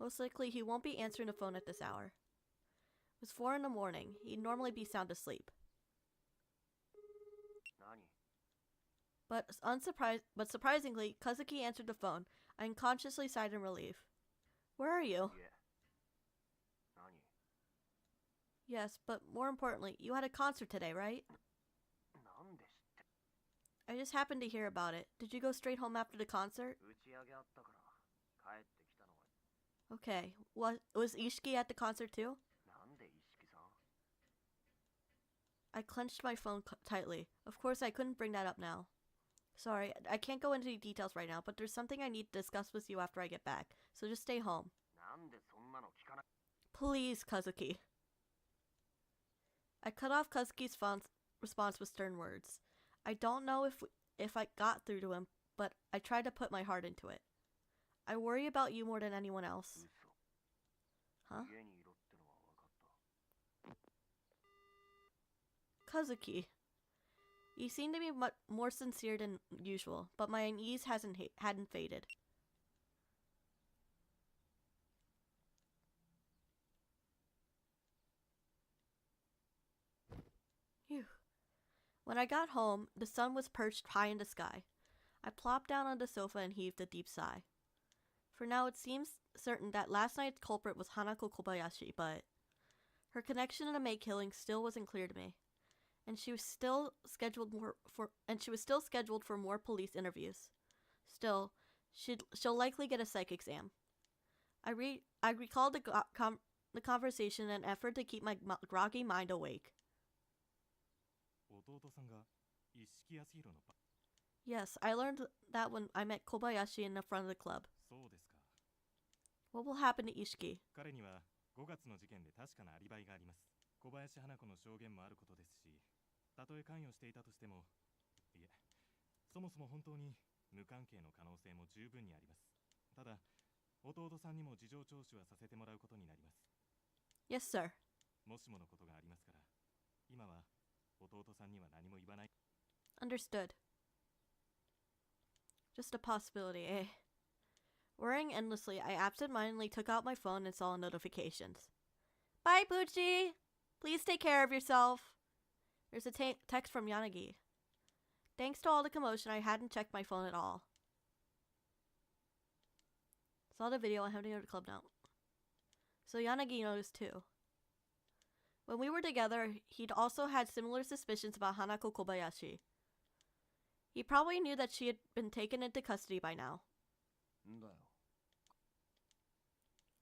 Most likely he won't be answering the phone at this hour. It was 4 in the morning. He'd normally be sound asleep. But surprisingly, Kazuki answered the phone. I unconsciously sighed in relief. Where are you? Yes, but more importantly, you had a concert today, right? I just happened to hear about it. Did you go straight home after the concert? Okay. Was Ishiki at the concert too? I clenched my phone tightly. Of course, I couldn't bring that up now. Sorry, I can't go into details right now, but there's something I need to discuss with you after I get back, so just stay home. Please, Kazuki. I cut off Kazuki's response with stern words. I don't know if I got through to him, but I tried to put my heart into it. I worry about you more than anyone else. Huh? Kazuki. You seem to be more sincere than usual, but my unease hadn't faded. Phew. When I got home, the sun was perched high in the sky. I plopped down on the sofa and heaved a deep sigh. For now, it seems certain that last night's culprit was Hanako Kobayashi, but her connection to the May killing still wasn't clear to me. And she was still scheduled for more police interviews. Still, she'll likely get a psych exam. I recalled the conversation in an effort to keep my groggy mind awake. Yes, I learned that when I met Kobayashi in the front of the club. What will happen to Ishiki? 彼には5月の事件で確かなアリバイがあります。小林花子の証言もあることですし、たとえ関与していたとしても、いえ、そもそも本当に無関係の可能性も十分にあります。ただ、弟さんにも事情聴取はさせてもらうことになります。Yes, sir. もしものことがありますから、今は弟さんには何も言わない。Understood. Just a possibility, eh? Worrying endlessly, I absent-mindedly took out my phone and saw notifications. Bye, Poochie! Please take care of yourself. There's a text from Yanagi. Thanks to all the commotion, I hadn't checked my phone at all. Saw the video, I'm heading to the club now. So Yanagi noticed too. When we were together, he'd also had similar suspicions about Hanako Kobayashi. He probably knew that she had been taken into custody by now.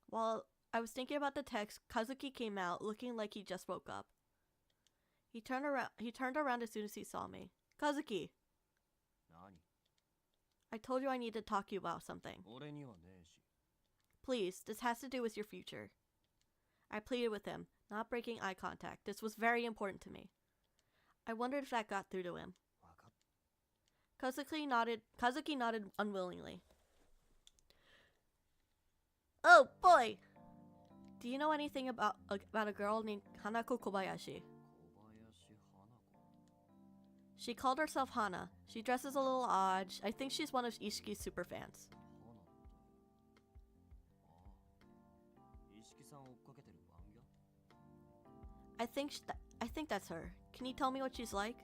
While I was thinking about the text, Kazuki came out, looking like he just woke up. He turned around as soon as he saw me. Kazuki! I told you I need to talk to you about something. Please, this has to do with your future. I pleaded with him, not breaking eye contact. This was very important to me. I wondered if that got through to him. Kazuki nodded unwillingly. Oh boy! Do you know anything about a girl named Hanako Kobayashi? She called herself Hana. She dresses a little odd. I think she's one of Ishiki's superfans. I think that's her. Can you tell me what she's like?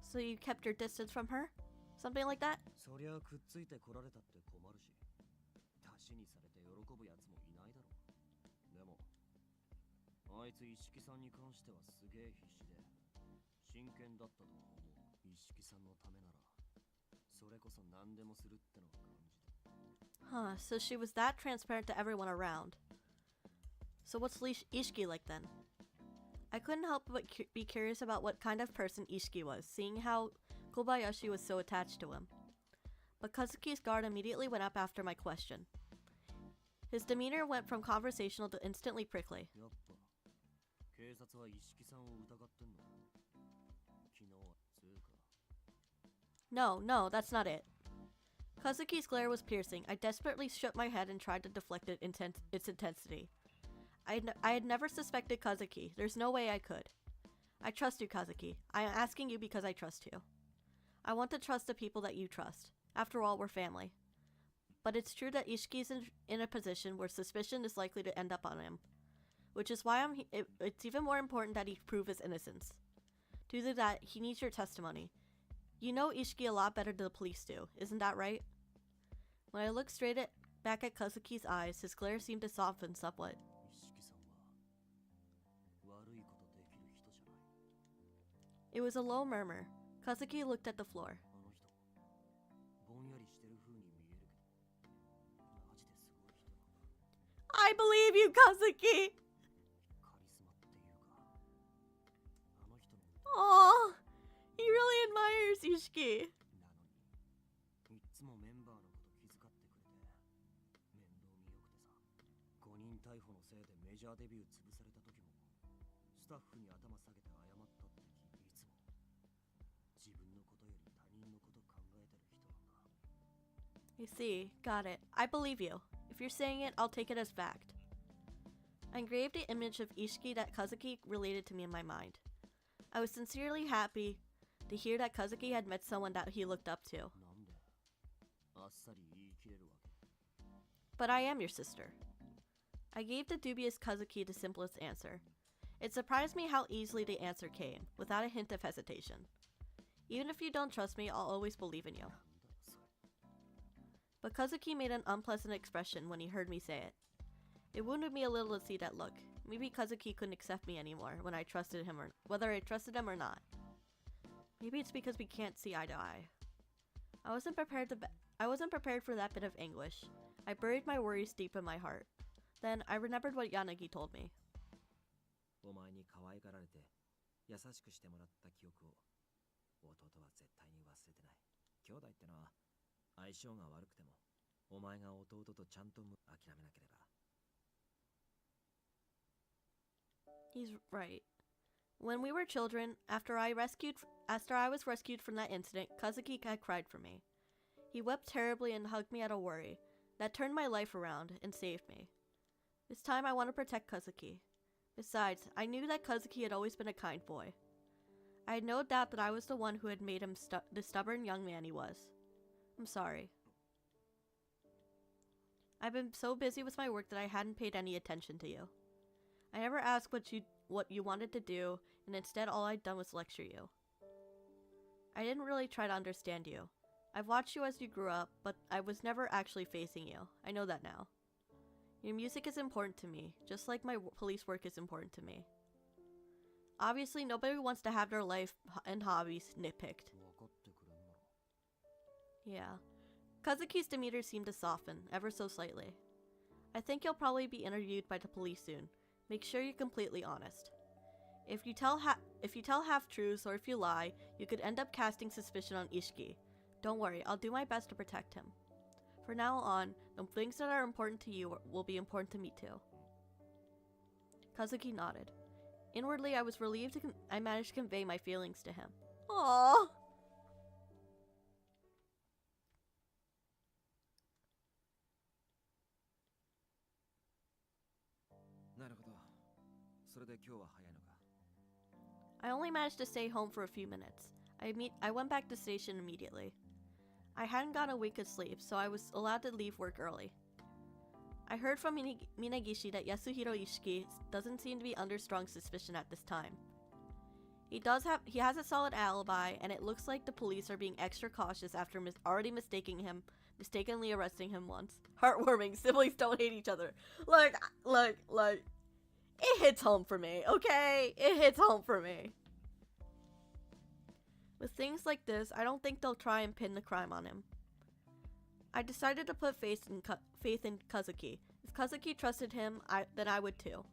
So you kept your distance from her? Something like that? Huh, so she was that transparent to everyone around. So what's Ishiki like then? I couldn't help but be curious about what kind of person Ishiki was, seeing how Kobayashi was so attached to him. But Kazuki's guard immediately went up after my question. His demeanor went from conversational to instantly prickly. No, that's not it. Kazuki's glare was piercing. I desperately shook my head and tried to deflect its intensity. I had never suspected Kazuki. There's no way I could. I trust you, Kazuki. I am asking you because I trust you. I want to trust the people that you trust. After all, we're family. But it's true that Ishiki's in a position where suspicion is likely to end up on him. Which is why it's even more important that he prove his innocence. To do that, he needs your testimony. You know Ishiki a lot better than the police do, isn't that right? When I looked back at Kazuki's eyes, his glare seemed to soften somewhat. It was a low murmur. Kazuki looked at the floor. I believe you, Kazuki! Aww, he really admires Ishiki. I see. Got it. I believe you. If you're saying it, I'll take it as fact. I engraved the image of Ishiki that Kazuki related to me in my mind. I was sincerely happy to hear that Kazuki had met someone that he looked up to. But I am your sister. I gave the dubious Kazuki the simplest answer. It surprised me how easily the answer came, without a hint of hesitation. Even if you don't trust me, I'll always believe in you. But Kazuki made an unpleasant expression when he heard me say it. It wounded me a little to see that look. Maybe Kazuki couldn't accept me anymore when I trusted him whether I trusted him or not. Maybe it's because we can't see eye to eye. I wasn't prepared for that bit of anguish. I buried my worries deep in my heart. Then I remembered what Yanagi told me. He's right. When we were children, after I was rescued from that incident, Kazuki had cried for me. He wept terribly and hugged me out of worry. That turned my life around and saved me. This time I want to protect Kazuki. Besides, I knew that Kazuki had always been a kind boy. I had no doubt that I was the one who had made him the stubborn young man he was. I'm sorry. I've been so busy with my work that I hadn't paid any attention to you. I never asked what you wanted to do, and instead all I'd done was lecture you. I didn't really try to understand you. I've watched you as you grew up, but I was never actually facing you. I know that now. Your music is important to me, just like my police work is important to me. Obviously, nobody wants to have their life and hobbies nitpicked. Yeah. Kazuki's demeanor seemed to soften, ever so slightly. I think you'll probably be interviewed by the police soon. Make sure you're completely honest. If you tell half-truths or if you lie, you could end up casting suspicion on Ishiki. Don't worry, I'll do my best to protect him. For now on, the things that are important to you will be important to me too. Kazuki nodded. Inwardly, I was relieved I managed to convey my feelings to him. Aww. I only managed to stay home for a few minutes. I went back to the station immediately. I hadn't gotten a week of sleep, so I was allowed to leave work early. I heard from Minagishi that Yasuhiro Ishiki doesn't seem to be under strong suspicion at this time. He has a solid alibi, and it looks like the police are being extra cautious after already mistakenly arresting him once. Heartwarming, siblings don't hate each other. Like, it hits home for me, okay? It hits home for me. With things like this, I don't think they'll try and pin the crime on him. I decided to put faith in Kazuki. If Kazuki trusted him, then I would too.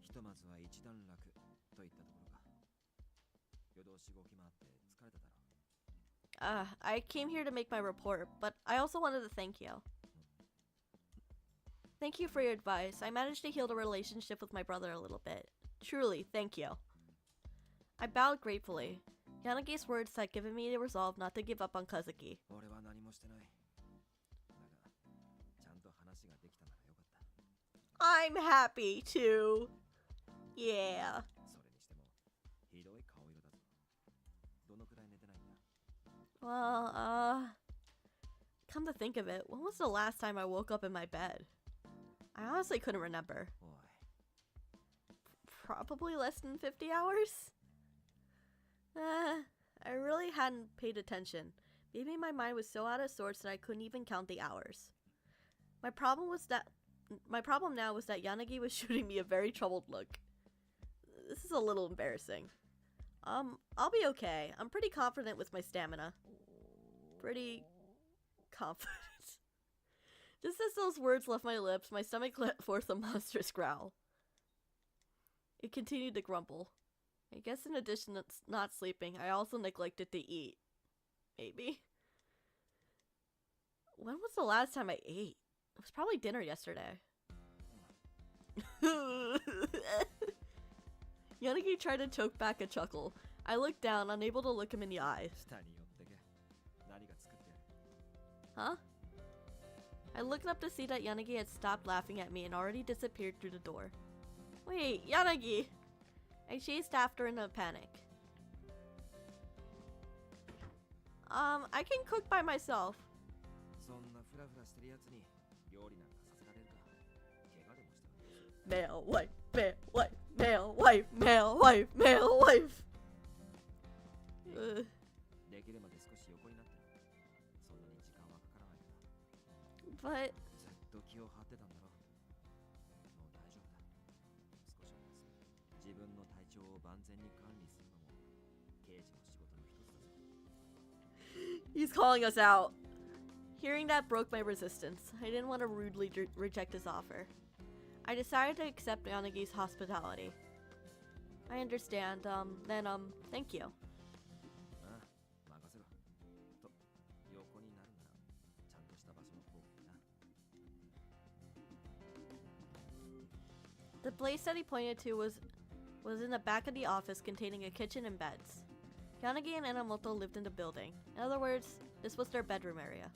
I came here to make my report, but I also wanted to thank you. Thank you for your advice. I managed to heal the relationship with my brother a little bit. Truly, thank you. I bowed gratefully. Yanagi's words had given me the resolve not to give up on Kazuki. I'm happy too. Yeah. Well, come to think of it, when was the last time I woke up in my bed? I honestly couldn't remember. Probably less than 50 hours? I really hadn't paid attention. Maybe my mind was so out of sorts that I couldn't even count the hours. My problem now was that Yanagi was shooting me a very troubled look. This is a little embarrassing. I'll be okay. I'm pretty confident with my stamina. Pretty confident. Just as those words left my lips, my stomach let forth a monstrous growl. It continued to grumble. I guess in addition to not sleeping, I also neglected to eat. Maybe. When was the last time I ate? It was probably dinner yesterday. Yanagi tried to choke back a chuckle. I looked down, unable to look him in the eyes. Huh? I looked up to see that Yanagi had stopped laughing at me and already disappeared through the door. Wait, Yanagi! I chased after in a panic. I can cook by myself. Male wife, male wife, male wife, male wife, male wife. But he's calling us out. Hearing that broke my resistance. I didn't want to rudely reject his offer. I decided to accept Yanagi's hospitality. I understand, then, thank you. The place that he pointed to was in the back of the office containing a kitchen and beds. Yanagi and Enomoto lived in the building. In other words, this was their bedroom area.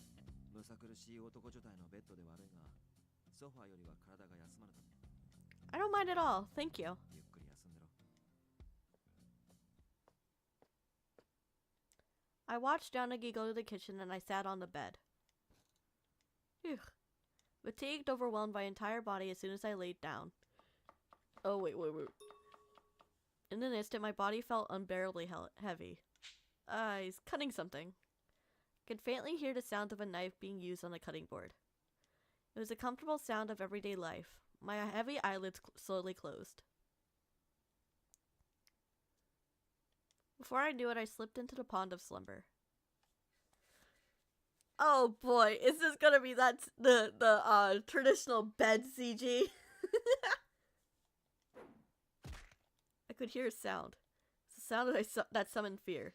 I don't mind at all, thank you. I watched Yanagi go to the kitchen and I sat on the bed. Phew. Fatigued, overwhelmed my entire body as soon as I laid down. Oh, wait. In an instant, my body felt unbearably heavy. He's cutting something. I could faintly hear the sound of a knife being used on a cutting board. It was a comfortable sound of everyday life. My heavy eyelids slowly closed. Before I knew it, I slipped into the pond of slumber. Oh boy, is this gonna be the traditional bed CG? I could hear a sound. It's the sound that summoned fear.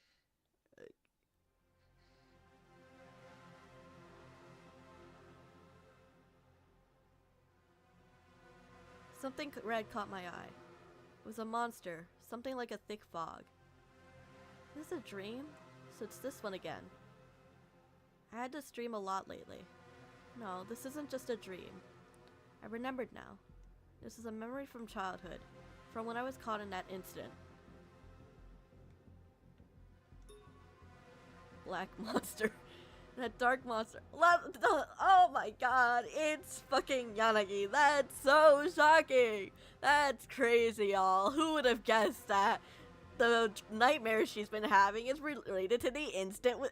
Something red caught my eye. It was a monster, something like a thick fog. Is this a dream? So it's this one again. I had this dream a lot lately. No, this isn't just a dream. I remembered now. This is a memory from childhood, from when I was caught in that incident. Black monster. That dark monster. Oh my god, it's fucking Yanagi. That's so shocking. That's crazy, y'all. Who would have guessed that the nightmare she's been having is related to the incident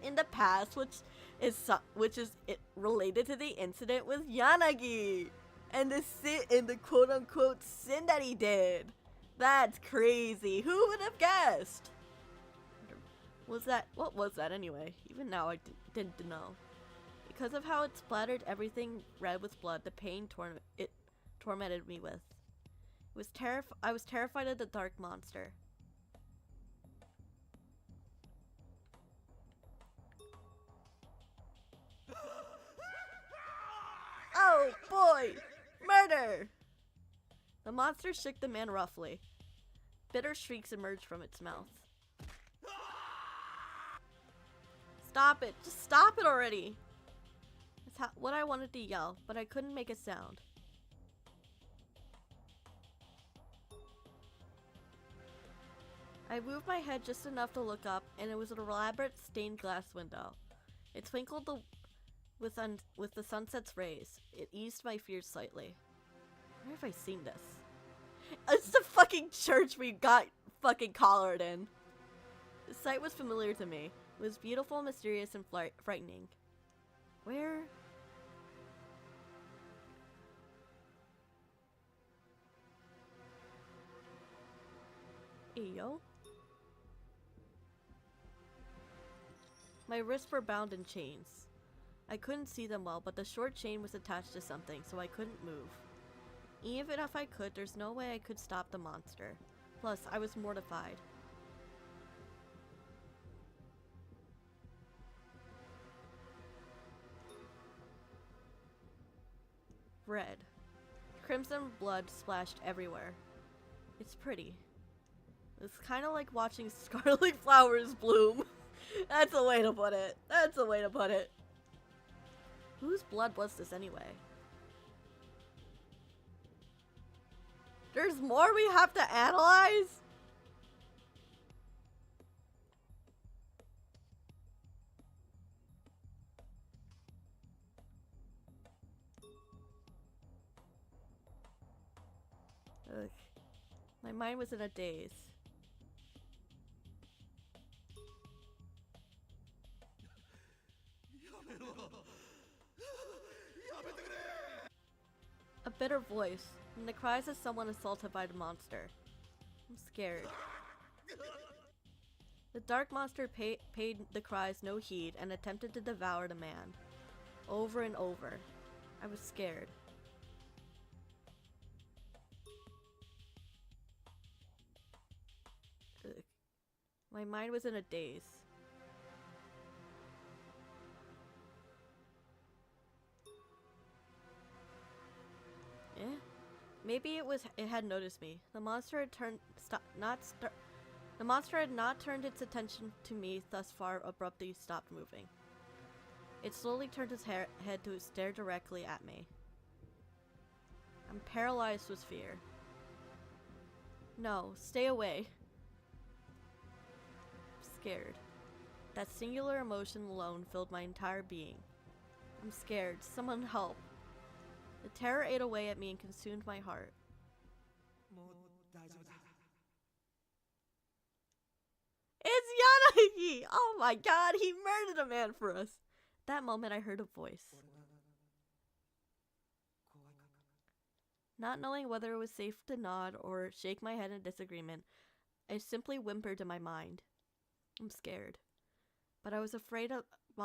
in the past, which is related to the incident with Yanagi and the quote unquote sin that he did. That's crazy. Who would have guessed? What was that anyway? Even now I didn't know. Because of how it splattered everything red with blood, the pain it tormented me with. I was terrified of the dark monster. Oh boy! Murder! The monster shook the man roughly. Bitter shrieks emerged from its mouth. Stop it! Just stop it already! That's what I wanted to yell, but I couldn't make a sound. I moved my head just enough to look up, and it was an elaborate stained glass window. It twinkled with the sunset's rays. It eased my fears slightly. Where have I seen this? It's the fucking church we got fucking collared in. The sight was familiar to me. It was beautiful, mysterious, and frightening. Where? Hey, yo. My wrists were bound in chains. I couldn't see them well, but the short chain was attached to something, so I couldn't move. Even if I could, there's no way I could stop the monster. Plus, I was mortified. Red. Crimson blood splashed everywhere. It's pretty. It's kind of like watching scarlet flowers bloom. That's a way to put it. That's a way to put it. Whose blood was this anyway? There's more we have to analyze? Ugh. My mind was in a daze. A bitter voice, and the cries of someone assaulted by the monster. I'm scared. The dark monster paid the cries no heed and attempted to devour the man. Over and over. I was scared. Ugh. My mind was in a daze. Maybe it had noticed me. The monster had not turned its attention to me thus far abruptly stopped moving. It slowly turned its head to stare directly at me. I'm paralyzed with fear. No, stay away. I'm scared. That singular emotion alone filled my entire being. I'm scared. Someone help. The terror ate away at me and consumed my heart. It's Yanagi! Oh my god, he murdered a man for us. At that moment, I heard a voice. Not knowing whether it was safe to nod or shake my head in disagreement, I simply whimpered in my mind. I'm scared. But I was afraid of the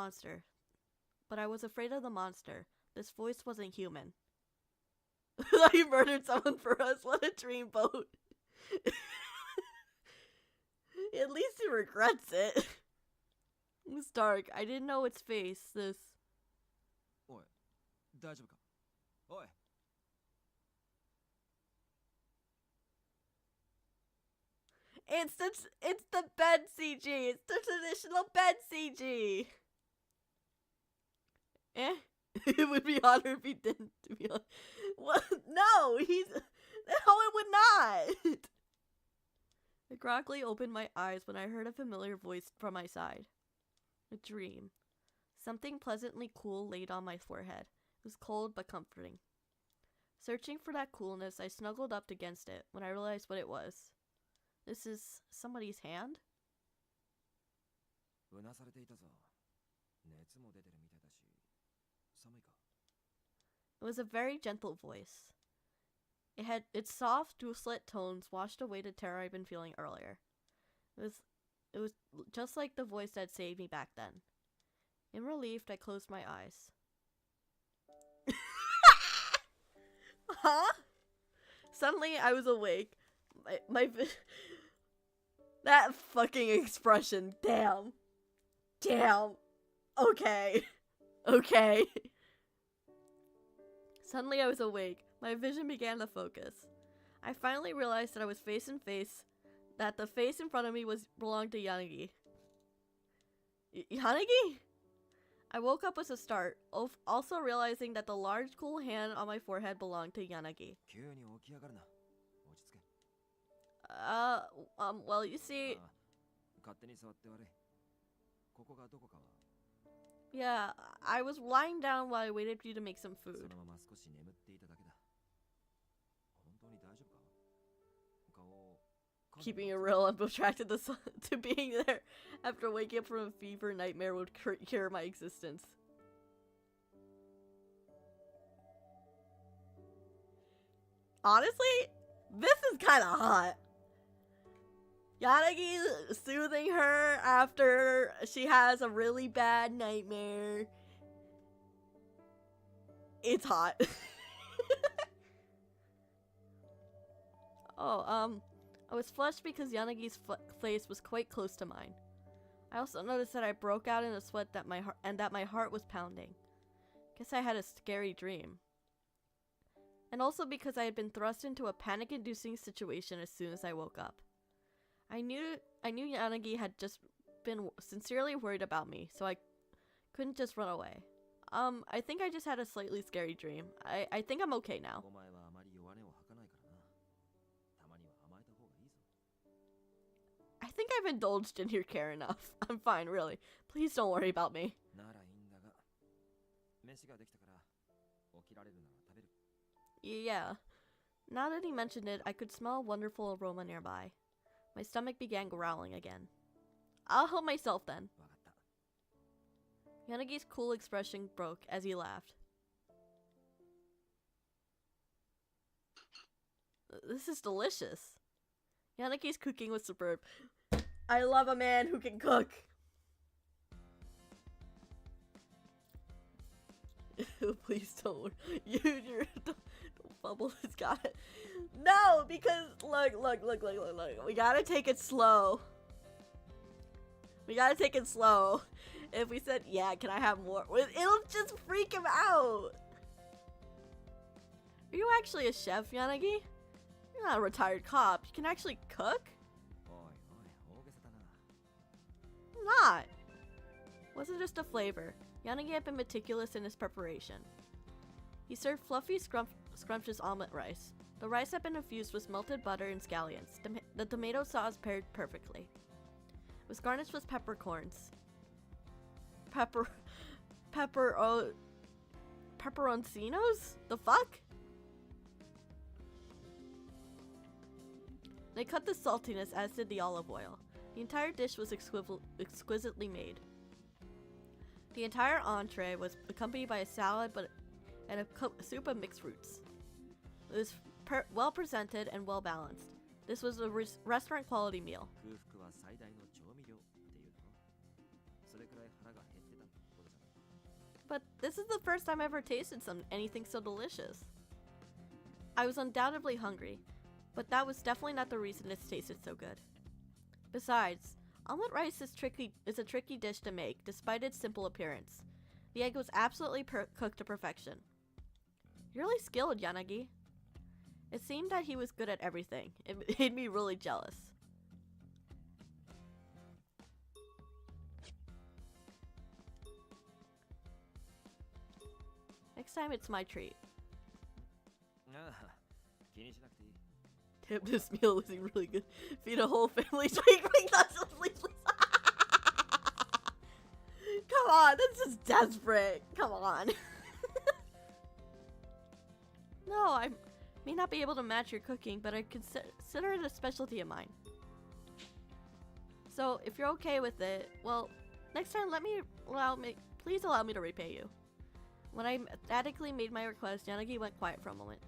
monster. This voice wasn't human. He murdered someone for us. What a dreamboat. At least he regrets it. It was dark. I didn't know its face. This. Oi, 大丈夫か? Oi. It's the bed CG. It's the traditional bed CG. It would be hotter if he didn't. To be honest. What? No, it would not. I groggily opened my eyes when I heard a familiar voice from my side. A dream. Something pleasantly cool laid on my forehead. It was cold but comforting. Searching for that coolness, I snuggled up against it when I realized what it was. This is somebody's hand? うなされていたぞ。熱も出てるみたいだし、寒いか? It was a very gentle voice. Its soft, dual-slit tones washed away the terror I'd been feeling earlier. It was just like the voice that saved me back then. In relief, I closed my eyes. Huh? Suddenly, I was awake. That fucking expression. Damn. Damn. Okay. Okay. Suddenly, I was awake. My vision began to focus. I finally realized that I was that the face in front of me belonged to Yanagi. Yanagi? I woke up with a start, also realizing that the large, cool hand on my forehead belonged to Yanagi. 急に起き上がるな。落ち着け。Well, you see... 勝手に座って悪い。ここがどこかは。Yeah, I was lying down while I waited for you to make some food. そのまま少し眠っていただけだ。本当に大丈夫か? 顔 Keeping it real, I'm attracted to being there after waking up from a fever nightmare would cure my existence. Honestly, this is kind of hot. Yanagi soothing her after she has a really bad nightmare. It's hot. I was flushed because Yanagi's face was quite close to mine. I also noticed that I broke out in a sweat that my heart was pounding. Guess I had a scary dream. And also because I had been thrust into a panic-inducing situation as soon as I woke up. I knew Yanagi had just been sincerely worried about me, so I couldn't just run away. I think I just had a slightly scary dream. I think I'm okay now. I think I've indulged in your care enough. I'm fine, really. Please don't worry about me. Yeah. Now that he mentioned it, I could smell a wonderful aroma nearby. My stomach began growling again. I'll help myself then. Yanagi's cool expression broke as he laughed. This is delicious. Yanagi's cooking was superb. I love a man who can cook. Please don't. Don't bubble. It's got it. No, because look. We gotta take it slow. If we said, yeah, can I have more? It'll just freak him out. Are you actually a chef, Yanagi? You're not a retired cop. You can actually cook? I'm not. Wasn't just a flavor. Yanagi had been meticulous in his preparation. He served fluffy, scrumptious omelet rice. The rice had been infused with melted butter and scallions. The tomato sauce paired perfectly. It was garnished with peppercorns. pepperoncinos? The fuck? They cut the saltiness, as did the olive oil. The entire dish was exquisitely made. The entire entree was accompanied by a salad and a soup of mixed fruits. It was well presented and well balanced. This was a restaurant quality meal. But this is the first time I ever tasted anything so delicious. I was undoubtedly hungry, but that was definitely not the reason it tasted so good. Besides, omelet rice is a tricky dish to make, despite its simple appearance. The egg was absolutely cooked to perfection. You're really skilled, Yanagi. It seemed that he was good at everything. It made me really jealous. Next time it's my treat. Damn, this meal is really good. Feed a whole family. Come on, this is desperate. Come on. No, I may not be able to match your cooking, but I consider it a specialty of mine. So, if you're okay with it, well, next time please allow me to repay you. When I adequately made my request, Yanagi went quiet for a moment.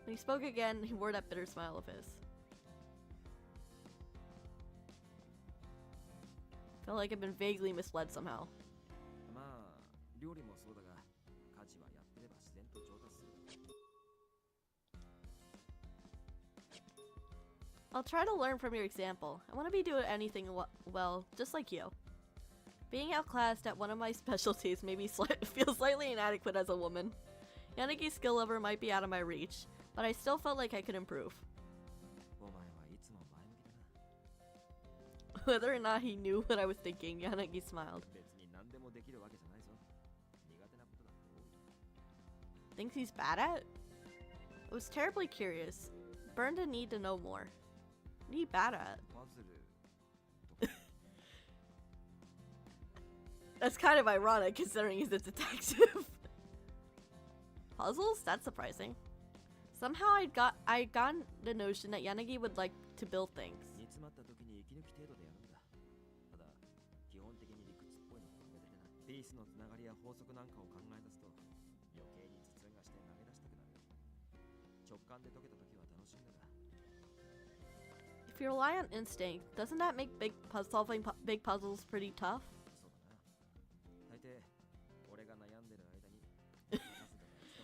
When he spoke again, he wore that bitter smile of his. Felt like I've been vaguely misled somehow. I'll try to learn from your example. I want to be doing anything well, just like you. Being outclassed at one of my specialties made me feel slightly inadequate as a woman. Yanagi's skill level might be out of my reach, but I still felt like I could improve. Whether or not he knew what I was thinking, Yanagi smiled. Thinks he's bad at? I was terribly curious. Burned a need to know more. What are you bad at? That's kind of ironic considering he's a detective. Puzzles? That's surprising. Somehow I'd gotten the notion that Yanagi would like to build things. If you rely on instinct, doesn't that make solving big puzzles pretty tough?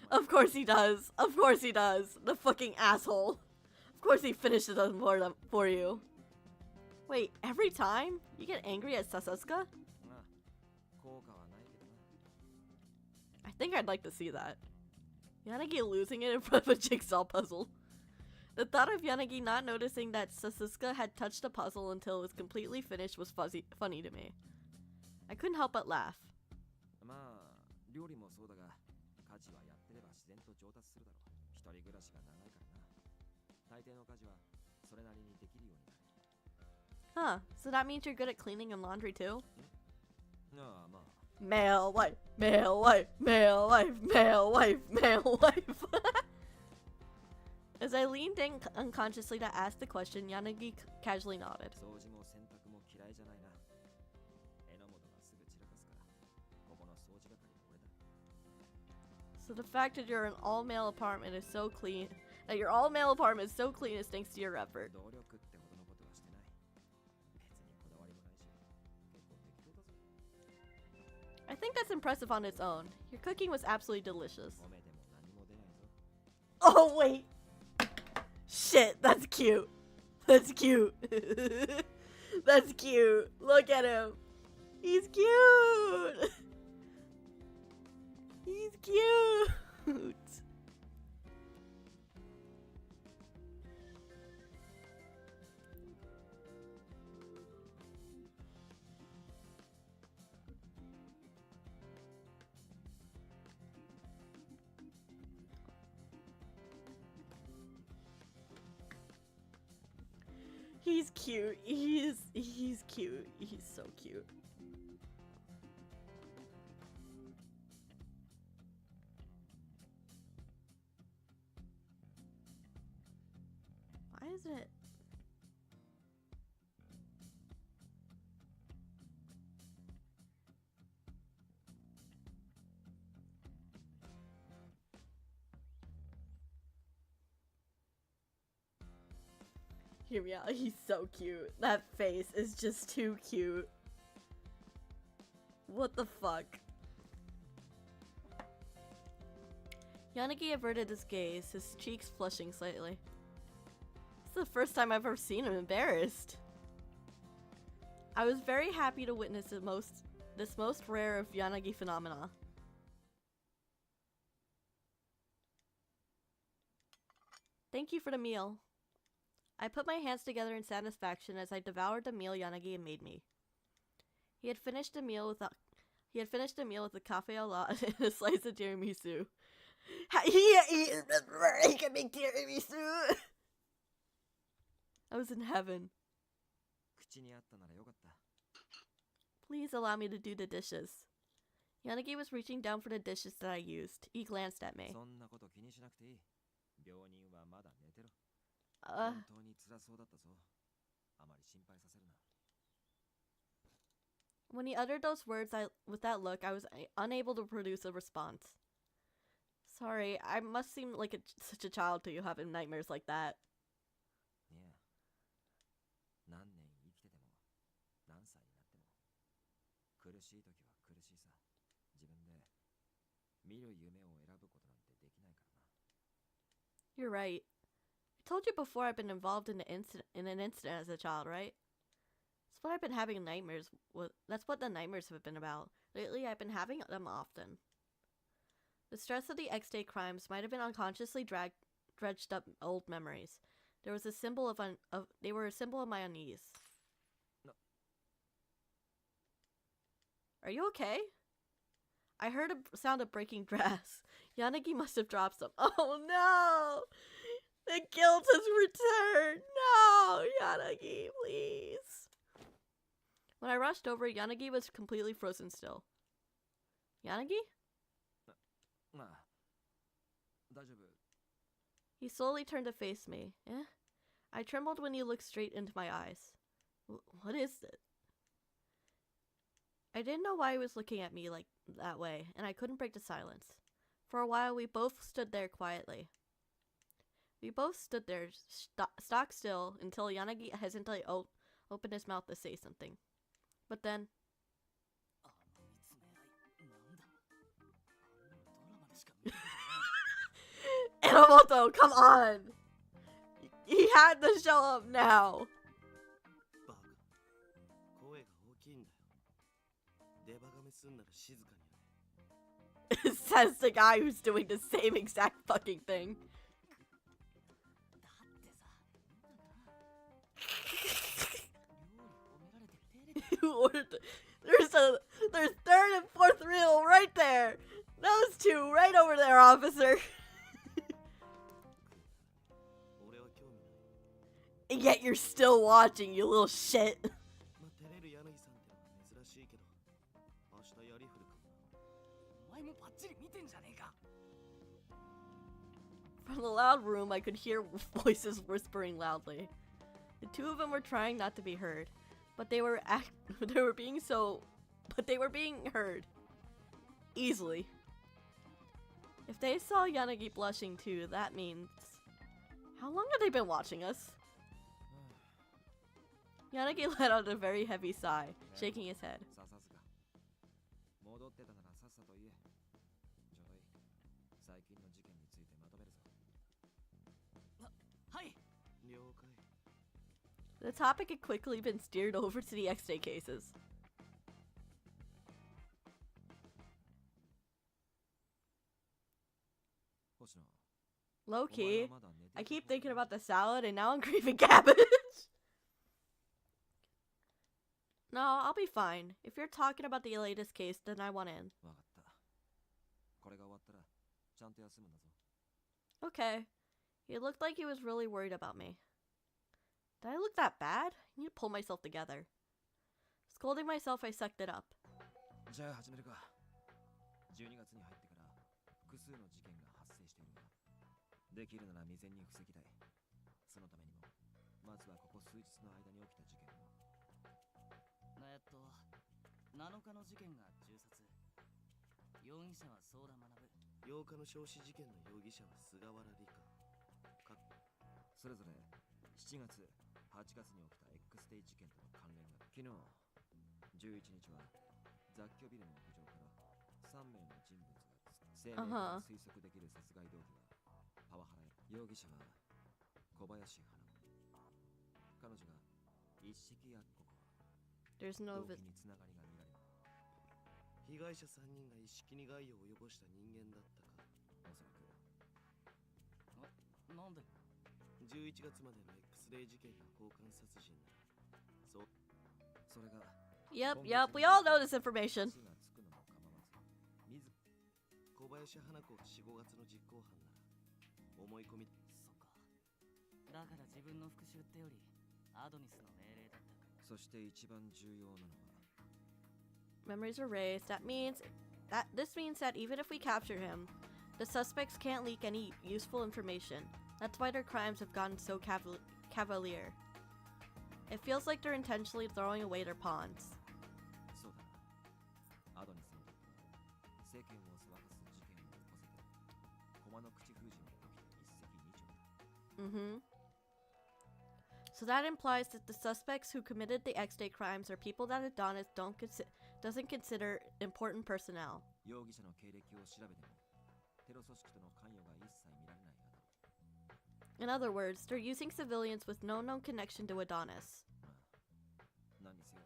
Of course he does. Of course he does. The fucking asshole. Of course he finishes them for you. Wait, every time? You get angry at Sasuke? I think I'd like to see that. Yanagi losing it in front of a jigsaw puzzle. The thought of Yanagi not noticing that Sasuke had touched the puzzle until it was completely finished was funny to me. I couldn't help but laugh. Huh, so that means you're good at cleaning and laundry too? Male wife, male wife, male wife, male wife, male wife. As I leaned in unconsciously to ask the question, Yanagi casually nodded. So the fact that your all-male apartment is so clean, is thanks to your effort. I think that's impressive on its own. Your cooking was absolutely delicious. Oh wait! Shit, that's cute. That's cute. That's cute. Look at him. He's cute. He's cute. He's cute. He's cute. He's so cute. isn't it? Hear me out. He's so cute. That face is just too cute. What the fuck? Yanagi averted his gaze, his cheeks flushing slightly. It's the first time I've ever seen him embarrassed. I was very happy to witness this most rare of Yanagi phenomena. Thank you for the meal. I put my hands together in satisfaction as I devoured the meal Yanagi had made me. He had finished the meal with a cafe au lait and a slice of tiramisu. He can make tiramisu. I was in heaven. Please allow me to do the dishes. Yanagi was reaching down for the dishes that I used. He glanced at me. When he uttered those words with that look, I was unable to produce a response. Sorry, I must seem like such a child to you having nightmares like that. You're right. I told you before I've been involved in an incident as a child, right? That's what I've been having nightmares with. That's what the nightmares have been about. Lately, I've been having them often. The stress of the X-Day crimes might have been unconsciously dredged up old memories. There was a symbol of they were a symbol of my unease. No. Are you okay? I heard a sound of breaking glass. Yanagi must have dropped some. Oh no! The guilt has returned! No! Yanagi, please! When I rushed over, Yanagi was completely frozen still. Yanagi? He slowly turned to face me. Eh? I trembled when he looked straight into my eyes. What is it? I didn't know why he was looking at me like that way, and I couldn't break the silence. For a while, we both stood there quietly. We both stood there, stock still, until Yanagi hesitantly opened his mouth to say something. But then... Enomoto, come on! He had to show up now! Says the guy who's doing the same exact fucking thing. There's third and fourth reel right there. Those two right over there, officer. And yet you're still watching, you little shit. From the loud room, I could hear voices whispering loudly. The two of them were trying not to be heard, but they were being heard easily. If they saw Yanagi blushing too, that means... How long have they been watching us? Yanagi let out a very heavy sigh, shaking his head. The topic had quickly been steered over to the X-Day cases. Low-key, I keep thinking about the salad and now I'm craving cabbage. No, I'll be fine. If you're talking about the latest case, then I want in. Okay. He looked like he was really worried about me. Did I look that bad? I need to pull myself together. Scolding myself, I sucked it up. まずはここ数日の間に起きた事件を。7日の事件が銃殺。容疑者は相田学。8日の焼死事件の容疑者は菅原理香。それぞれ7月、8月に起きた X デイ事件との関連が。昨日11日は雑居ビルの屋上から3名の人物が生命から推測できる殺害動機はパワハラや。容疑者は小林花子。彼女が一式やっここは There's no 動機につながりが見られる。被害者3人が一式に害を及ぼした人間だったか。おそらく。なんで11月までの X デイ事件が交換殺人なら。それが Yep, we all know this information. 足がつくのも構わず小林花子が4、5月の実行犯なら思い込み。そっか。だから自分の復讐ってよりアドニスの命令だった。そして一番重要なのは Memories erased. This means that even if we capture him, the suspects can't leak any useful information. That's why their crimes have gotten so cavalier. It feels like they're intentionally throwing away their pawns. そうだな。アドニスにとっては世間を騒がす事件を起こせて駒の口封じも起きて一石二鳥だ。So that implies that the suspects who committed the X-Day crimes are people that Adonis doesn't consider important personnel. 容疑者の経歴を調べてもテロ組織との関与が一切見られないあたり。In other words, they're using civilians with no known connection to Adonis. 何にせよ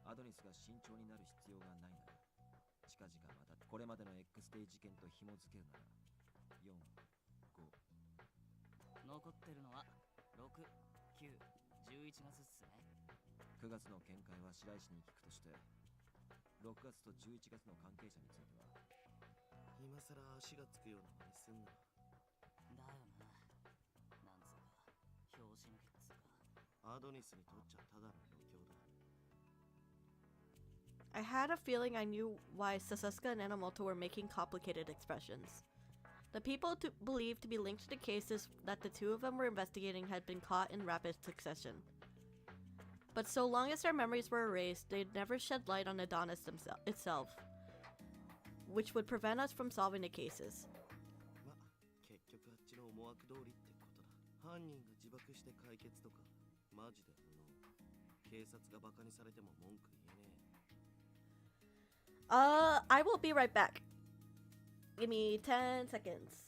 アドニスが慎重になる必要がないなら近々またこれまでの X デイ事件と紐付けるなら4、5。残ってるのは6、9、11月っすね。9月の見解は白石に聞くとして6月と11月の関係者については今さら足がつくような真似すんな。だよな。なんつうか拍子抜けっつうか。アドニスにとっちゃただの余興だ。I had a feeling I knew why Sasuke and Enomoto were making complicated expressions. The people believed to be linked to the cases that the two of them were investigating had been caught in rapid succession. But so long as their memories were erased, they'd never shed light on Adonis itself, which would prevent us from solving the cases. ま、結局あっちの思惑通りってことだ。犯人が自爆して解決とかマジで無能。警察がバカにされても文句言えねえ。I will be right back. Give me 10 seconds.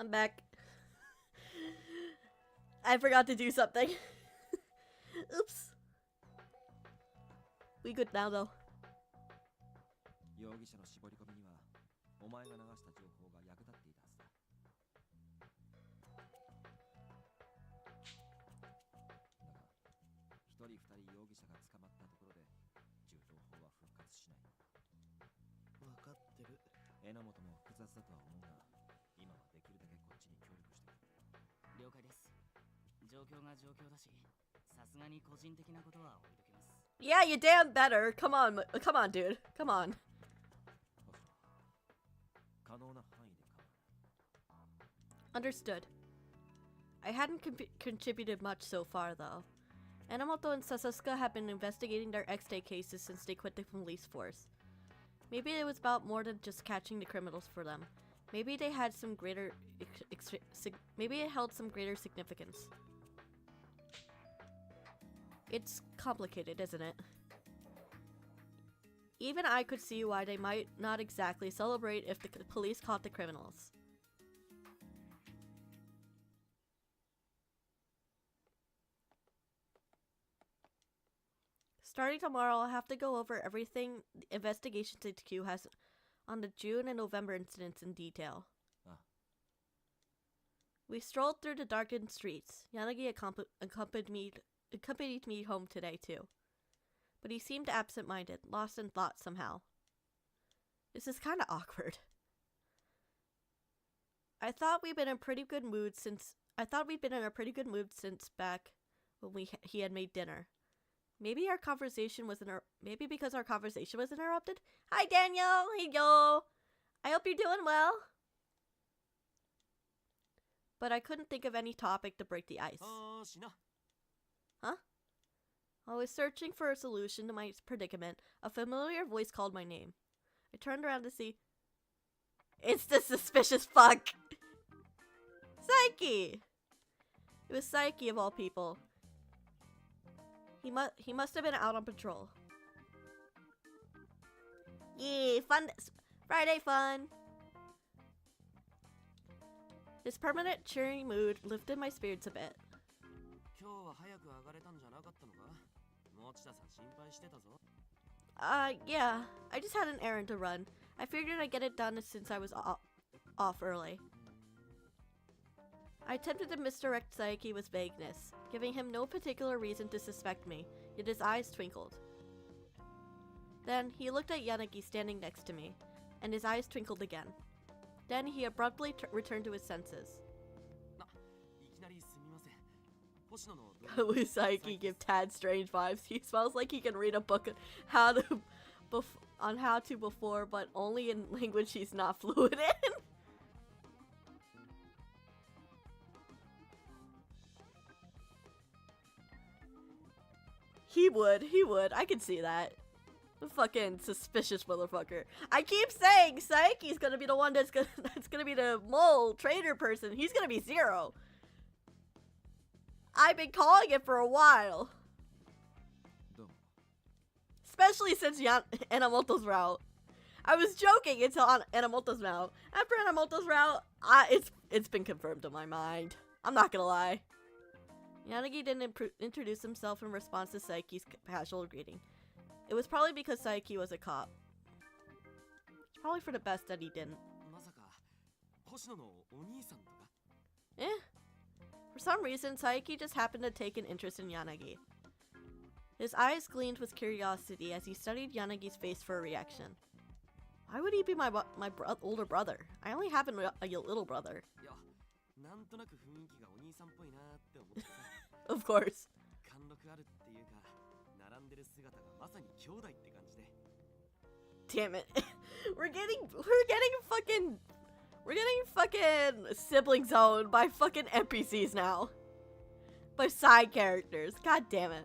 I'm back. I forgot to do something. Oops. We good now though. 容疑者の絞り込みにはお前が流した情報が役立っていたはずだ。だが、一人二人容疑者が捕まったところで銃刀法は復活しない。分かってる。榎本も複雑だとは思うが、今はできるだけこっちに協力してくれ。了解です。状況が状況だし、さすがに個人的なことは置いときます。Yeah, you damn better. Come on, dude. Come on. Understood. I hadn't contributed much so far, though. Enomoto and Sasasuka have been investigating their X-Day cases since they quit the police force. Maybe it was about more than just catching the criminals for them. Maybe they had some greater maybe it held some greater significance. It's complicated, isn't it? Even I could see why they might not exactly celebrate if the police caught the criminals. Starting tomorrow, I'll have to go over everything the Investigations HQ has on the June and November incidents in detail. We strolled through the darkened streets. Yanagi accompanied me home today, too. But he seemed absent-minded, lost in thought somehow. This is kind of awkward. I thought we'd been in a pretty good mood since back when he had made dinner. Maybe because our conversation was interrupted. Hi, Daniel. Hey, yo. I hope you're doing well. But I couldn't think of any topic to break the ice. Huh? I was searching for a solution to my predicament. A familiar voice called my name. I turned around to see. It's the suspicious fuck! Saiki! It was Saiki of all people. He must have been out on patrol. Yay, fun! Friday fun! His permanent cheering mood lifted my spirits a bit. Yeah, I just had an errand to run. I figured I'd get it done since I was off early. I attempted to misdirect Saiki with vagueness, giving him no particular reason to suspect me, yet his eyes twinkled. Then, he looked at Yanagi standing next to me, and his eyes twinkled again. Then, he abruptly returned to his senses. Will Saiki give Tad strange vibes? He smells like he can read a book on how to before, but only in language he's not fluent in. He would. I can see that. The fucking suspicious motherfucker. I keep saying Saiki's gonna be the one that's gonna be the mole trader person. He's gonna be Zero. I've been calling it for a while. Especially since Enomoto's route. I was joking until on Enomoto's route. After Enomoto's route, it's been confirmed in my mind. I'm not gonna lie. Yanagi didn't introduce himself in response to Saiki's casual greeting. It was probably because Saiki was a cop. It's probably for the best that he didn't. Eh? For some reason, Saiki just happened to take an interest in Yanagi. His eyes gleamed with curiosity as he studied Yanagi's face for a reaction. Why would he be my older brother? I only have a little brother. Of course. Damn it. We're getting fucking sibling zoned by fucking NPCs now. By side characters. God damn it.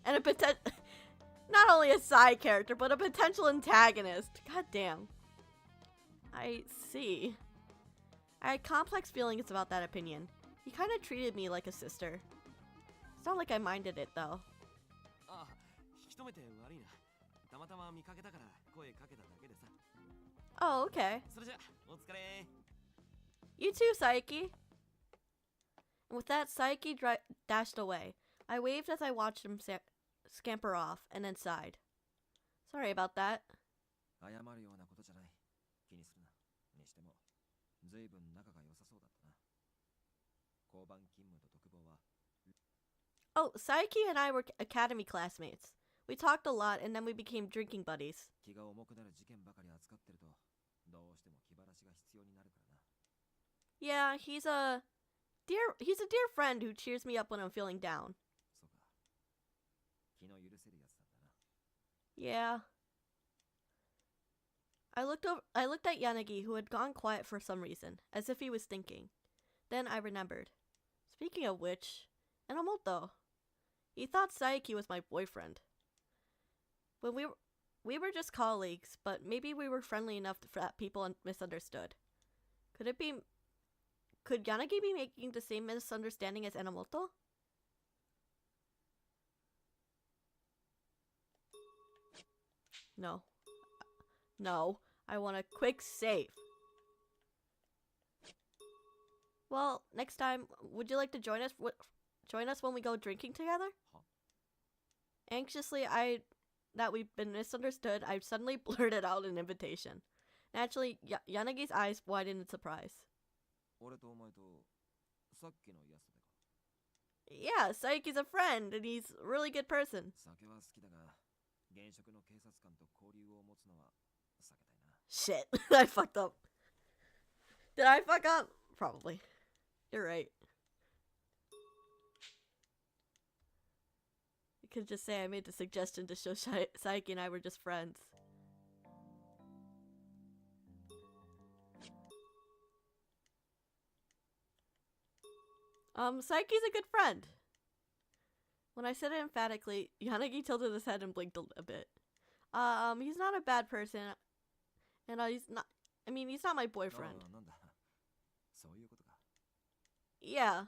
And not only a side character, but a potential antagonist. God damn. I see. I had complex feelings about that opinion. He kind of treated me like a sister. It's not like I minded it, though. Oh, okay. You too, Saiki. And with that, Saiki dashed away. I waved as I watched him scamper off, and then sighed. Sorry about that. 謝るようなことじゃない。気にするな。にしても、ずいぶん仲が良さそうだったな。交番勤務と特防は。Oh, Saiki and I were academy classmates. We talked a lot, and then we became drinking buddies. 気が重くなる事件ばかり扱ってると、どうしても気晴らしが必要になるからな。Yeah, he's a dear friend who cheers me up when I'm feeling down. そうか。気の許せるやつなんだな。Yeah. I looked at Yanagi, who had gone quiet for some reason, as if he was thinking. Then I remembered. Speaking of which, Enomoto. He thought Saiki was my boyfriend. When we were just colleagues, but maybe we were friendly enough that people misunderstood. Could Yanagi be making the same misunderstanding as Enomoto? No. No. I want a quick save. Well, next time, would you like to join us when we go drinking together? Huh? Anxiously, that we've been misunderstood, I suddenly blurted out an invitation. Naturally, Yanagi's eyes widened in surprise. Yeah, Saiki's a friend, and he's a really good person. Shit, I fucked up. Did I fuck up? Probably. You're right. You could just say I made the suggestion to show Saiki and I were just friends. Saiki's a good friend. When I said it emphatically, Yanagi tilted his head and blinked a bit. He's not a bad person. And he's not my boyfriend. Yeah.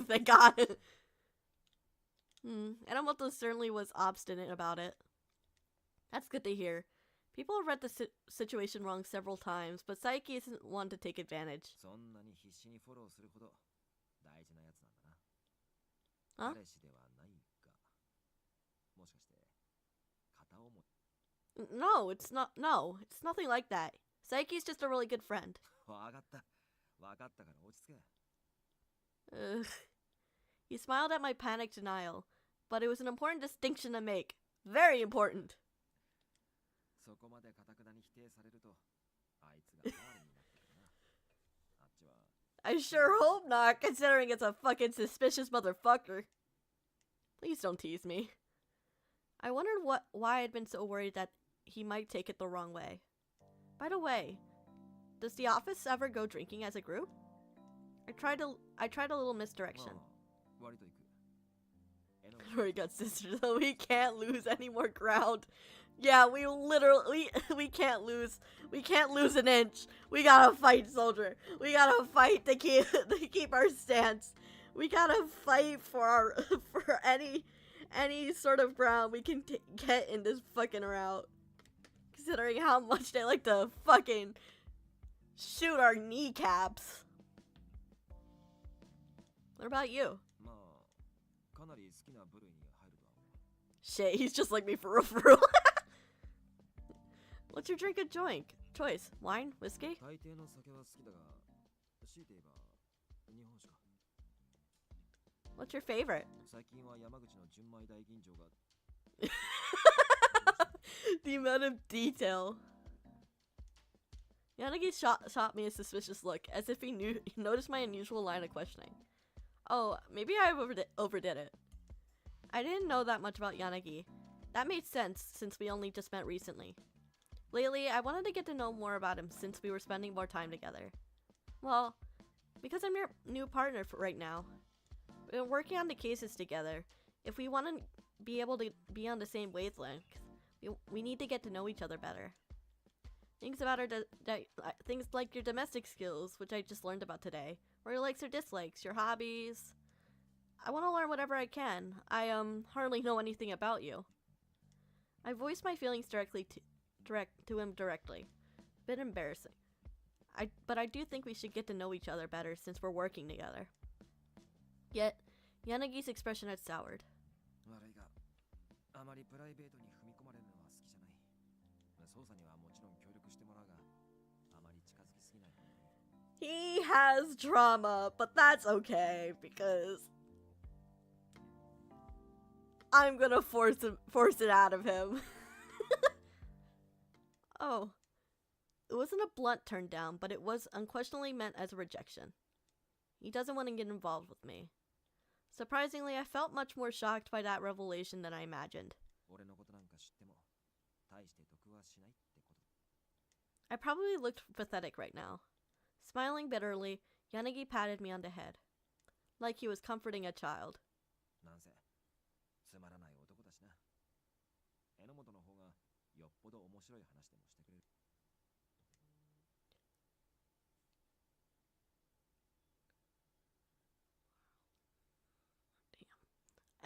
Thank God. Enomoto certainly was obstinate about it. That's good to hear. People have read the situation wrong several times, but Saiki isn't one to take advantage. Huh? No, it's not. No, it's nothing like that. Saiki's just a really good friend. Ugh. He smiled at my panicked denial, but it was an important distinction to make. Very important. I sure hope not, considering it's a fucking suspicious motherfucker. Please don't tease me. I wondered why I'd been so worried that he might take it the wrong way. By the way, does the office ever go drinking as a group? I tried a little misdirection. We got sisters, so we can't lose any more ground. Yeah, we literally we can't lose an inch. We gotta fight, soldier. We gotta fight to keep our stance. We gotta fight for any sort of ground we can get in this fucking route. Considering how much they like to fucking shoot our kneecaps. What about you? Shit, he's just like me for real. What's your drink of choice? Wine? Whiskey? What's your favorite? The amount of detail. Yanagi shot me a suspicious look, as if he noticed my unusual line of questioning. Oh, maybe I overdid it. I didn't know that much about Yanagi. That made sense, since we only just met recently. Lately, I wanted to get to know more about him since we were spending more time together. Well, because I'm your new partner for right now. We've been working on the cases together. If we want to be able to be on the same wavelength, we need to get to know each other better. Things about things like your domestic skills, which I just learned about today, or your likes or dislikes, your hobbies. I want to learn whatever I can. I hardly know anything about you. I voiced my feelings to him directly. A bit embarrassing. but I do think we should get to know each other better since we're working together. Yet, Yanagi's expression had soured. 悪いが、あまりプライベートに踏み込まれるのは好きじゃない。捜査にはもちろん協力してもらうが、あまり近づきすぎない方がいい。 He has drama, but that's okay because I'm gonna force it out of him. Oh. It wasn't a blunt turn down, but it was unquestionably meant as a rejection. He doesn't want to get involved with me. Surprisingly, I felt much more shocked by that revelation than I imagined. I probably looked pathetic right now. Smiling bitterly, Yanagi patted me on the head, like he was comforting a child.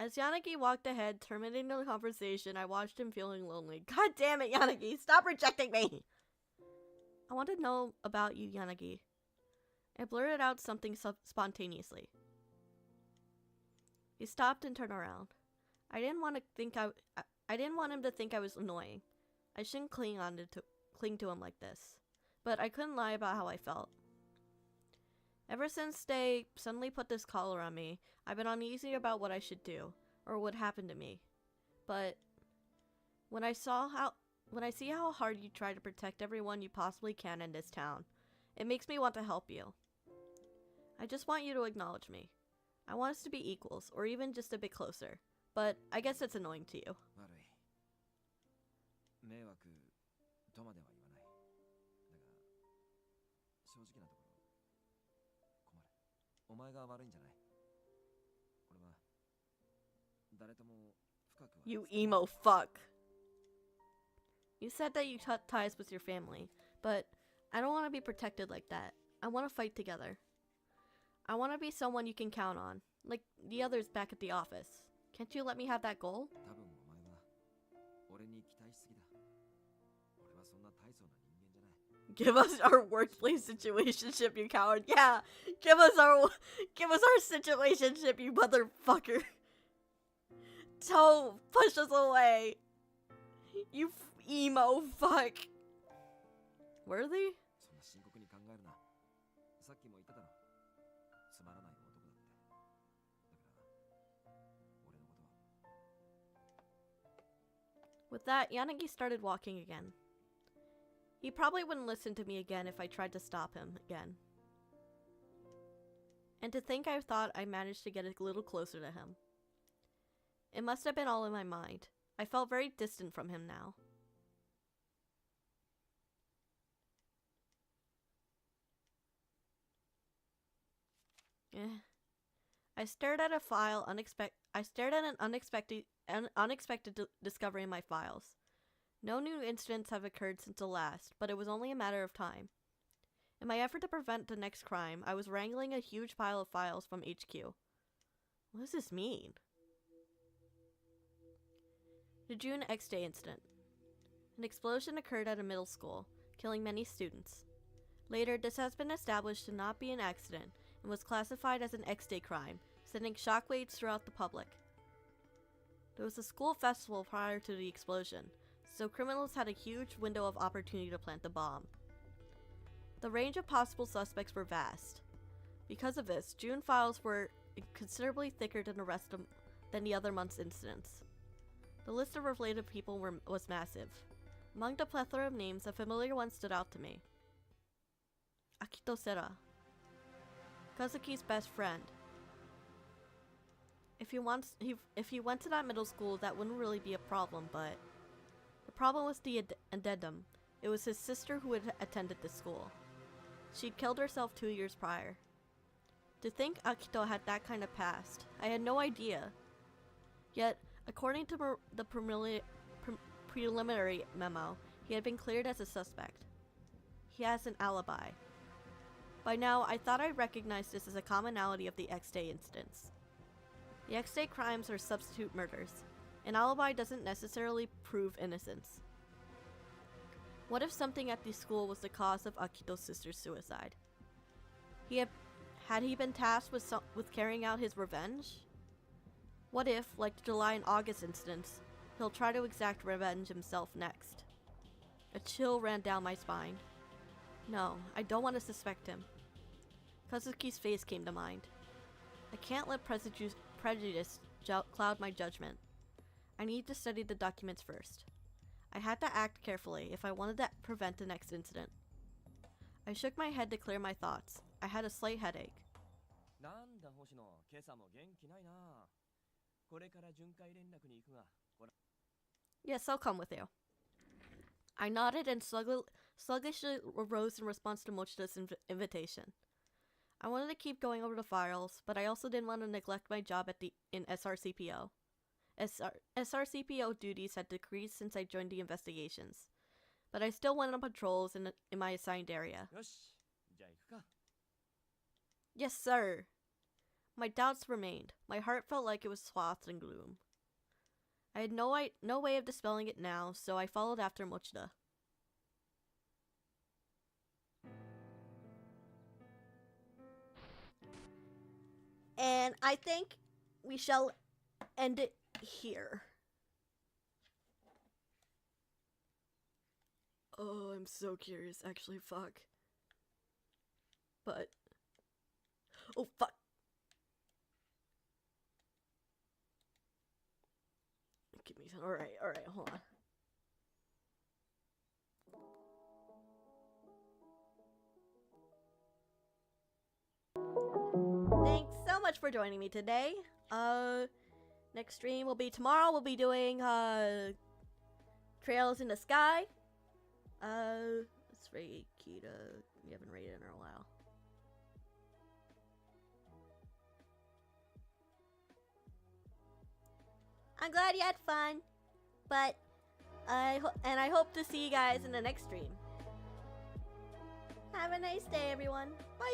As Yanagi walked ahead, terminating the conversation, I watched him feeling lonely. God damn it, Yanagi! Stop rejecting me! I want to know about you, Yanagi. I blurted out something spontaneously. He stopped and turned around. I didn't want him to think I was annoying. I shouldn't cling to him like this. But I couldn't lie about how I felt. Ever since they suddenly put this collar on me, I've been uneasy about what I should do, or what happened to me. But when I see how hard you try to protect everyone you possibly can in this town, it makes me want to help you. I just want you to acknowledge me. I want us to be equals, or even just a bit closer. But I guess it's annoying to you. 迷惑とまでは言わない。だが正直なところ困る。お前が悪いんじゃない。俺は誰とも深くは。You emo fuck. You said that you cut ties with your family, but I don't want to be protected like that. I want to fight together. I want to be someone you can count on, like the others back at the office. Can't you let me have that goal? 多分お前は俺に期待しすぎだ。俺はそんな大層な人間じゃない。Give us our workplace situationship, you coward. Yeah, give us our situationship, you motherfucker. Don't push us away. You emo fuck. Worthy? そんな深刻に考えるな。さっきも言っただろ。つまらない男だって。だから俺のことは。With that, Yanagi started walking again. He probably wouldn't listen to me again if I tried to stop him again. And to think I thought I managed to get a little closer to him. It must have been all in my mind. I felt very distant from him now. I stared at an unexpected discovery in my files. No new incidents have occurred since the last, but it was only a matter of time. In my effort to prevent the next crime, I was wrangling a huge pile of files from HQ. What does this mean? The June X-Day incident. An explosion occurred at a middle school, killing many students. Later, this has been established to not be an accident and was classified as an X-Day crime, sending shockwaves throughout the public. There was a school festival prior to the explosion, so criminals had a huge window of opportunity to plant the bomb. The range of possible suspects were vast. Because of this, June files were considerably thicker than the other month's incidents. The list of related people was massive. Among the plethora of names, a familiar one stood out to me. Akito Sera, Kazuki's best friend. If he went to that middle school, that wouldn't really be a problem, but the problem was the addendum. It was his sister who had attended this school. She'd killed herself 2 years prior. To think Akito had that kind of past, I had no idea. Yet, according to the preliminary memo, he had been cleared as a suspect. He has an alibi. By now, I thought I recognized this as a commonality of the X-Day incidents. The X-Day crimes are substitute murders. An alibi doesn't necessarily prove innocence. What if something at the school was the cause of Akito's sister's suicide? Had he been tasked with carrying out his revenge? What if, like the July and August incidents, he'll try to exact revenge himself next? A chill ran down my spine. No, I don't want to suspect him. Kazuki's face came to mind. I can't let prejudice cloud my judgment. I need to study the documents first. I had to act carefully if I wanted to prevent the next incident. I shook my head to clear my thoughts. I had a slight headache. Yes, I'll come with you. I nodded and sluggishly rose in response to Mochida's invitation. I wanted to keep going over the files, but I also didn't want to neglect my job in SRCPO. SRCPO duties had decreased since I joined the investigations, but I still went on patrols in my assigned area. Yes, sir. My doubts remained. My heart felt like it was swathed in gloom. I had no way of dispelling it now, so I followed after Mochida. And I think we shall end it here. Oh, I'm so curious, actually, fuck. But... oh, fuck! Give me some... alright, hold on. Thanks so much for joining me today. Next stream will be tomorrow. We'll be doing, Trails in the Sky. Let's rate Kita. We haven't rated in a while. I'm glad you had fun, but I hope to see you guys in the next stream. Have a nice day, everyone. Bye.